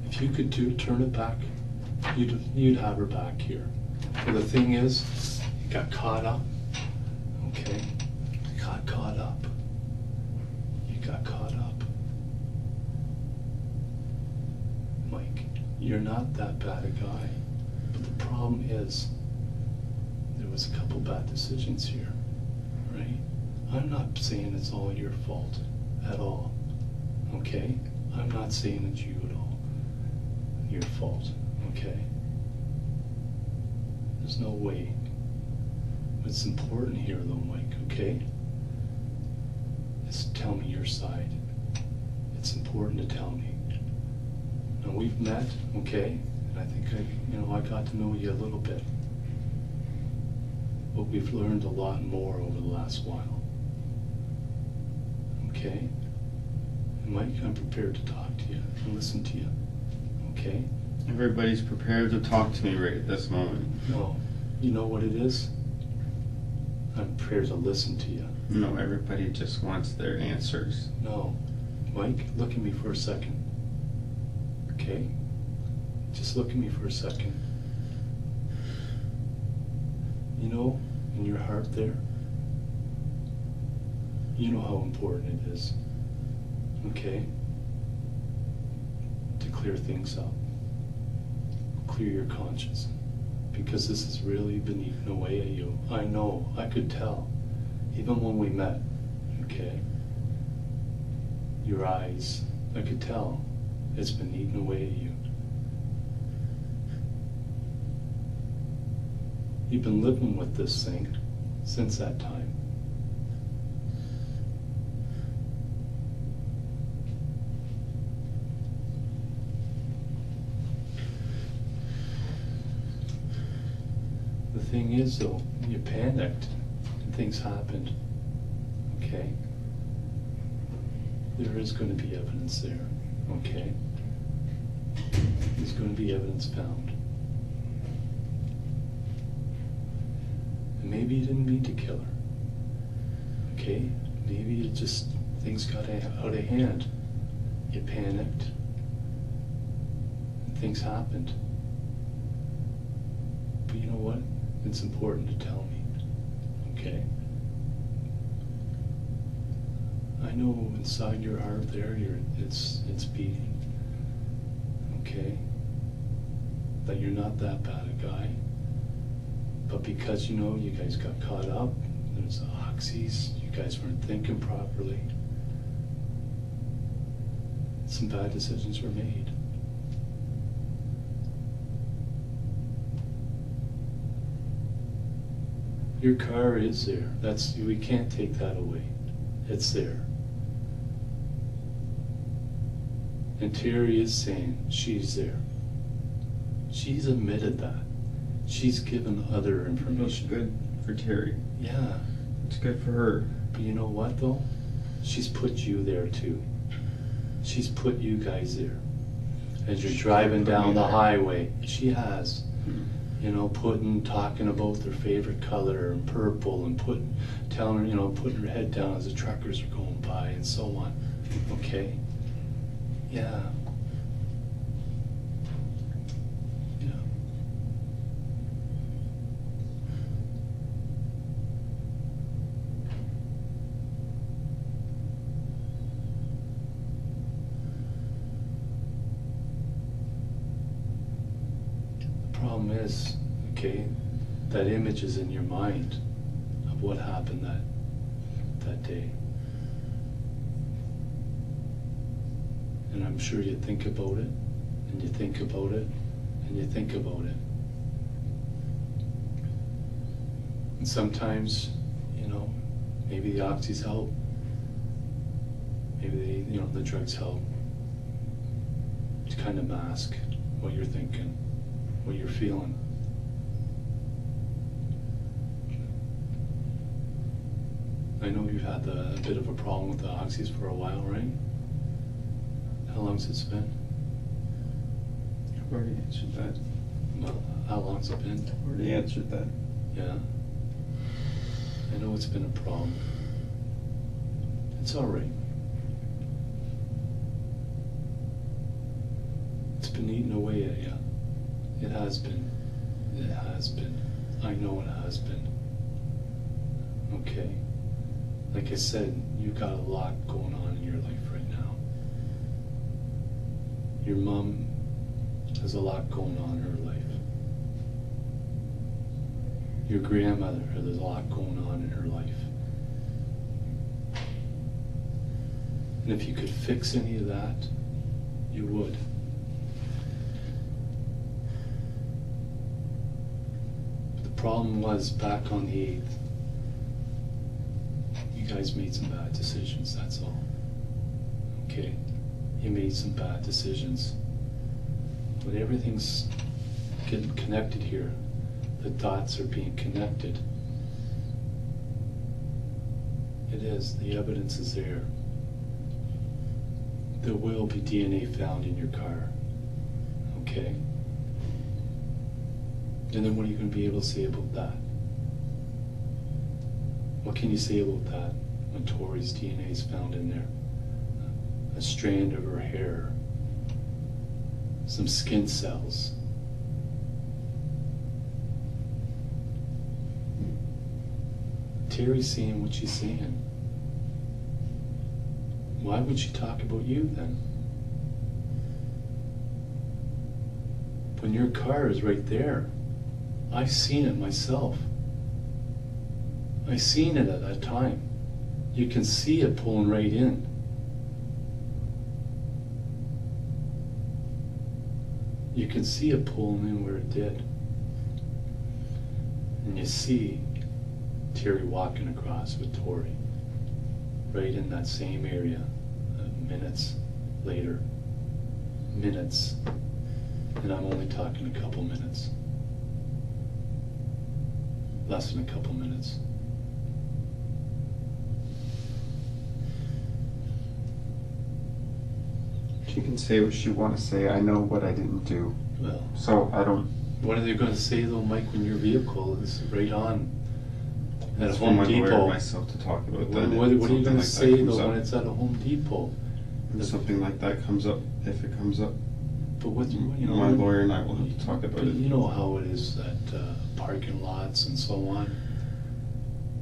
If you could turn it back, you'd have her back here. But the thing is, you got caught up. Okay? You got caught up. You got caught up. Mike, you're not that bad a guy. But the problem is, there was a couple bad decisions here, right? I'm not saying it's all your fault at all, okay? I'm not saying it's you at all, your fault, okay? There's no way. What's important here though, Mike, okay, is to tell me your side. It's important to tell me. Now we've met, okay, and I think I got to know you a little bit. But we've learned a lot more over the last while. Okay? And Mike, I'm prepared to talk to you and listen to you. Okay? Everybody's prepared to talk to me right at this moment. No. You know what it is? I'm prepared to listen to you. No, everybody just wants their answers. No. Mike, look at me for a second. Okay? Just look at me for a second. You know, in your heart there, you know how important it is, okay, to clear things up, clear your conscience, because this has really been eating away at you. I know, I could tell, even when we met, okay, your eyes, I could tell, it's been eating away at you. You've been living with this thing since that time. The thing is though, you panicked and things happened, okay? There is going to be evidence there, okay? There's going to be evidence found. Maybe you didn't mean to kill her, okay? Maybe it just, things got out of hand. You panicked, and things happened. But you know what? It's important to tell me, okay? I know inside your heart there, it's beating, okay? That you're not that bad a guy. But because, you guys got caught up, there's oxys, you guys weren't thinking properly, some bad decisions were made. Your car is there. We can't take that away. It's there. And Terri is saying she's there. She's admitted that. She's given other That's information. good for Terri. Yeah. It's good for her. But you know what though? She's put you there too. She's put you guys there. As you're driving put me down the there. highway, she has. Hmm. You know, talking about their favorite color and purple, and telling her, putting her head down as the truckers are going by and so on. Okay? Yeah. Yeah. The problem is, okay, that image is in your mind of what happened that day. And I'm sure you think about it, and you think about it, and you think about it. And sometimes, maybe the oxys help. Maybe the drugs help to kind of mask what you're thinking, what you're feeling. I know you've had a bit of a problem with the oxys for a while, right? How long's it been? I've already answered that. Well, how long's it been? I've already answered that. Yeah. I know it's been a problem. It's all right. It's been eating away at you. It has been. It has been. I know it has been. Okay. Like I said, you've got a lot going on in your life right now. Your mom has a lot going on in her life. Your grandmother has a lot going on in her life. And if you could fix any of that, you would. But the problem was back on the 8th, you guys made some bad decisions, that's all. Okay? You made some bad decisions. But everything's getting connected here. The dots are being connected. It is. The evidence is there. There will be DNA found in your car. Okay? And then what are you going to be able to say about that? What can you say about that when Tori's DNA is found in there? A strand of her hair, some skin cells. Terry's saying what she's saying. Why would she talk about you then? When your car is right there. I've seen it myself. I seen it at that time. You can see it pulling right in. You can see it pulling in where it did. And you see Terri walking across with Tori, right in that same area, minutes later. Minutes. And I'm only talking a couple minutes. Less than a couple minutes. She can say what she want to say. I know what I didn't do. Well, So I don't. what are they going to say though, Mike, when your vehicle is right on at That's for Home my lawyer Depot? and myself to talk about that. What are you Something going to like that say comes though up. when it's at a Home Depot? When something like that comes up, if it comes up, But what, my lawyer and I will have to talk about But it. you know how it is at parking lots and so on.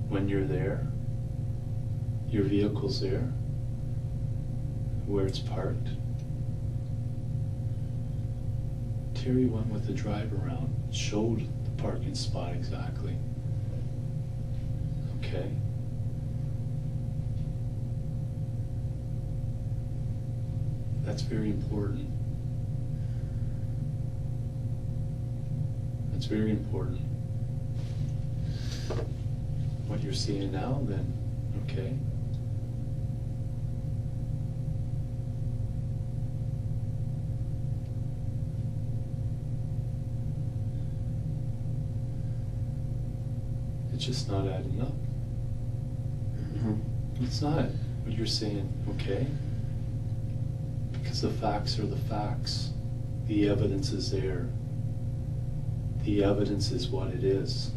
When you're there, your vehicle's there, where it's parked. Terri went with the drive around, showed the parking spot exactly. Okay? That's very important. That's very important. what you're seeing now, then okay. It's just not adding up. No. It's not what you're saying, okay? Because the facts are the facts. The evidence is there. The evidence is what it is.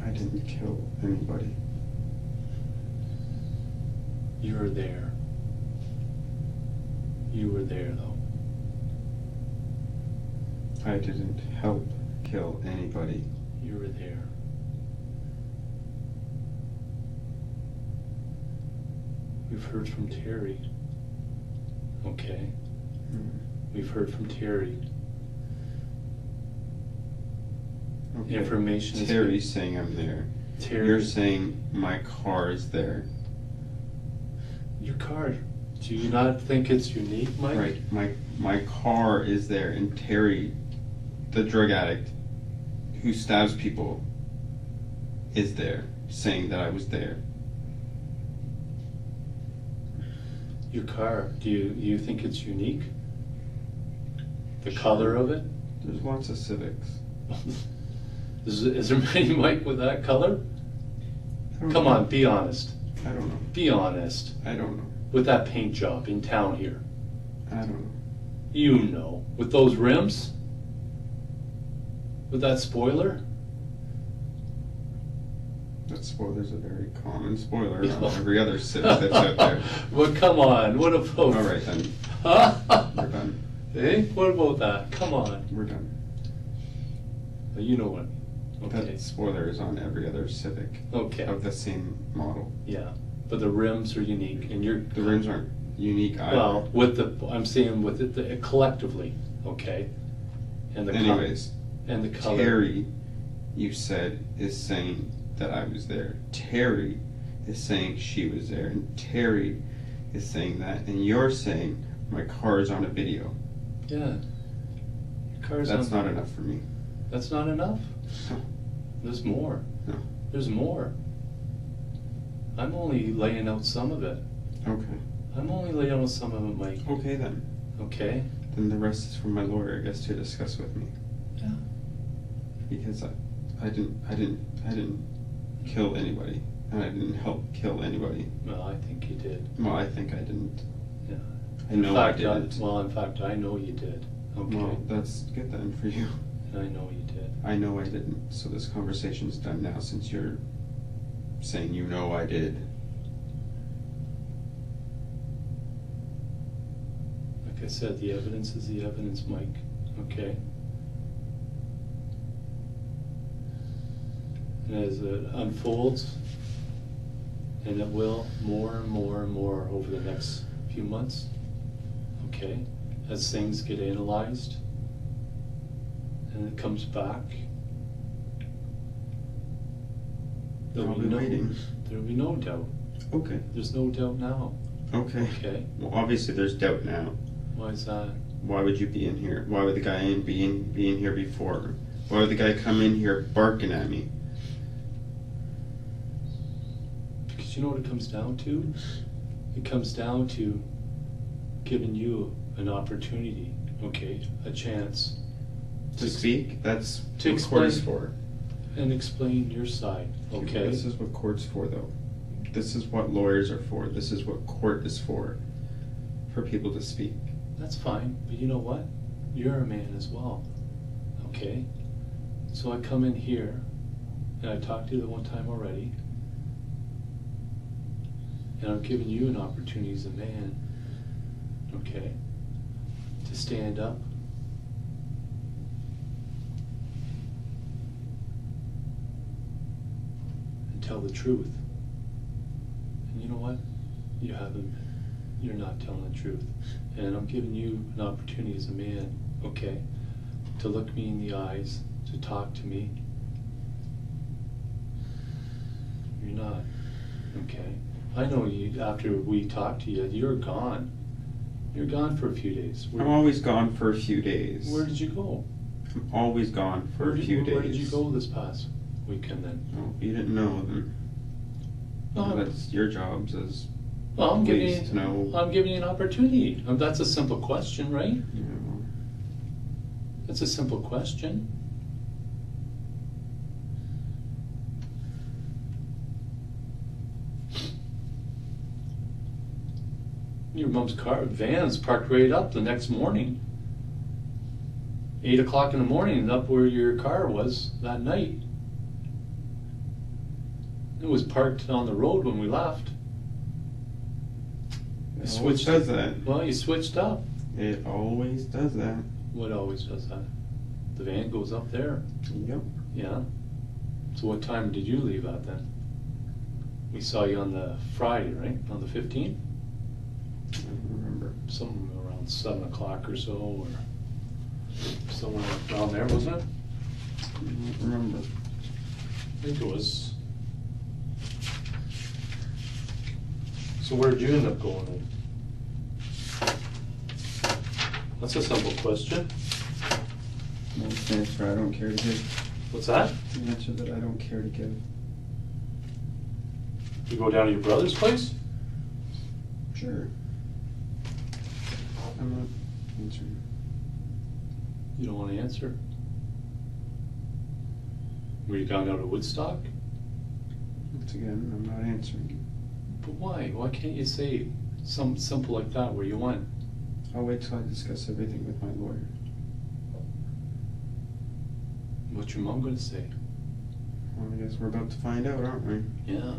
I didn't kill anybody. You were there. You were there, though. I didn't help kill anybody. You were there. We've heard from Terry. Okay. We've heard from Terry. Okay. Information is- Terry's saying I'm there. Terry. You're saying my car is there. Your car. Do you not think it's unique, Mike? Right. My car is there, and Terry, the drug addict who stabs people, is there, saying that I was there. Your car. Do you think it's unique? The color of it? There's lots of Civics. Is there many, Mike, with that color? I don't Come know. on, be honest. I don't know. Be honest. I don't know. With that paint job in town here. I don't know. You know. With those rims? With that spoiler? That spoiler's a very common spoiler on every other Civic that's out there. Well, come on. What about... All right then. We're done. Hey, what about that? Come on. We're done. You know what? Okay. That spoiler is on every other Civic Okay. of the same model. Yeah. But the rims are unique, and you're... The rims aren't unique either. Well, with the... I'm saying with it collectively, okay? And the Anyways, and the color. Terry, you said, is saying that I was there. Terry is saying she was there, and Terry is saying that, and you're saying my car is on a video. Yeah. Your car's That's on... not enough for me. That's not enough? No. There's more. No. There's more. I'm only laying out some of it. Okay. I'm only laying out some of it, Mike. Okay then. Okay? Then the rest is for my lawyer, I guess, to discuss with me. Yeah. Because I didn't kill anybody, and I didn't help kill anybody. Well, I think you did. Well, I think I didn't. Yeah. I know I didn't. In fact, I know you did. Okay. Well, that's good then for you. I know you did. I know I didn't. So this conversation's done now, since you're saying you know I did. Like I said, the evidence is the evidence, Mike. Okay? And as it unfolds, and it will more and more and more over the next few months, okay? As things get analyzed, and it comes back, I'll be waiting. There'll be no doubt. Okay. There's no doubt now. Okay. Okay? Well, obviously there's doubt now. Why is that? Why would you be in here? Why would the guy be in here before? Why would the guy come in here barking at me? Because you know what it comes down to? It comes down to giving you an opportunity, okay, a chance To speak? That's to what court is explain. for. and explain your side, okay? This is what court's for, though. This is what lawyers are for. This is what court is for people to speak. That's fine, but you know what? You're a man as well, okay? So I come in here, and I talked to you the one time already, and I'm giving you an opportunity as a man, okay, to stand up and tell the truth. And you know what? You haven't, you're not telling the truth. And I'm giving you an opportunity as a man, okay, to look me in the eyes, to talk to me. You're not, okay? I know you, after we talked to you, you're gone. You're gone for a few days. I'm always gone for a few days. Where did you go? I'm always gone for a few days. Where did you go this past weekend then? Oh, you didn't know then. No, That's your jobs as well, I'm giving police to know. you, I'm giving you an opportunity. That's a simple question, right? You know. That's a simple question. Your mom's van's parked right up the next morning. 8 o'clock in the morning, up where your car was that night. It was parked on the road when we left. It always does that. Well, you switched up. It always does that. What always does that? The van goes up there. Yep. Yeah. So what time did you leave at then? We saw you on the Friday, right? On the 15th? I don't remember. Somewhere around 7 o'clock or so, or somewhere around there, wasn't it? I don't remember. I think it was. So where did you end up going then? That's a simple question. That's the answer I don't care to give. What's that? The answer that I don't care to give. You go down to your brother's place? Sure. I'm not answering. You don't want to answer? Were you gone down to Woodstock? Once again, I'm not answering. But why? Why can't you say something simple like that where you went? I'll wait till I discuss everything with my lawyer. What's your mom going to say? Well, I guess we're about to find out, aren't we? Yeah.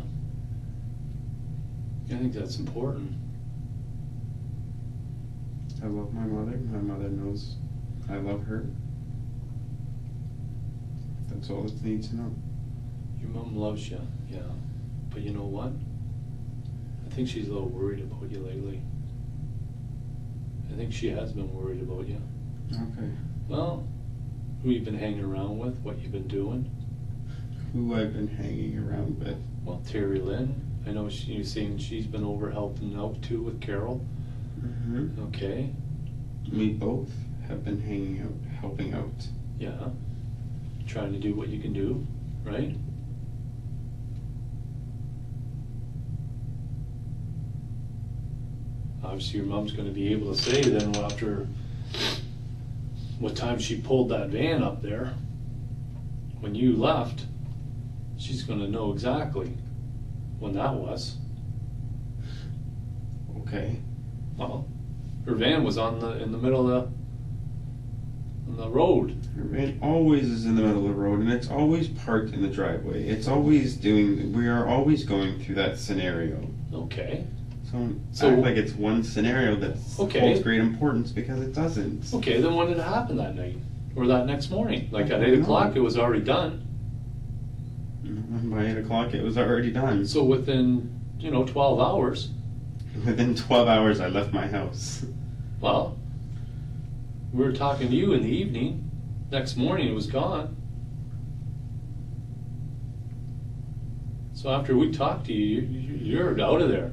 I think that's important. I love my mother. My mother knows I love her. That's all it needs to know. Your mom loves you, yeah. But you know what? I think she's a little worried about you lately. I think she has been worried about you. Okay. Well, who you've been hanging around with, what you've been doing. Who I've been hanging around with. Well, Terri-Lynne. I know you're saying she's been over helping out too with Carol. Mm-hmm. Okay. We both have been hanging out, helping out. Yeah. Trying to do what you can do, right? Obviously your mom's gonna be able to say then after what time she pulled that van up there, when you left, she's gonna know exactly when that was. Okay. Well, her van was in the middle of the road. Her van always is in the middle of the road, and it's always parked in the driveway. It's always we are always going through that scenario. Okay. So act like it's one scenario that Okay. holds great importance, because it doesn't. Okay, then when did it happen that night? Or that next morning? Like at I 8 don't o'clock know. it was already done. And by 8 o'clock it was already done. So within, 12 hours, Within 12 hours I left my house. well, we were talking to you in the evening. Next morning it was gone. So after we talked to you, you're out of there.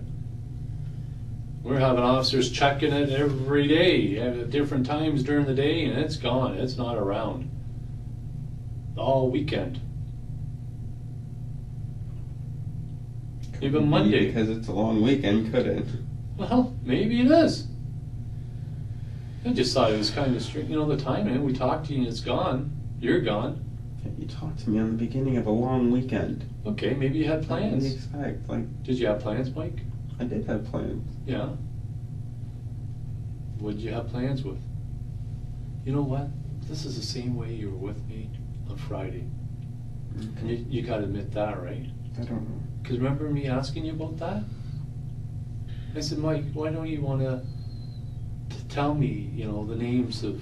We're having officers checking it every day at different times during the day, and it's gone. It's not around. All weekend. Even Monday. Because it's a long weekend, could it? Well, maybe it is. I just thought it was kind of strange. The timing. We talked to you and it's gone. You're gone. You talked to me on the beginning of a long weekend. Okay, maybe you had What do you plans. expect? Like, Did you have plans, Mike? I did have plans. Yeah. What did you have plans with? You know what? This is the same way you were with me on Friday. And you got to admit that, right? I don't know. Because remember me asking you about that? I said, Mike, why don't you want to tell me, the names of...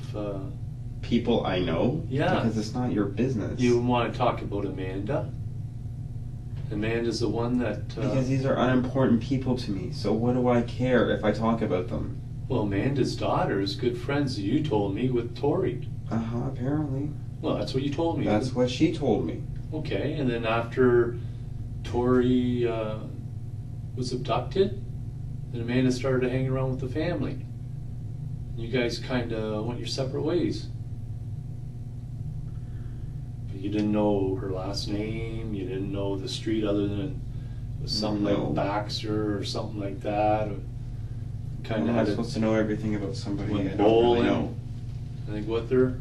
People I know? Yeah. Because it's not your business. You want to talk about Amanda? Amanda's the one that... Because these are unimportant people to me, so what do I care if I talk about them? Well, Amanda's daughter is good friends, you told me, with Tori. Uh-huh, apparently. Well, that's what you told me. That's what she told me. Okay, and then after Tori was abducted, then Amanda started hanging around with the family. You guys kinda went your separate ways. You didn't know her last name, you didn't know the street other than it was something No. like Baxter or something like that. Or kinda I'm had not supposed to know everything about somebody I went don't bowling, really know. I think with her.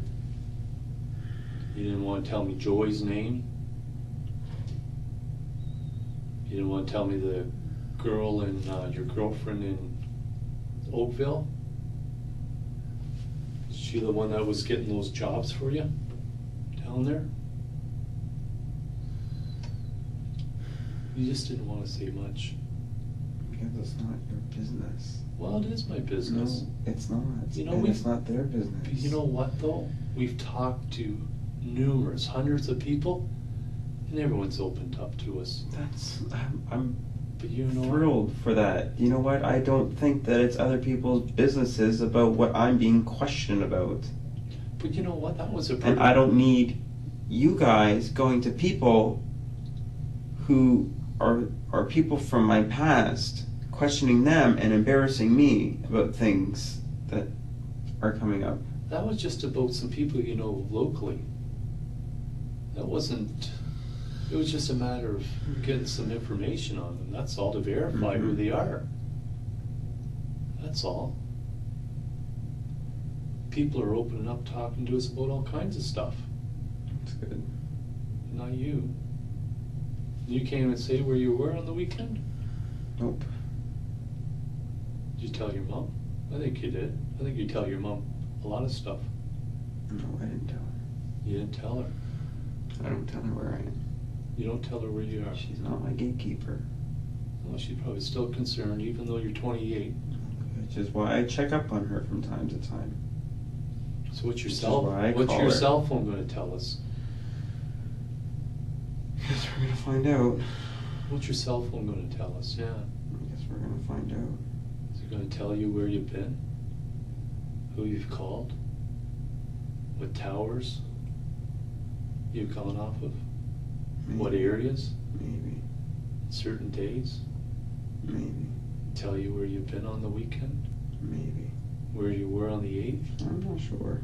You didn't wanna tell me Joy's name. You didn't wanna tell me the girl and your girlfriend in Oakville. Is she the one that was getting those jobs for you down there? You just didn't want to say much. Because it's not your business. Well, it is my business. No, it's not. You know, and we've- it's not their business. But you know what though? We've talked to numerous, hundreds of people, and everyone's opened up to us. I'm But you know what? thrilled for that. You know what? I don't think that it's other people's businesses about what I'm being questioned about. But you know what? That was a And pretty... I don't need you guys going to people who are people from my past, questioning them and embarrassing me about things that are coming up. That was just about some people you know locally. That wasn't... It was just a matter of getting some information on them. That's all, to verify who Mhm. they are. That's all. People are opening up, talking to us about all kinds of stuff. That's good. Not you. You can't even say where you were on the weekend? Nope. Did you tell your mom? I think you did. I think you tell your mom a lot of stuff. No, I didn't tell her. You didn't tell her. I don't tell her where I am. You don't tell her where you are. She's not my gatekeeper. Well, she's probably still concerned, even though you're 28. Which is why I check up on her from time to time. So what's your Which is why I what's call your her. cell phone going to tell us? Guess we're gonna find out. What's your cell phone going to tell us? Yeah. I guess we're gonna find out. Is it going to tell you where you've been? Who you've called? What towers you've gone off of? What Maybe. areas? Maybe. Certain days? Maybe. Tell you where you've been on the weekend? Maybe. Where you were on the 8th? I'm not sure.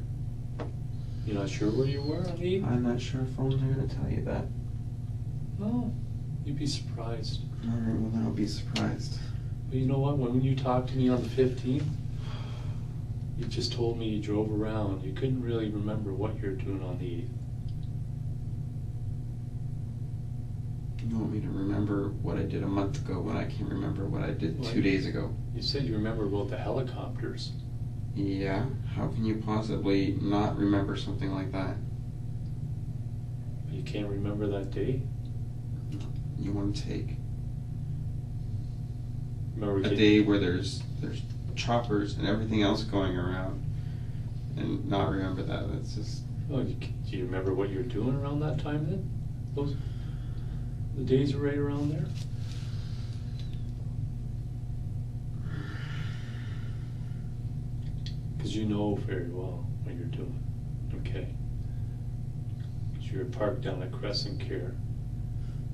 You're not sure where you were on the 8th? I'm not sure if phones are gonna tell you that. No, you'd be surprised. Alright, well then I'll be surprised. But you know what, when you talked to me on the 15th, you just told me you drove around. You couldn't really remember what you were doing on the 8th. You want me to remember what I did a month ago when I can't remember what I did Well, 2 days ago? You said you remember about the helicopters. Yeah, how can you possibly not remember something like that? You can't remember that day? You want to take Remember a getting- day where there's choppers and everything else going around and not remember that? That's just... Oh, do you remember what you were doing around that time then? The days are right around there? Because you know very well what you're doing, okay? 'Cause you were parked down at Crescent Care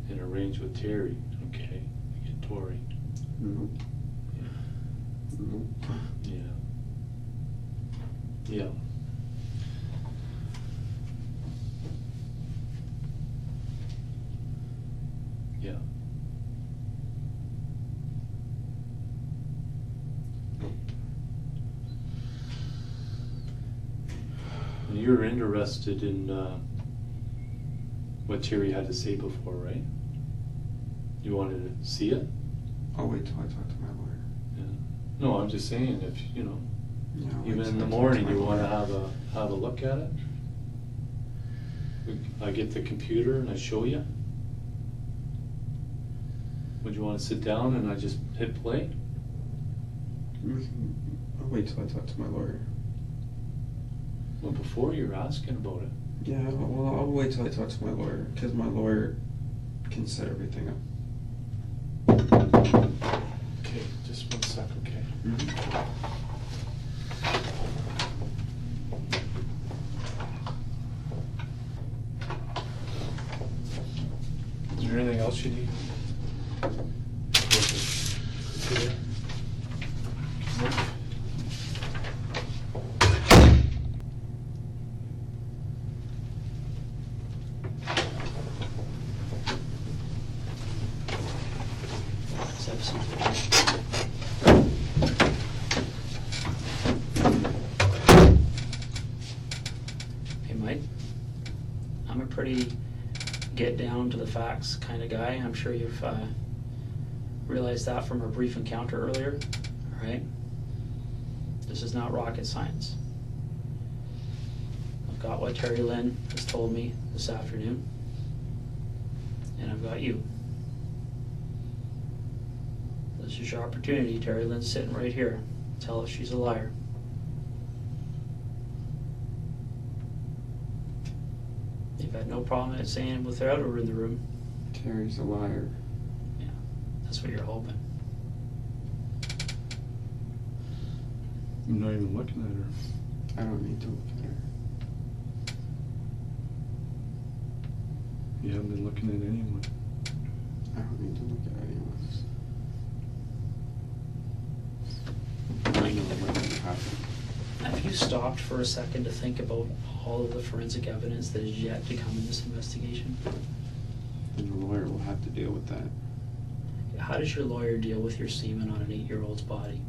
and arranged with Terry, okay, to get Tori. Nope. Yeah. Nope. Yeah. Yeah. Yeah. And you're interested in what Terry had to say before, right? You wanted to see it? I'll wait till I talk to my lawyer. Yeah. No, I'm just saying, if, you know, Yeah, I'll wait even till in the I talk morning, my you wanna lawyer. have a look at it? I get the computer and I show you? Would you wanna sit down and I just hit play? I'll wait till I talk to my lawyer. Well, before you were asking about it. Yeah, well, I'll wait till I talk to my lawyer, because my lawyer can set everything up. Okay, just 1 sec, okay? Mhm. Is there anything else you need? Computer? Nope. pretty get down to the facts kind of guy. I'm sure you've realized that from our brief encounter earlier, all right? This is not rocket science. I've got what Terri-Lynne has told me this afternoon, and I've got you. This is your opportunity. Terri-Lynne's sitting right here. Tell us she's a liar. You've had no problem at saying it without her in the room. Terry's a liar. Yeah, that's what you're hoping. I'm not even looking at her. I don't need to look at her. You haven't been looking at anyone. I don't need to look at anyone. I know what will happen. Have you stopped for a second to think about all of the forensic evidence that is yet to come in this investigation? And the lawyer will have to deal with that. How does your lawyer deal with your semen on an 8-year-old's body?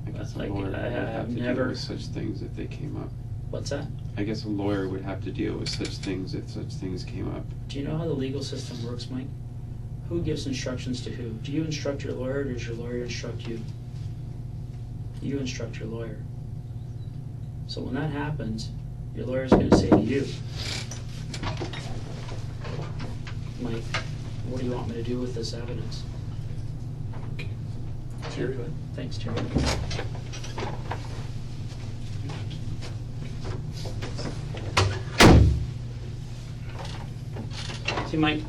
I guess Like, a lawyer would I have have to never- deal with such things if they came up. What's that? I guess a lawyer would have to deal with such things if such things came up. Do you know how the legal system works, Mike? Who gives instructions to who? Do you instruct your lawyer, or does your lawyer instruct you? You instruct your lawyer. So when that happens, your lawyer's going to say to you, Mike, what do you want me to do with this evidence? Terry. Thanks, Terry. See, Mike,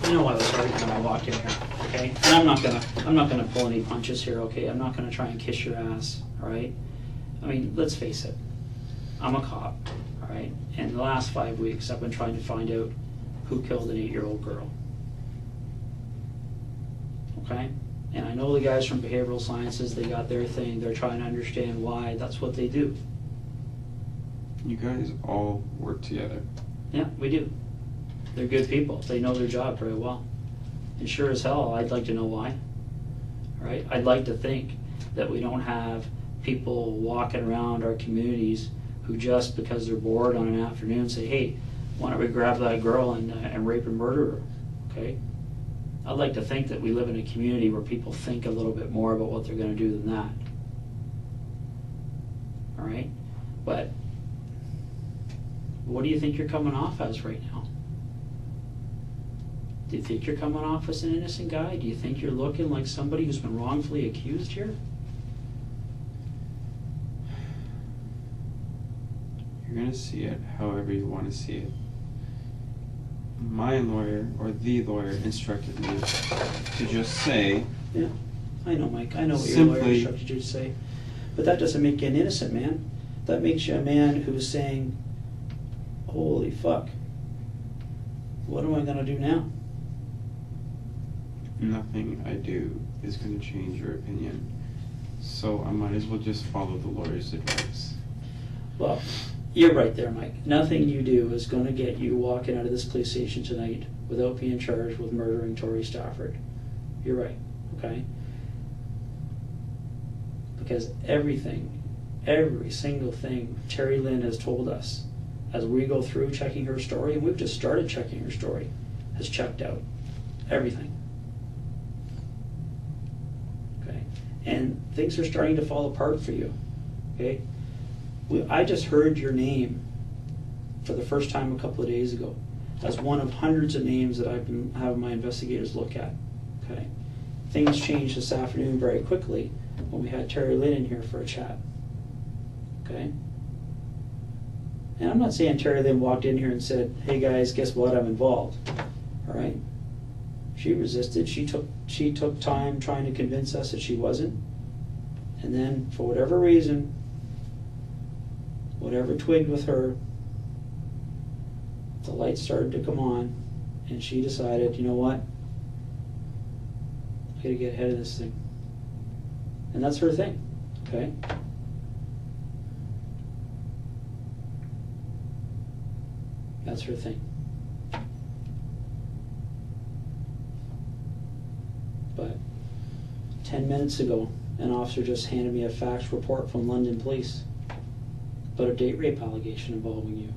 I know I was hurt when I walked in here, okay? And I'm not gonna pull any punches here, okay? I'm not gonna try and kiss your ass, all right? I mean, let's face it, I'm a cop, all right? And the last 5 weeks, I've been trying to find out who killed an 8-year-old girl. Okay? And I know the guys from behavioral sciences, they got their thing, they're trying to understand why, that's what they do. You guys all work together. Yeah, we do. They're good people, they know their job very well. And sure as hell, I'd like to know why. All right? I'd like to think that we don't have people walking around our communities who just because they're bored on an afternoon say, hey, why don't we grab that girl and rape and murder her, okay? I'd like to think that we live in a community where people think a little bit more about what they're gonna do than that. All right? But what do you think you're coming off as right now? Do you think you're coming off as an innocent guy? Do you think you're looking like somebody who's been wrongfully accused here? You're gonna see it however you want to see it. My lawyer, or the lawyer, instructed me to just say, Yeah, I know, Mike. I know what your lawyer Simply- instructed you to say. But that doesn't make you an innocent man. That makes you a man who's saying, holy fuck, what am I gonna do now? nothing I do is gonna change your opinion. So I might as well just follow the lawyer's advice. Well, you're right there, Mike. Nothing you do is gonna get you walking out of this police station tonight without being charged with murdering Tori Stafford. You're right, okay? Because everything, every single thing Terri-Lynne has told us as we go through checking her story, and we've just started checking her story, has checked out. Everything. Okay? And things are starting to fall apart for you. Okay? I just heard your name for the first time a couple of days ago as one of hundreds of names that I've been having my investigators look at. Okay? Things changed this afternoon very quickly when we had Terri-Lynne in here for a chat. Okay? And I'm not saying Terri-Lynne walked in here and said, hey guys, guess what, I'm involved. All right? She resisted. She took time trying to convince us that she wasn't. And then, for whatever reason, whatever twigged with her, the lights started to come on, and she decided, you know what? I gotta get ahead of this thing. And that's her thing, okay? That's her thing. But 10 minutes ago, an officer just handed me a fax report from London Police about a date rape allegation involving you.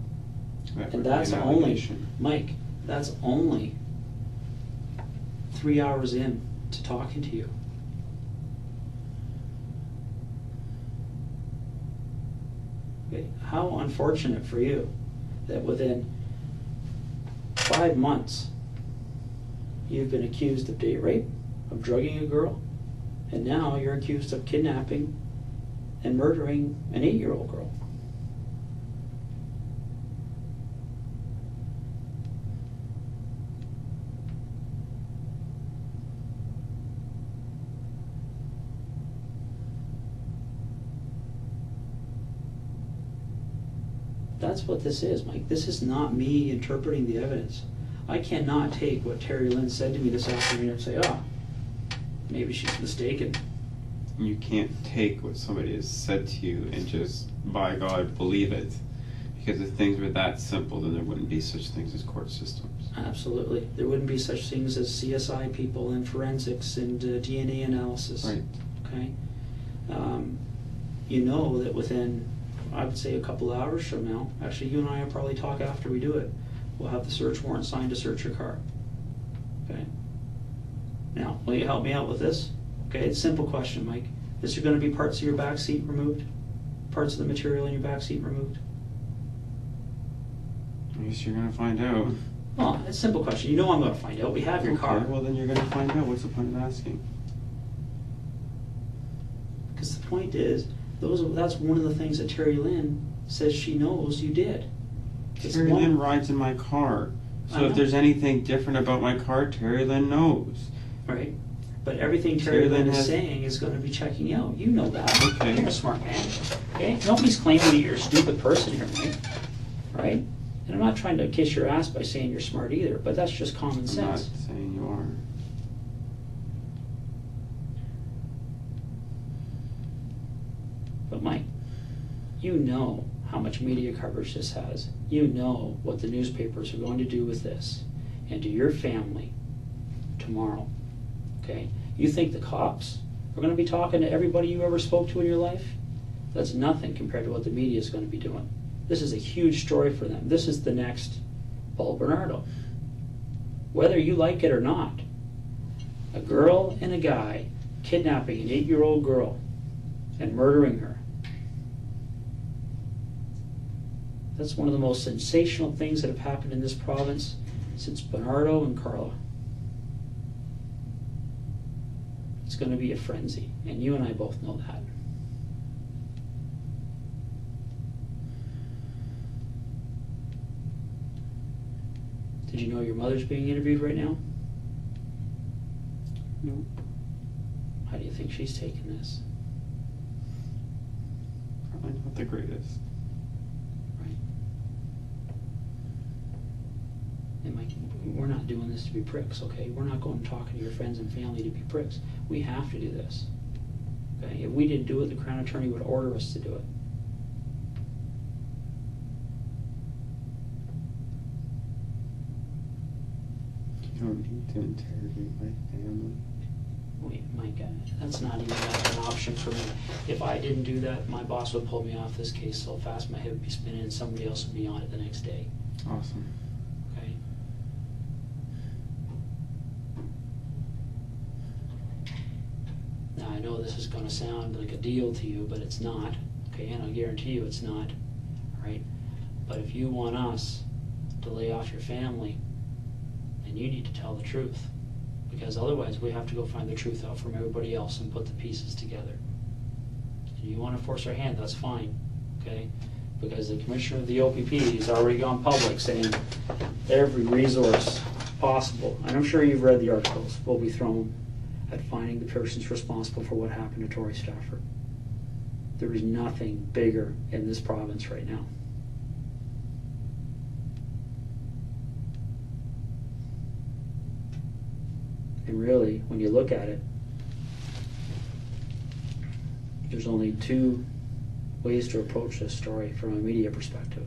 That would And be that's an only, allegation. Mike, that's only 3 hours in to talking to you. Okay, how unfortunate for you that within 5 months you've been accused of date rape, of drugging a girl, and now you're accused of kidnapping and murdering an 8-year-old girl. That's what this is, Mike. This is not me interpreting the evidence. I cannot take what Terri-Lynne said to me this afternoon and say, maybe she's mistaken. You can't take what somebody has said to you and just, by God, believe it. Because if things were that simple, then there wouldn't be such things as court systems. Absolutely. There wouldn't be such things as CSI people and forensics and DNA analysis. Right. Okay? You know that within, I would say, a couple hours from now, actually you and I will probably talk after we do it, we'll have the search warrant signed to search your car. Okay? Now, will you help me out with this? Okay, it's a simple question, Mike. Is there going to be parts of your back seat removed? Parts of the material in your back seat removed? I guess you're gonna find out. Well, it's a simple question. You know I'm going to find out. We have your car. Okay, well then you're gonna find out. What's the point of asking? Because the point is, that's one of the things that Terri-Lynne says she knows you did. It's Terri-Lynne rides in my car. I So know. if there's anything different about my car, Terri-Lynne knows. Right? But everything Terri-Lynne Terri-Lynne is has- saying is going to be checking out. You know that. Okay. You're a smart man. Okay? Nobody's claiming that you're a stupid person here, Mike. Right? And I'm not trying to kiss your ass by saying you're smart either, but that's just common I'm not sense. saying you are. But Mike, you know how much media coverage this has. You know what the newspapers are going to do with this and to your family tomorrow. Okay? You think the cops are going to be talking to everybody you ever spoke to in your life? That's nothing compared to what the media is going to be doing. This is a huge story for them. This is the next Paul Bernardo. Whether you like it or not, a girl and a guy kidnapping an 8-year-old girl and murdering her. That's one of the most sensational things that have happened in this province since Bernardo and Carla. It's going to be a frenzy, and you and I both know that. Did you know your mother's being interviewed right now? Nope. How do you think she's taking this? Probably not the greatest. Right. And Mike, we're not doing this to be pricks, okay? We're not going and talking to your friends and family to be pricks. We have to do this. Okay? If we didn't do it, the Crown Attorney would order us to do it. You don't need to interrogate my family. Wait, Mike, that's not even an option for me. If I didn't do that, my boss would pull me off this case so fast my head would be spinning and somebody else would be on it the next day. Awesome. Okay? Now, I know this is going to sound like a deal to you, but it's not. Okay, and I guarantee you it's not. All right? But if you want us to lay off your family, then you need to tell the truth. Because otherwise we have to go find the truth out from everybody else and put the pieces together. And you want to force our hand, that's fine. Okay? Because the commissioner of the OPP has already gone public saying every resource possible, and I'm sure you've read the articles, will be thrown at finding the persons responsible for what happened to Tori Stafford. There is nothing bigger in this province right now. And really, when you look at it, there's only two ways to approach this story from a media perspective.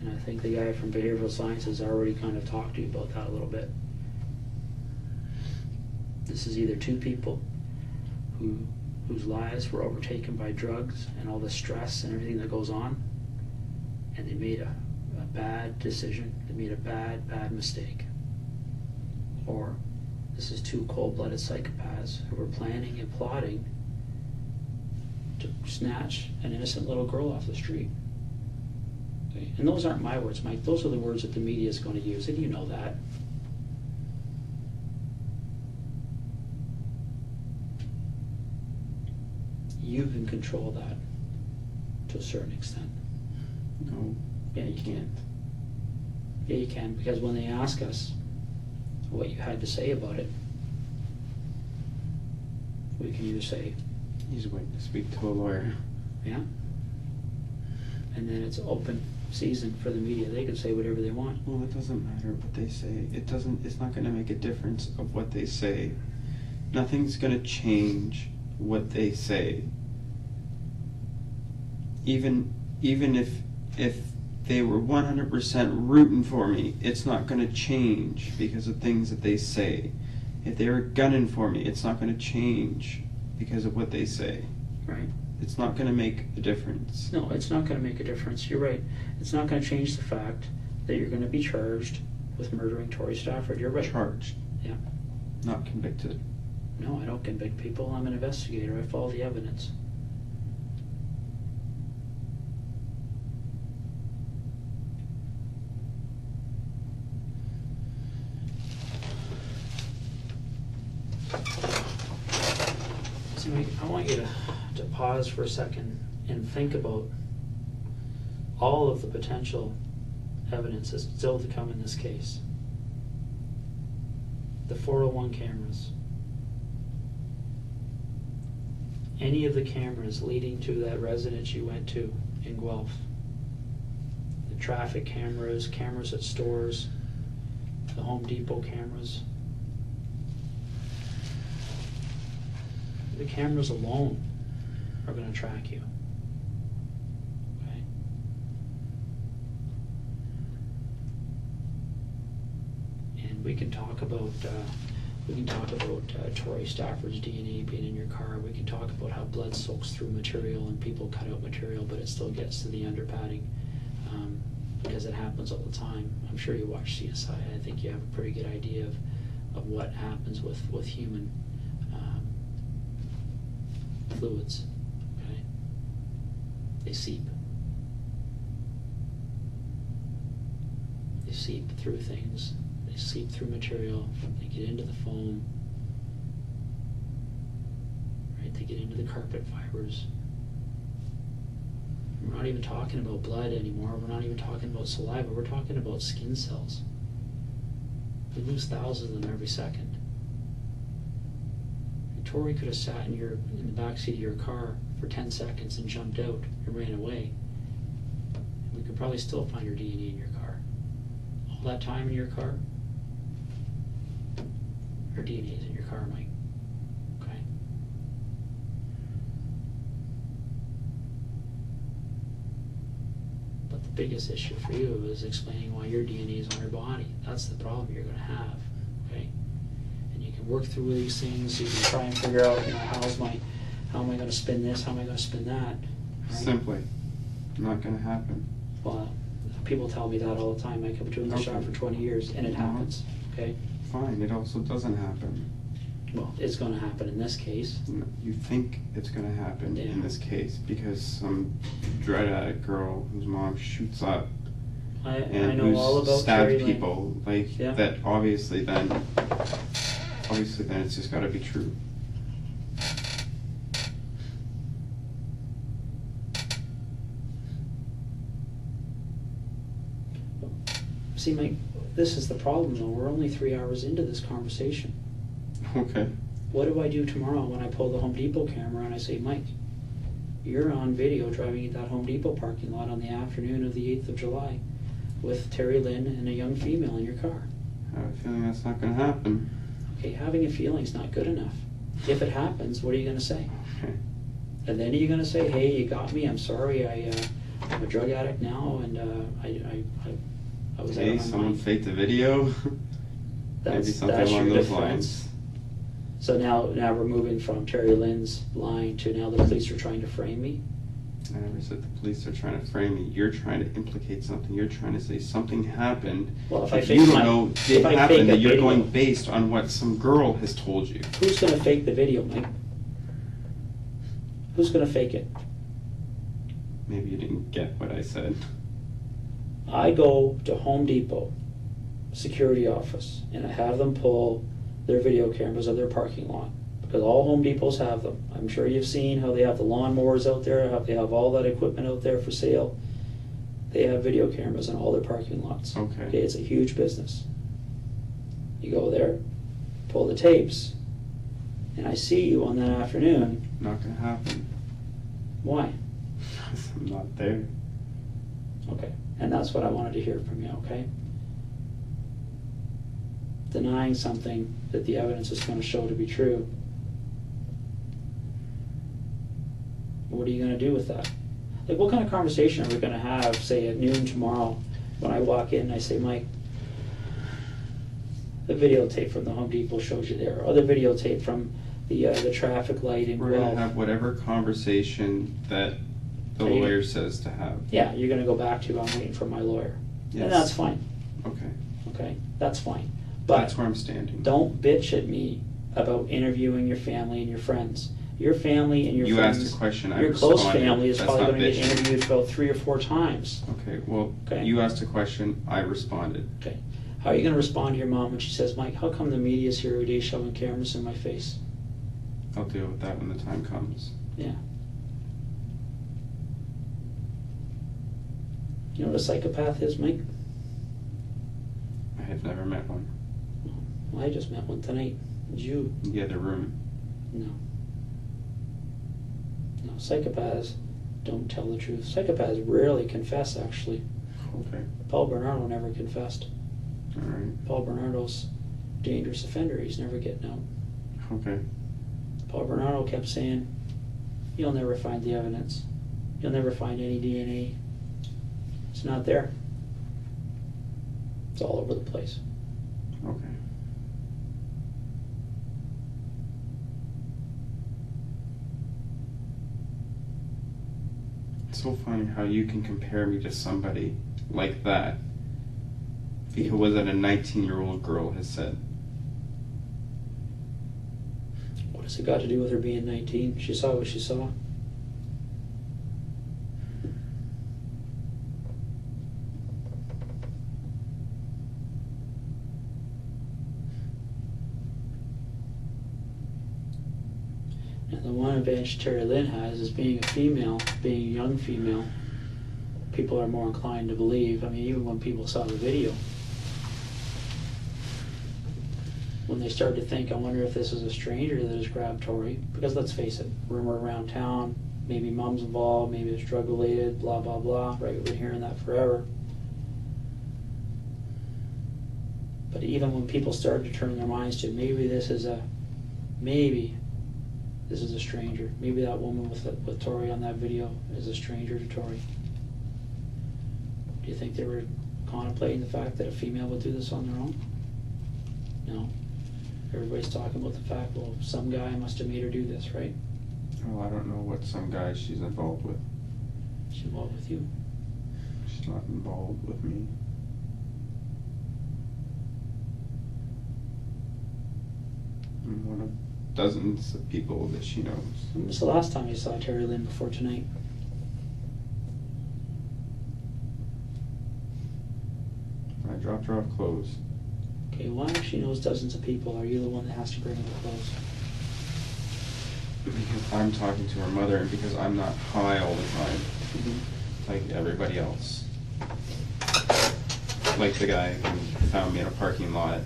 And I think the guy from behavioral sciences already kind of talked to you about that a little bit. This is either two people who whose lives were overtaken by drugs and all the stress and everything that goes on, and they made a bad decision, they made a bad mistake. Or this is two cold-blooded psychopaths who were planning and plotting to snatch an innocent little girl off the street. Okay? And those aren't my words, Mike. Those are the words that the media is going to use, and you know that. You can control that to a certain extent. No. Yeah, you can. Yeah, you can, because when they ask us what you had to say about it, we can either say, He's waiting to speak to a lawyer. yeah, and then it's open season for the media. They can say whatever they want. Well, it doesn't matter what they say. It's not going to make a difference of what they say. Nothing's going to change what they say. Even if they were 100% rooting for me, it's not going to change because of things that they say. If they were gunning for me, it's not going to change because of what they say. Right. It's not going to make a difference. No, it's not going to make a difference. You're right. It's not going to change the fact that you're going to be charged with murdering Tori Stafford. You're right. Charged. Yeah. Not convicted. No, I don't convict people. I'm an investigator. I follow the evidence. So I want you to pause for a second and think about all of the potential evidence that's still to come in this case. The 401 cameras. Any of the cameras leading to that residence you went to in Guelph. The traffic cameras, cameras at stores, the Home Depot cameras. The cameras alone are going to track you. Okay? And we can talk about Tori Stafford's DNA being in your car. We can talk about how blood soaks through material and people cut out material, but it still gets to the underpadding because it happens all the time. I'm sure you watch CSI. I think you have a pretty good idea of what happens with human fluids. Okay? They seep. They seep through things. They seep through material. They get into the foam. Right? They get into the carpet fibers. We're not even talking about blood anymore. We're not even talking about saliva. We're talking about skin cells. We lose thousands of them every second. Tori could have sat in the backseat of your car for 10 seconds and jumped out and ran away. We could probably still find her DNA in your car. All that time in your car, her DNA is in your car, Mike. Okay? But the biggest issue for you is explaining why your DNA is on her body. That's the problem you're going to have. Okay? Work through these things. You can try and figure out, how am I going to spin this? How am I going to spin that? Right? Simply, not going to happen. Well, people tell me that all the time. I've been doing this job for 20 years, and it happens. Okay. Fine. It also doesn't happen. Well, it's going to happen in this case. You think it's going to happen in this case because some drug addict girl whose mom shoots up I and know all about stabbed Terri-Lynne. people that. Obviously, then it's just got to be true. See, Mike, this is the problem, though. We're only 3 hours into this conversation. Okay. What do I do tomorrow when I pull the Home Depot camera and I say, Mike, you're on video driving at that Home Depot parking lot on the afternoon of the 8th of July with Terri-Lynne and a young female in your car? I have a feeling that's not going to happen. Okay, having a feeling is not good enough. If it happens, what are you going to say? Okay. And then are you going to say, hey, you got me, I'm sorry, I'm a drug addict now, and I was out of my someone mind. faked the video. Maybe something along those lines. So now we're moving from Terri-Lynne's line to now the police are trying to frame me. I never said the police are trying to frame me. You're trying to implicate something. You're trying to say something happened. Well, if I that fake you don't my- know if did I fake happen, a that you're video- going based on what some girl has told you. Who's gonna fake the video, Mike? Who's gonna fake it? Maybe you didn't get what I said. I go to Home Depot security office and I have them pull their video cameras of their parking lot, because all Home Depots have them. I'm sure you've seen how they have the lawnmowers out there, how they have all that equipment out there for sale. They have video cameras in all their parking lots. Okay. It's a huge business. You go there, pull the tapes, and I see you on that afternoon. Not gonna happen. Why? Because I'm not there. Okay, and that's what I wanted to hear from you, okay? Denying something that the evidence is going to show to be true. What are you going to do with that? Like, what kind of conversation are we going to have, say, at noon tomorrow when I walk in and I say, Mike, the videotape from the Home Depot shows you there, or the videotape from the traffic light in We're gonna Guelph. have whatever conversation that the Are you- lawyer says to have. Yeah, you're going to go back to, I'm waiting for my lawyer. Yes. And that's fine, Okay. okay? That's fine. But That's where I'm standing. don't bitch at me about interviewing your family and your friends. Your family and your You friends. asked a question, I Your responded. close family is That's probably not going to get bitching. interviewed about 3 or 4 times. Okay, well, Okay. you asked a question, I responded. Okay. How are you going to respond to your mom when she says, Mike, how come the media's here every day shoving cameras in my face? I'll deal with that when the time comes. Yeah. You know what a psychopath is, Mike? I have never met one. Well, I just met one tonight. It's you. In the other room. No. No, psychopaths don't tell the truth. Psychopaths rarely confess, actually. Okay, Paul Bernardo never confessed. alright, Paul Bernardo's dangerous offender. He's never getting out. okay. Paul Bernardo kept saying, you'll never find the evidence. You'll never find any DNA. It's not there. It's all over the place. Okay. It's so funny how you can compare me to somebody like that because what a 19-year-old girl has said. What has it got to do with her being 19? She saw what she saw. And the one advantage Terri-Lynne has is being a female, being a young female. People are more inclined to believe. I mean, even when people saw the video, when they started to think, I wonder if this is a stranger that has grabbed Tori. Because let's face it, rumor around town, maybe mom's involved, maybe it's drug related, blah, blah, blah, right? We've been hearing that forever. But even when people started to turn their minds to maybe this is a stranger. Maybe that woman with Tori on that video is a stranger to Tori. Do you think they were contemplating the fact that a female would do this on their own? No. Everybody's talking about the fact, well, some guy must have made her do this, right? Well, I don't know what some guy she's involved with. She's involved with you. She's not involved with me. I'm one of dozens of people that she knows. When was the last time you saw Terri-Lynne before tonight? I dropped her off clothes. Okay, why if she knows dozens of people, are you the one that has to bring her the clothes? Because I'm talking to her mother and because I'm not high all the time, like everybody else. Like the guy who found me in a parking lot,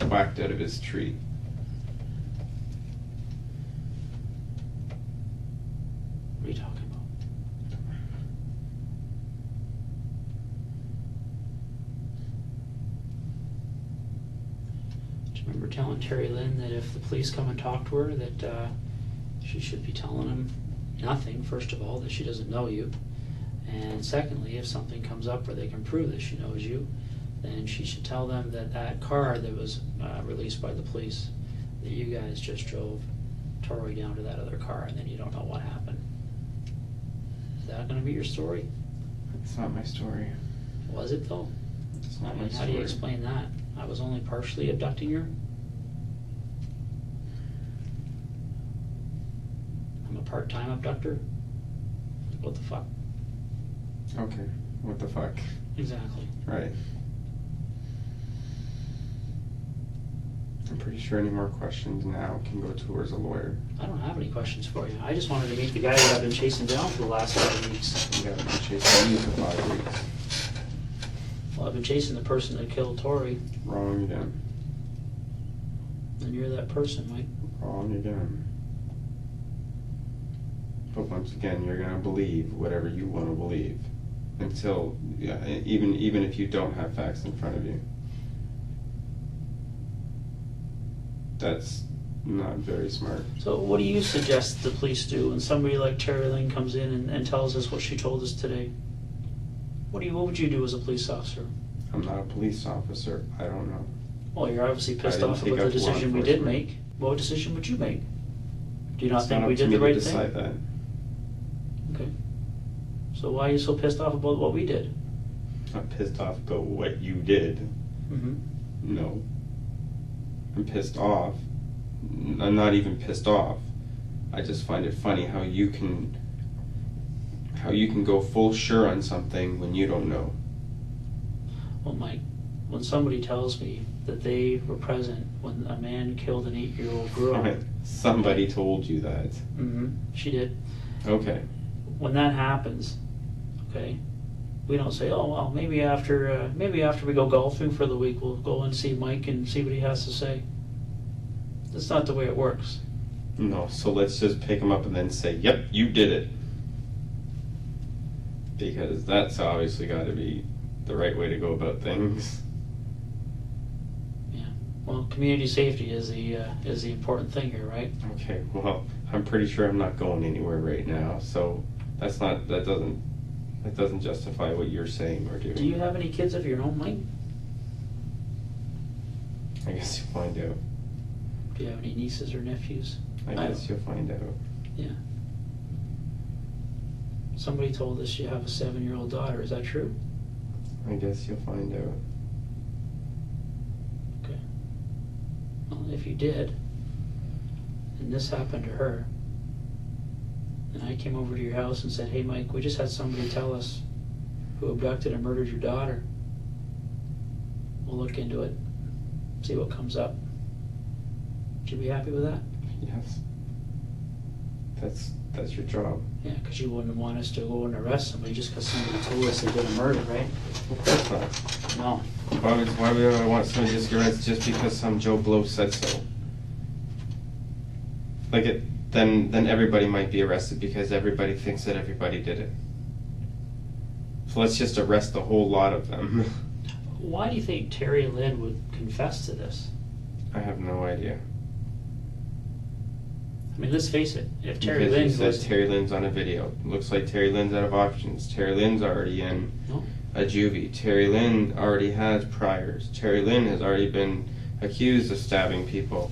whacked out of his tree. What are you talking about? Do you remember telling Terri-Lynne that if the police come and talk to her, that she should be telling them nothing, first of all, that she doesn't know you. And secondly, if something comes up where they can prove that she knows you, then she should tell them that that card that was released by the police, that you guys just drove Tori down to that other car and then you don't know what happened. Is that gonna be your story? It's not my story. Was it though? It's I not my mean, story. how do you explain that? I was only partially abducting her? I'm a part-time abductor? What the fuck? Okay, what the fuck? Exactly. Right. I'm pretty sure any more questions now can go towards a lawyer. I don't have any questions for you. I just wanted to meet the guy that I've been chasing down for the last 5 weeks. You haven't been chasing me for 5 weeks. Well, I've been chasing the person that killed Tori, Wrong again. and you're that person, Mike. Wrong again. But once again, you're gonna believe whatever you want to believe, until even if you don't have facts in front of you. That's not very smart. So what do you suggest the police do when somebody like Terri-Lynne comes in and tells us what she told us today? What would you do as a police officer? I'm not a police officer. I don't know. Well, you're obviously pissed didn't off take about the up law decision we did enforcement. make. What decision would you make? Do you not It's think not we up to did me the to right decide thing? that. Okay. So why are you so pissed off about what we did? I'm pissed off about what you did. Mm-hmm. No. I'm pissed off. I'm not even pissed off. I just find it funny how you can go full sure on something when you don't know. Well, Mike, when somebody tells me that they were present when a man killed an 8-year-old girl. Somebody told you that. Mm-hmm. She did. Okay. When that happens, okay, we don't say, oh well, maybe after we go golfing for the week, we'll go and see Mike and see what he has to say. That's not the way it works. No, so let's just pick him up and then say, yep, you did it. Because that's obviously got to be the right way to go about things. Yeah. Well, community safety is the important thing here, right? Okay, well, I'm pretty sure I'm not going anywhere right now, so that doesn't justify what you're saying or doing. Do you have any kids of your own, Mike? I guess you'll find out. Do you have any nieces or nephews? I guess you'll find out. Yeah. Somebody told us you have a 7-year-old daughter. Is that true? I guess you'll find out. Okay. Well, if you did, and this happened to her, and I came over to your house and said, hey Mike, we just had somebody tell us who abducted and murdered your daughter. We'll look into it, see what comes up. Would you be happy with that? Yes. That's your job. Yeah, because you wouldn't want us to go and arrest somebody just because somebody told us they did a murder, right? Of course not. No. Why would I want somebody to just get arrested just because some Joe Blow said so? Then everybody might be arrested because everybody thinks that everybody did it. So let's just arrest a whole lot of them. Why do you think Terri-Lynne would confess to this? I have no idea. I mean, let's face it. If Because Terri-Lynne he says goes, Terri-Lynne's on a video. Looks like Terri-Lynne's out of options. Terri-Lynne's already in No. a juvie. Terri-Lynne already has priors. Terri-Lynne has already been accused of stabbing people.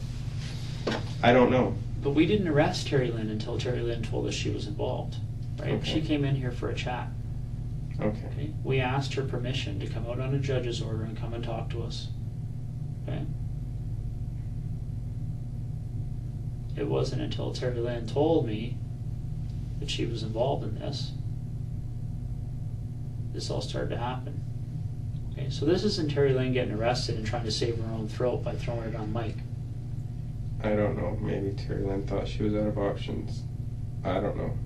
I don't know. But we didn't arrest Terri-Lynne until Terri-Lynne told us she was involved, right? Okay. She came in here for a chat. Okay. Okay. We asked her permission to come out on a judge's order and come and talk to us. Okay. It wasn't until Terri-Lynne told me that she was involved in this all started to happen. Okay, so this isn't Terri-Lynne getting arrested and trying to save her own throat by throwing it on Mike. I don't know. Maybe Terri-Lynne thought she was out of options. I don't know.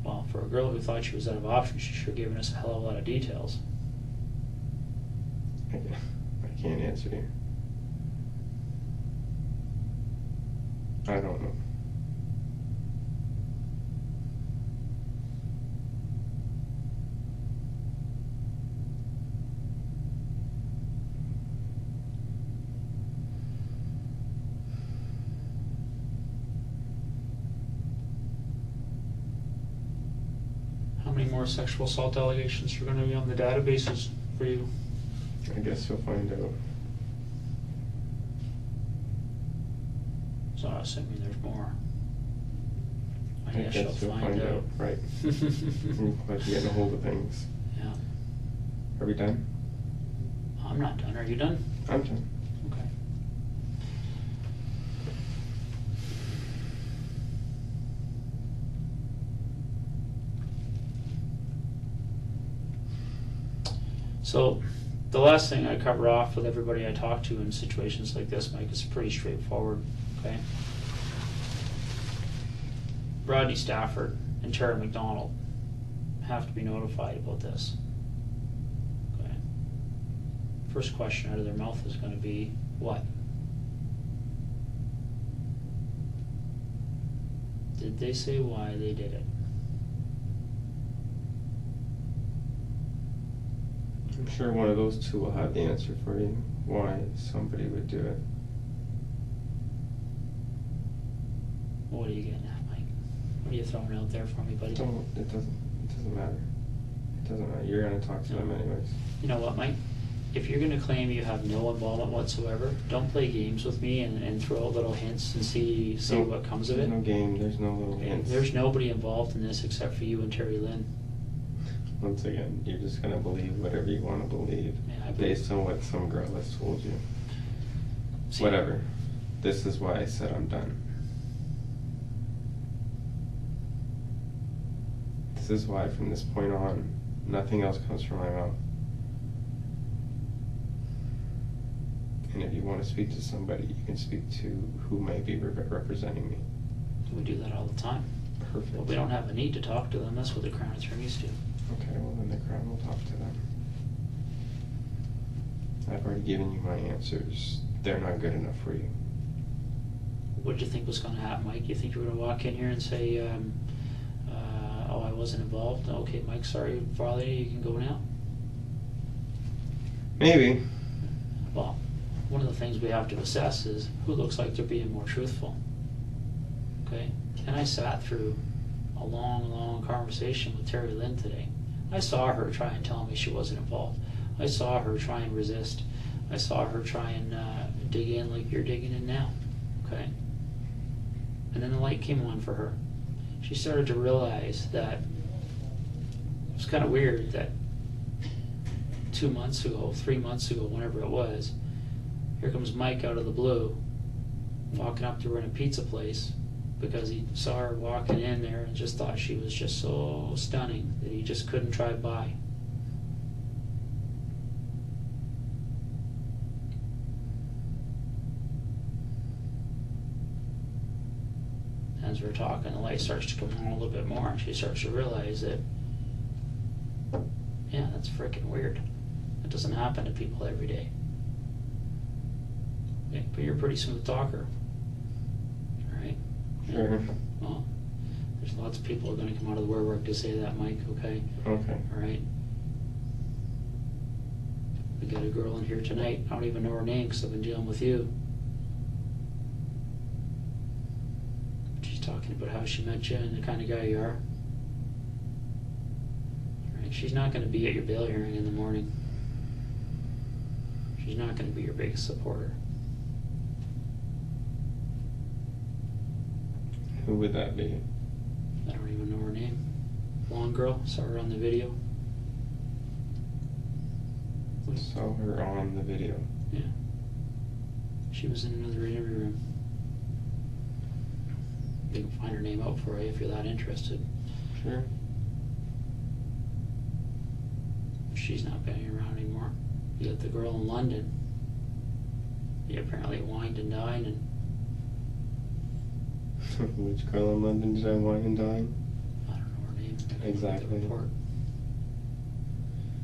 Well, for a girl who thought she was out of options, she sure given us a hell of a lot of details. I can't answer you. I don't know. How many more sexual assault allegations are going to be on the databases for you? I guess you'll find out. So I'm assuming there's more. I I guess guess you'll you'll find out. right. I'm glad you're getting a hold of things. Yeah. Are we done? I'm not done. Are you done? I'm done. Okay. So, the last thing I cover off with everybody I talk to in situations like this, Mike, is pretty straightforward, okay? Rodney Stafford and Terry McDonald have to be notified about this. Okay. First question out of their mouth is going to be, what? Did they say why they did it? I'm sure one of those two will have the answer for you, why somebody would do it. What are you getting at, Mike? What are you throwing out there for me, buddy? It doesn't matter. It doesn't matter. You're gonna talk to them anyways. You know what, Mike? If you're gonna claim you have no involvement whatsoever, don't play games with me and throw out little hints and see No, what comes of it. There's no game, there's no little Okay, hints. there's nobody involved in this except for you and Terri-Lynne. Once again, you're just gonna believe whatever you wanna believe, Yeah, I believe- based on what some girl has told you. See, Whatever. This is why I said I'm done. This is why from this point on, nothing else comes from my mouth. And if you want to speak to somebody, you can speak to who may be representing me. We do that all the time. Perfect. But we don't have a need to talk to them. That's what the Crown attorneys do. Okay, well then the Crown will talk to them. I've already given you my answers. They're not good enough for you. What did you think was going to happen, Mike? You think you were going to walk in here and say, oh, I wasn't involved? Okay, Mike, sorry, Farley, you can go now? Maybe. Well, one of the things we have to assess is who looks like they're being more truthful. Okay? And I sat through a long, long conversation with Terri-Lynne today. I saw her try and tell me she wasn't involved. I saw her try and resist. I saw her try and dig in like you're digging in now. Okay? And then the light came on for her. She started to realize that it was kind of weird that 2 months ago, 3 months ago, whenever it was, here comes Mike out of the blue, walking up to her in a pizza place because he saw her walking in there and just thought she was just so stunning that he just couldn't drive by. As we're talking, the light starts to come on a little bit more, and she starts to realize that, yeah, that's freaking weird. That doesn't happen to people every day. Okay, but you're a pretty smooth talker. Alright? Sure. Well, there's lots of people who are going to come out of the woodwork to say that, Mike, okay? Okay. Alright? We got a girl in here tonight, I don't even know her name because I've been dealing with you. She's talking about how she met you and the kind of guy you are. Alright, she's not going to be at your bail hearing in the morning. She's not going to be your biggest supporter. Who would that be? I don't even know her name. Blonde girl, saw her on the video. Saw her on the video. Yeah. She was in another interview room. We can find her name out for you if you're that interested. Sure. She's not banging around anymore. You got the girl in London. You apparently wined and dined and Which girl in London did I wine and dine? I don't know her name. Exactly. The report.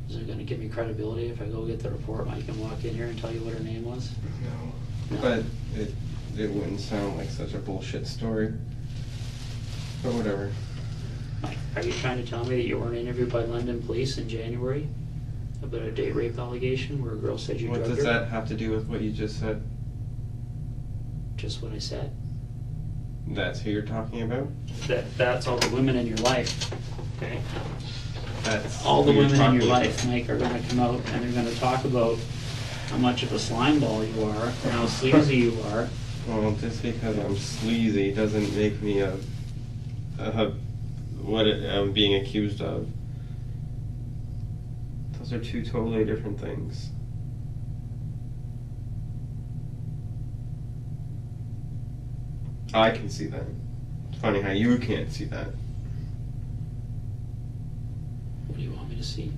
Is it going to give me credibility if I go get the report? I can walk in here and tell you what her name was? No. No. But it wouldn't sound like such a bullshit story. But whatever. Mike, are you trying to tell me that you weren't interviewed by London police in January about a date rape allegation where a girl said you What drugged does her? that have to do with what you just said? Just what I said. That's who you're talking about? That's all the women in your life, okay? That's All the who you're women in your talking life, Mike, are gonna come out and they're gonna talk about how much of a slime ball you are, and how sleazy you are, Well, just because I'm sleazy doesn't make me what I'm being accused of. Those are two totally different things. I can see that. It's funny how you can't see that. What do you want me to see?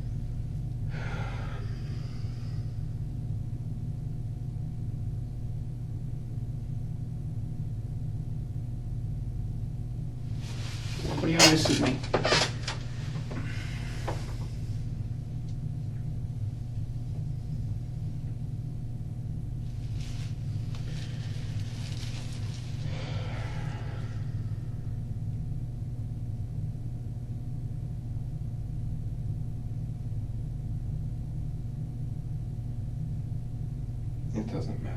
What do you want me to see, Mike? It doesn't matter.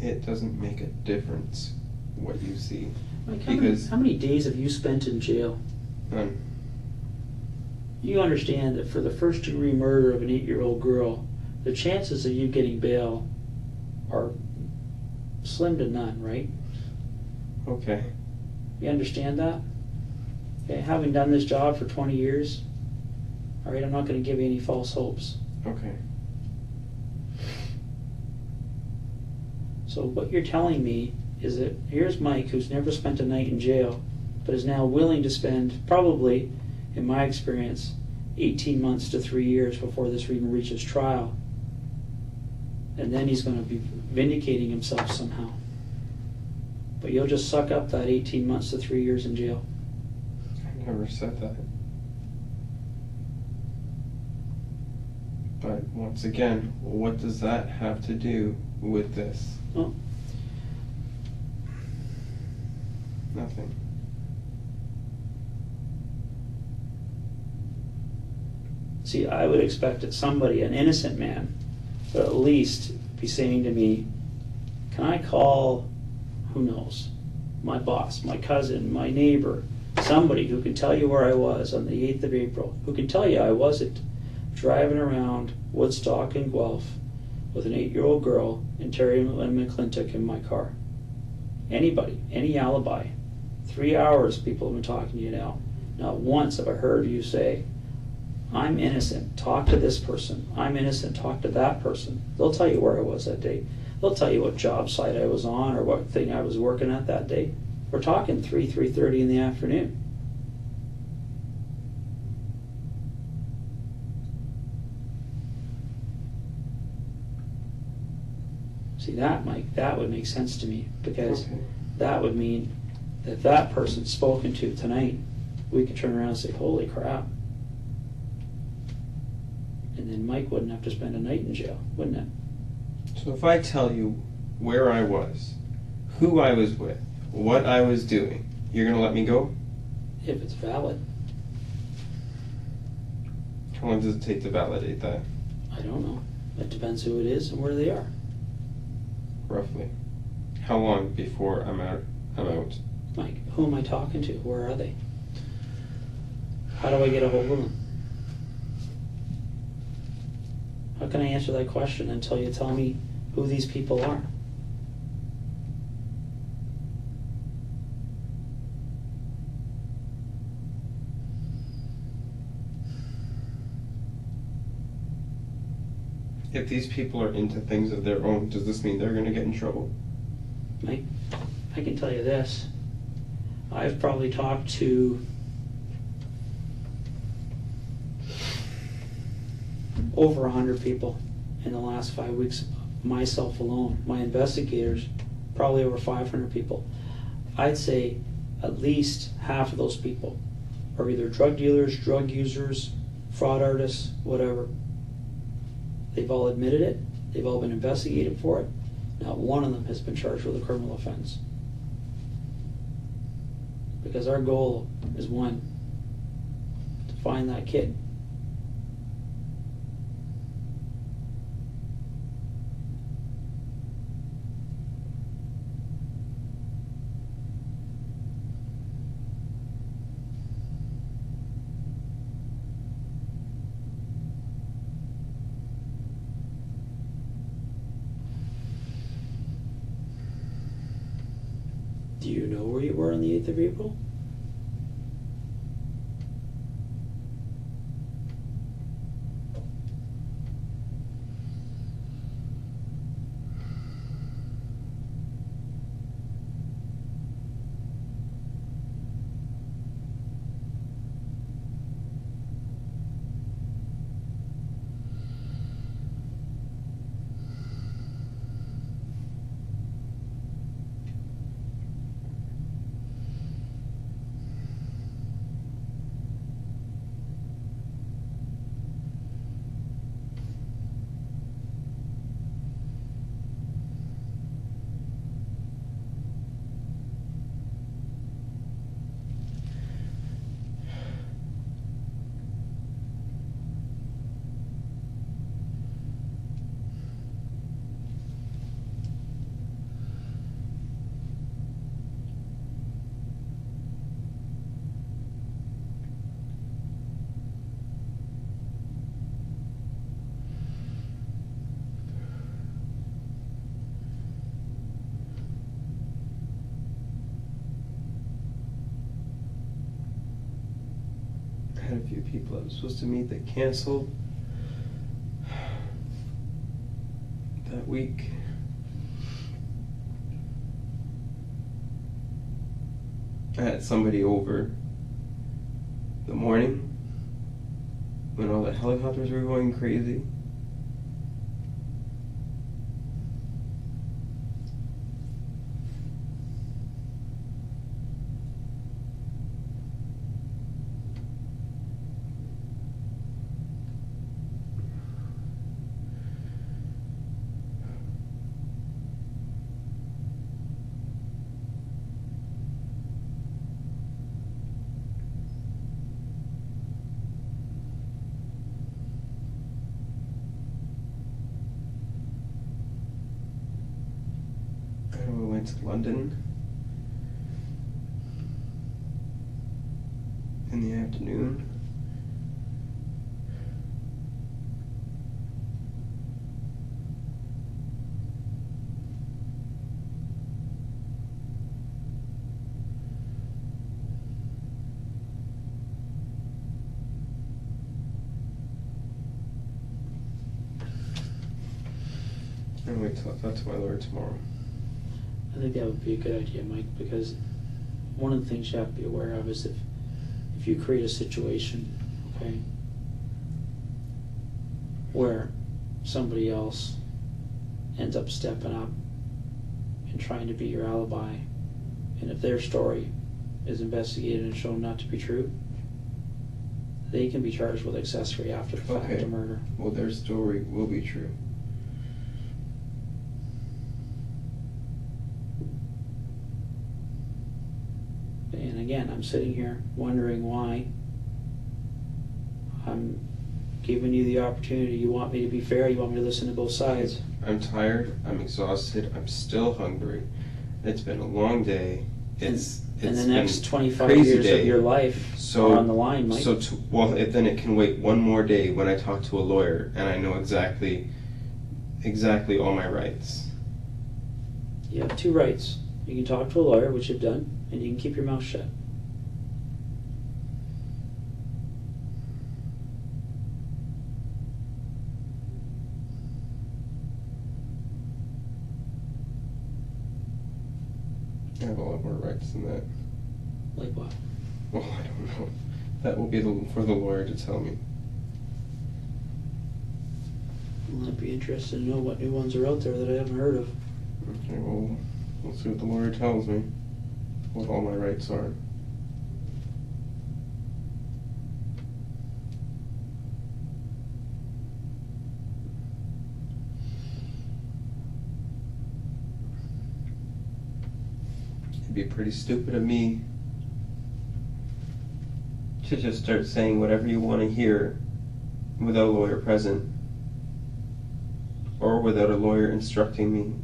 It doesn't make a difference what you see. Mike, Because- how many days have you spent in jail? None. You understand that for the first degree murder of an 8-year-old girl, the chances of you getting bail are slim to none, right? Okay. You understand that? Okay, having done this job for 20 years, all right, I'm not going to give you any false hopes. Okay. So what you're telling me is that here's Mike, who's never spent a night in jail, but is now willing to spend, probably, in my experience, 18 months to 3 years before this even reaches trial. And then he's going to be vindicating himself somehow. But you'll just suck up that 18 months to 3 years in jail. I never said that. But once again, what does that have to do with this? Oh. Nothing. See, I would expect that somebody, an innocent man, would at least be saying to me, can I call, who knows, my boss, my cousin, my neighbor, somebody who can tell you where I was on the 8th of April, who can tell you I wasn't driving around Woodstock and Guelph with an 8-year-old girl and Terri-Lynne McClintic in my car. Anybody, any alibi. 3 hours people have been talking to you now. Not once have I heard you say, I'm innocent, talk to this person. I'm innocent, talk to that person. They'll tell you where I was that day. They'll tell you what job site I was on or what thing I was working at that day. We're talking 3:30 in the afternoon. See that, Mike, that would make sense to me, because Okay. that would mean that that person spoken to tonight, we could turn around and say, holy crap. And then Mike wouldn't have to spend a night in jail, wouldn't it? So if I tell you where I was, who I was with, what I was doing, you're gonna let me go? If it's valid. How long does it take to validate that, I don't know. It depends who it is and where they are. roughly? How long before I'm out? Mike, who am I talking to? Where are they? How do I get a hold of them? How can I answer that question until you tell me who these people are? If these people are into things of their own, does this mean they're gonna get in trouble? Mike, I can tell you this. I've probably talked to over 100 people in the last 5 weeks, myself alone. My investigators, probably over 500 people. I'd say at least half of those people are either drug dealers, drug users, fraud artists, whatever. They've all admitted it. They've all been investigated for it. Not one of them has been charged with a criminal offense. Because our goal is one, to find that kid. Do you know where you were on the 8th of April? I had a few people I was supposed to meet that canceled that week. I had somebody over the morning when all the helicopters were going crazy. We went to London in the afternoon. And we talk that to my lawyer tomorrow. I think that would be a good idea, Mike, because one of the things you have to be aware of is if you create a situation, okay, where somebody else ends up stepping up and trying to be your alibi, and if their story is investigated and shown not to be true, they can be charged with accessory after the fact Okay. to murder. Well, their story will be true. And again, I'm sitting here wondering why I'm giving you the opportunity. You want me to be fair, you want me to listen to both sides. I'm tired, I'm exhausted, I'm still hungry. It's been a long day. It's And the been next 25 crazy years day. of your life So- are on the line, Mike. Then it can wait one more day when I talk to a lawyer and I know exactly all my rights. You have two rights. You can talk to a lawyer, which you've done, and you can keep your mouth shut. I have a lot more rights than that. Like what? Well, I don't know. That will be for the lawyer to tell me. Well, I'd be interested to know what new ones are out there that I haven't heard of. Okay, well, we'll see what the lawyer tells me, what all my rights are. It'd be pretty stupid of me to just start saying whatever you want to hear without a lawyer present or without a lawyer instructing me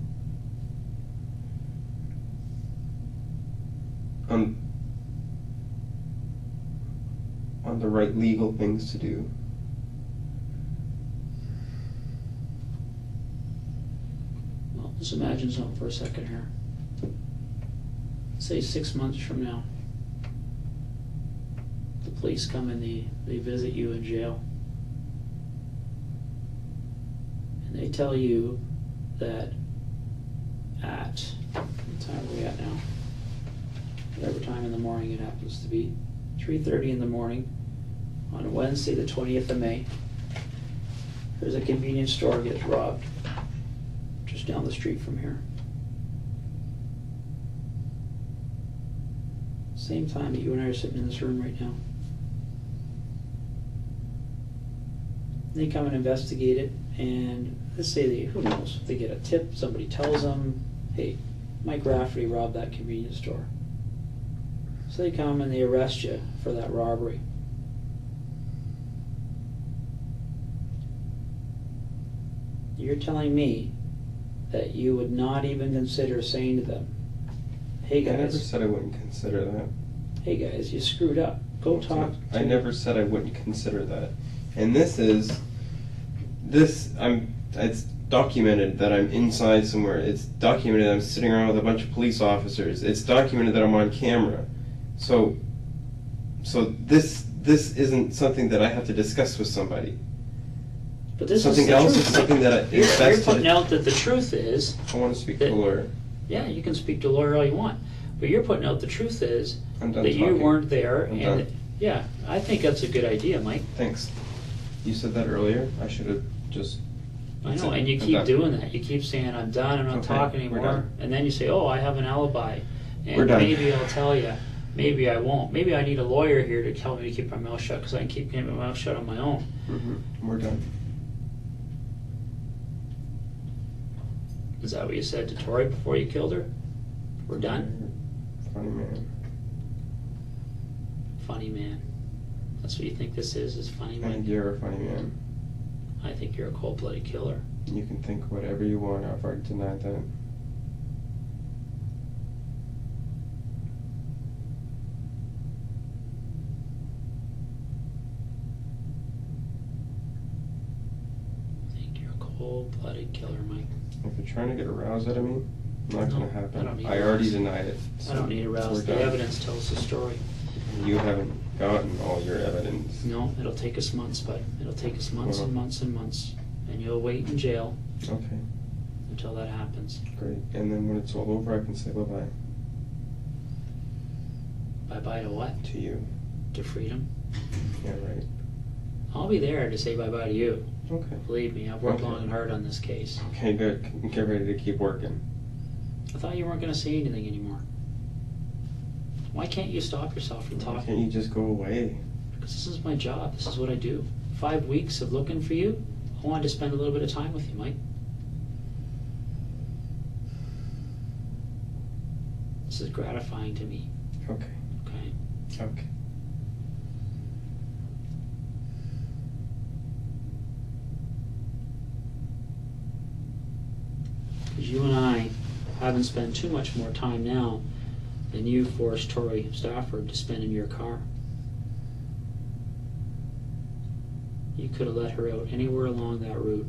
on the right legal things to do. Well, just imagine something for a second here. say 6 months from now, the police come and they visit you in jail. And they tell you that at, what time are we at now? Whatever time in the morning it happens to be, 3:30 in the morning, on Wednesday, the 20th of May, there's a convenience store gets robbed just down the street from here. Same time that you and I are sitting in this room right now. They come and investigate it, and let's say they, who knows, they get a tip, somebody tells them, hey, Mike Rafferty robbed that convenience store. So they come and they arrest you for that robbery. You're telling me that you would not even consider saying to them, hey I never guys, said I wouldn't consider that. hey guys, you screwed up. Go talk to I never said I wouldn't consider that. And it's documented that I'm inside somewhere. It's documented I'm sitting around with a bunch of police officers. It's documented that I'm on camera. So this isn't something that I have to discuss with somebody. But this Something is the else truth. is something that You're is best putting to. out that the truth is, I want to speak to a lawyer. yeah, you can speak to a lawyer all you want, but you're putting out the truth is I'm done that you talking. weren't there, I'm and done. yeah, I think that's a good idea, Mike. Thanks. You said that earlier. I should have just. I That's know, it. and you I'm keep done. doing that. You keep saying, I'm done, I'm not Okay, talking we're anymore. done. And then you say, oh, I have an alibi. And We're done. maybe I'll tell you. Maybe I won't. Maybe I need a lawyer here to tell me to keep my mouth shut because I can keep my mouth shut on my own. Mm-hmm. We're done. Is that what you said to Tori before you killed her? We're done? Funny man. Funny man. That's what you think this is funny I man? think you're a funny man. I think you're a cold-blooded killer. You can think whatever you want. I've already denied that. I think you're a cold-blooded killer, Mike. If you're trying to get a rouse out of me, not No, gonna happen. I don't need I a already rouse. denied it. I don't need a we're rouse. The done. evidence tells the story. You haven't gotten all your evidence. No, it'll take us months, bud. It'll take us months and Uh-huh. months and months. And you'll wait in jail Okay, until that happens. great. And then when it's all over, I can say bye-bye Bye-bye to what? to you. To freedom? Yeah, right. I'll be there to say bye-bye to you. Okay. Believe me, I've worked Okay. long and hard on this case. Okay, good. Get ready to keep working. I thought you weren't going to say anything anymore. Why can't you stop yourself from Why talking? can't you just go away? Because this is my job. This is what I do. 5 weeks of looking for you. I wanted to spend a little bit of time with you, Mike. This is gratifying to me, Okay. okay? Okay. Because you and I haven't spent too much more time now than you forced Tori Stafford to spend in your car. You could have let her out anywhere along that route.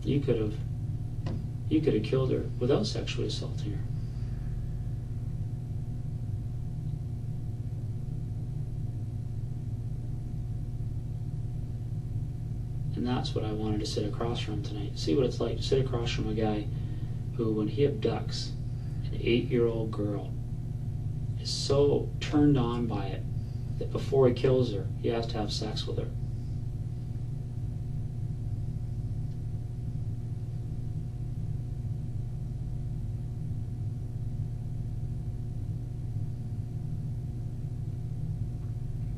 You could have killed her without sexually assaulting her. And that's what I wanted to sit across from tonight. See what it's like to sit across from a guy who, when he abducts an 8-year-old girl, is so turned on by it that before he kills her, he has to have sex with her.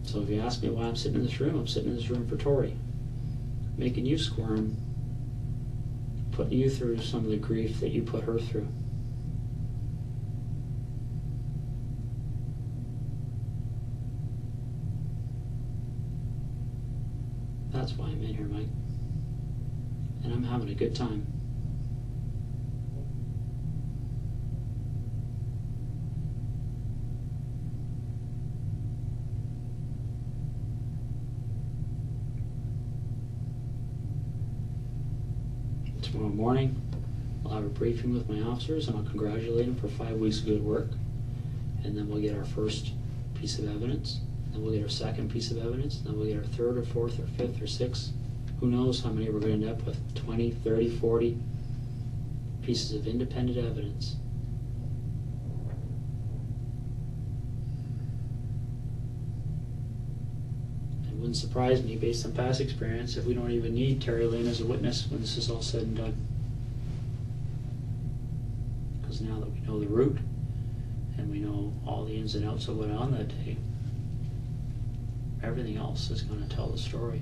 So if you ask me why I'm sitting in this room, I'm sitting in this room for Tori. Making you squirm, putting you through some of the grief that you put her through. That's why I'm in here, Mike. And I'm having a good time. Tomorrow morning, I'll have a briefing with my officers and I'll congratulate them for 5 weeks of good work. And then we'll get our first piece of evidence. Then we'll get our second piece of evidence. Then we'll get our third or fourth or fifth or sixth. Who knows how many we're going to end up with? 20, 30, 40 pieces of independent evidence. It wouldn't surprise me, based on past experience, if we don't even need Terri-Lynne as a witness when this is all said and done. Because now that we know the route and we know all the ins and outs of what went on that day, everything else is going to tell the story.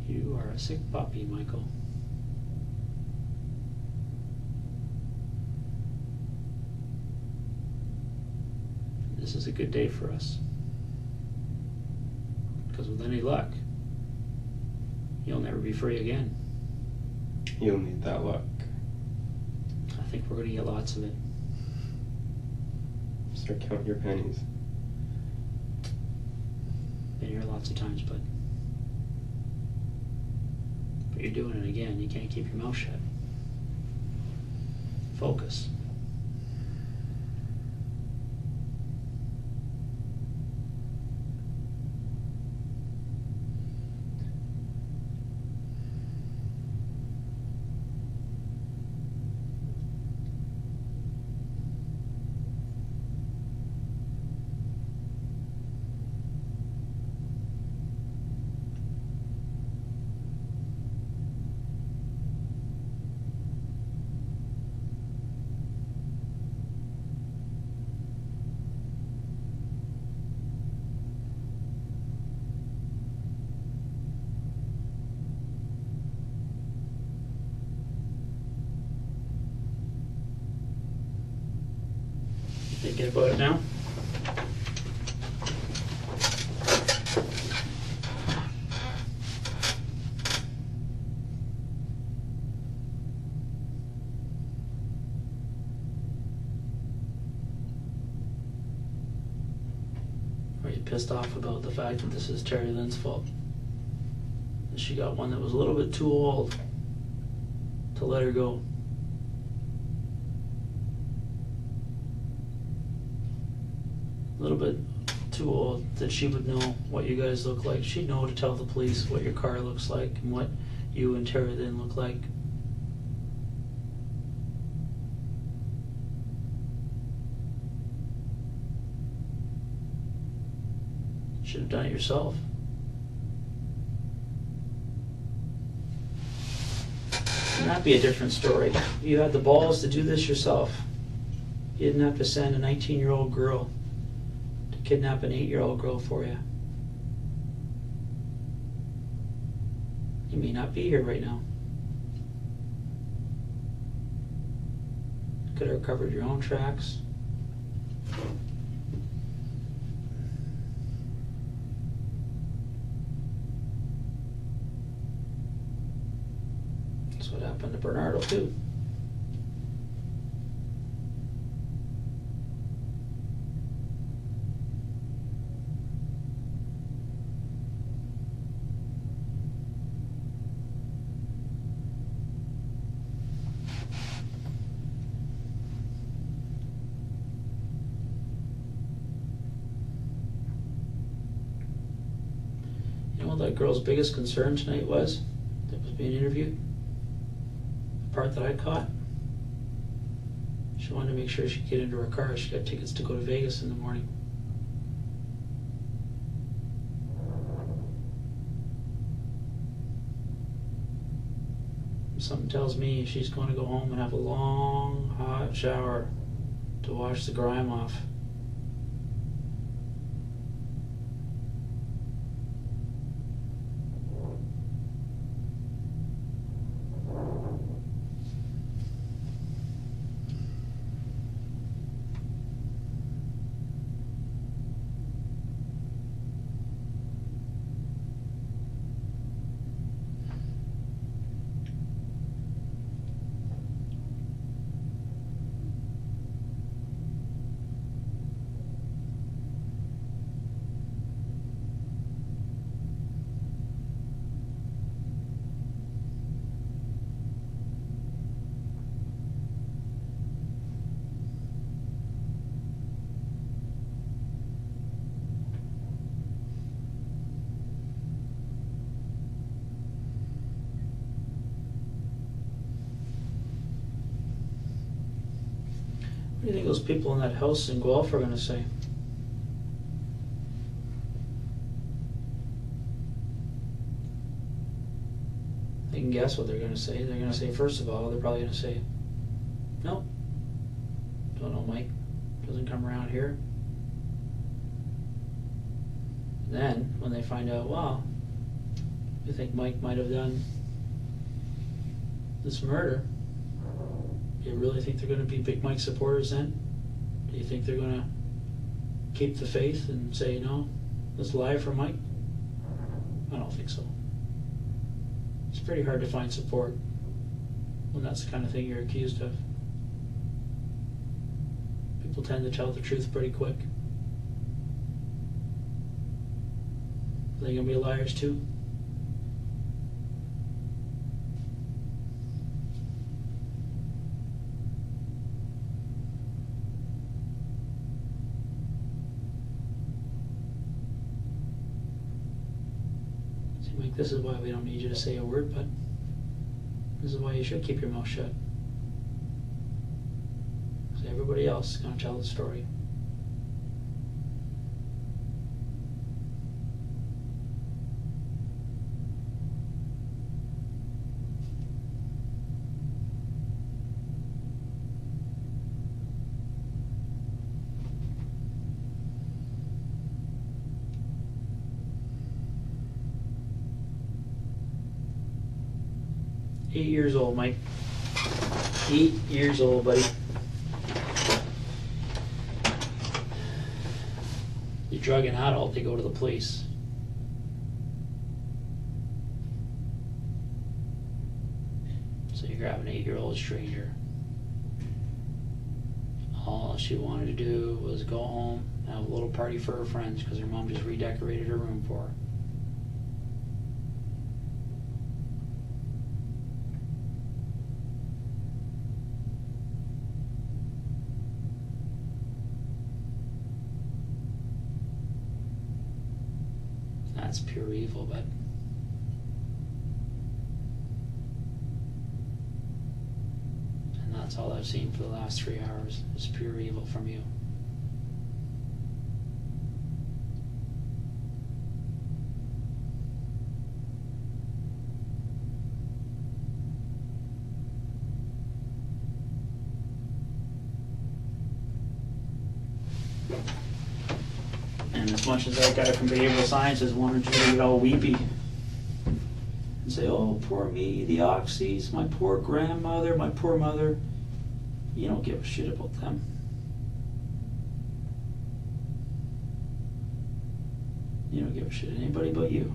You are a sick puppy, Michael. This is a good day for us. Because with any luck, you'll never be free again. You'll need that luck. I think we're going to get lots of it. Start counting your pennies. Been here lots of times, but you're doing it again. You can't keep your mouth shut. Focus. Thinking about it now? Are you pissed off about the fact that this is Terri-Lynne's fault? That she got one that was a little bit too old to let her go? A little bit too old that she would know what you guys look like. She'd know to tell the police what your car looks like and what you and Terri-Lynne look like. Should have done it yourself. Wouldn't that be a different story? You had the balls to do this yourself. You didn't have to send a 19-year-old girl to kidnap an 8-year-old girl for you. You may not be here right now. Could have recovered your own tracks. That's what happened to Bernardo too. You know what that girl's biggest concern tonight was? That was being interviewed? The part that I caught? She wanted to make sure she could get into her car. She got tickets to go to Vegas in the morning. Something tells me she's going to go home and have a long, hot shower to wash the grime off. do you think those people in that house in Guelph are gonna say? You can guess what they're gonna say. They're gonna say, first of all, they're probably gonna say, no, don't know Mike, doesn't come around here. Then, when they find out, wow, you think Mike might have done this murder, do you really think they're gonna be big Mike supporters then? Do you think they're gonna keep the faith and say, no, let's lie for Mike? I don't think so. It's pretty hard to find support when that's the kind of thing you're accused of. People tend to tell the truth pretty quick. Are they gonna be liars too? Like, this is why we don't need you to say a word, but this is why you should keep your mouth shut. Because everybody else is going to tell the story. Eight years old, Mike. 8 years old, buddy. You drug an adult, they go to the police. So you grab an 8-year-old stranger. All she wanted to do was go home and have a little party for her friends because her mom just redecorated her room for her. That's pure evil, but and that's all I've seen for the last 3 hours is pure evil from you. And as much as that guy from behavioral sciences wanted you to get all weepy and say, oh, poor me, the oxys, my poor grandmother, my poor mother, you don't give a shit about them. You don't give a shit anybody but you.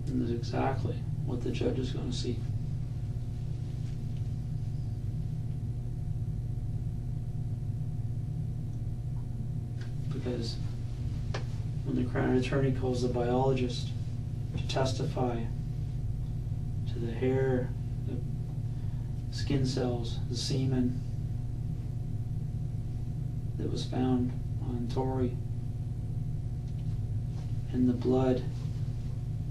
And that's exactly what the judge is going to see. Because when the Crown Attorney calls the biologist to testify to the hair, the skin cells, the semen that was found on Tori, and the blood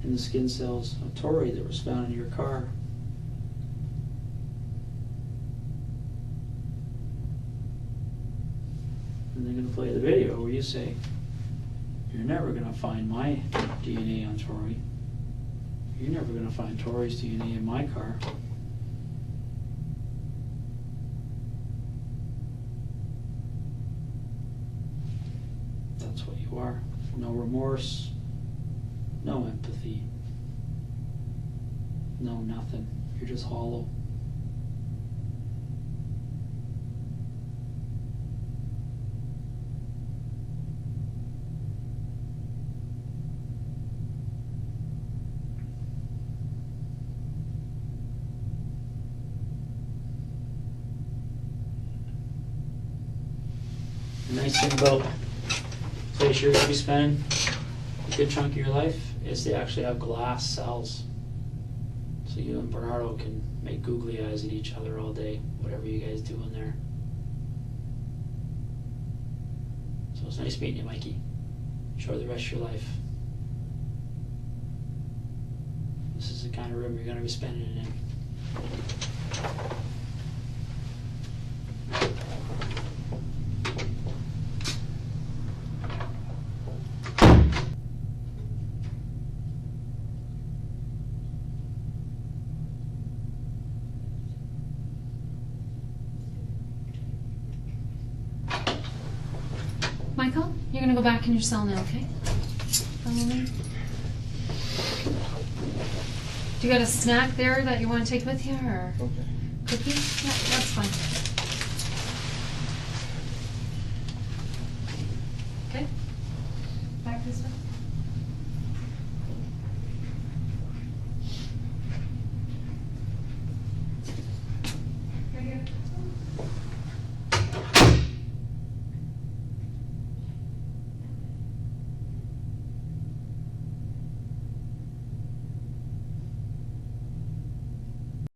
and the skin cells of Tori that was found in your car. And they're going to play the video where you say, you're never going to find my DNA on Tori. You're never going to find Tori's DNA in my car. That's what you are. No remorse. No empathy. No nothing. You're just hollow. The nice thing about the place you're going to be spending a good chunk of your life is they actually have glass cells. So you and Bernardo can make googly eyes at each other all day, whatever you guys do in there. So it's nice meeting you, Mikey. Enjoy the rest of your life. This is the kind of room you're gonna be spending it in. Michael, you're gonna go back in your cell now, okay? Follow me. Do you got a snack there that you want to take with you, or Okay. cookie? Yeah, that's fine.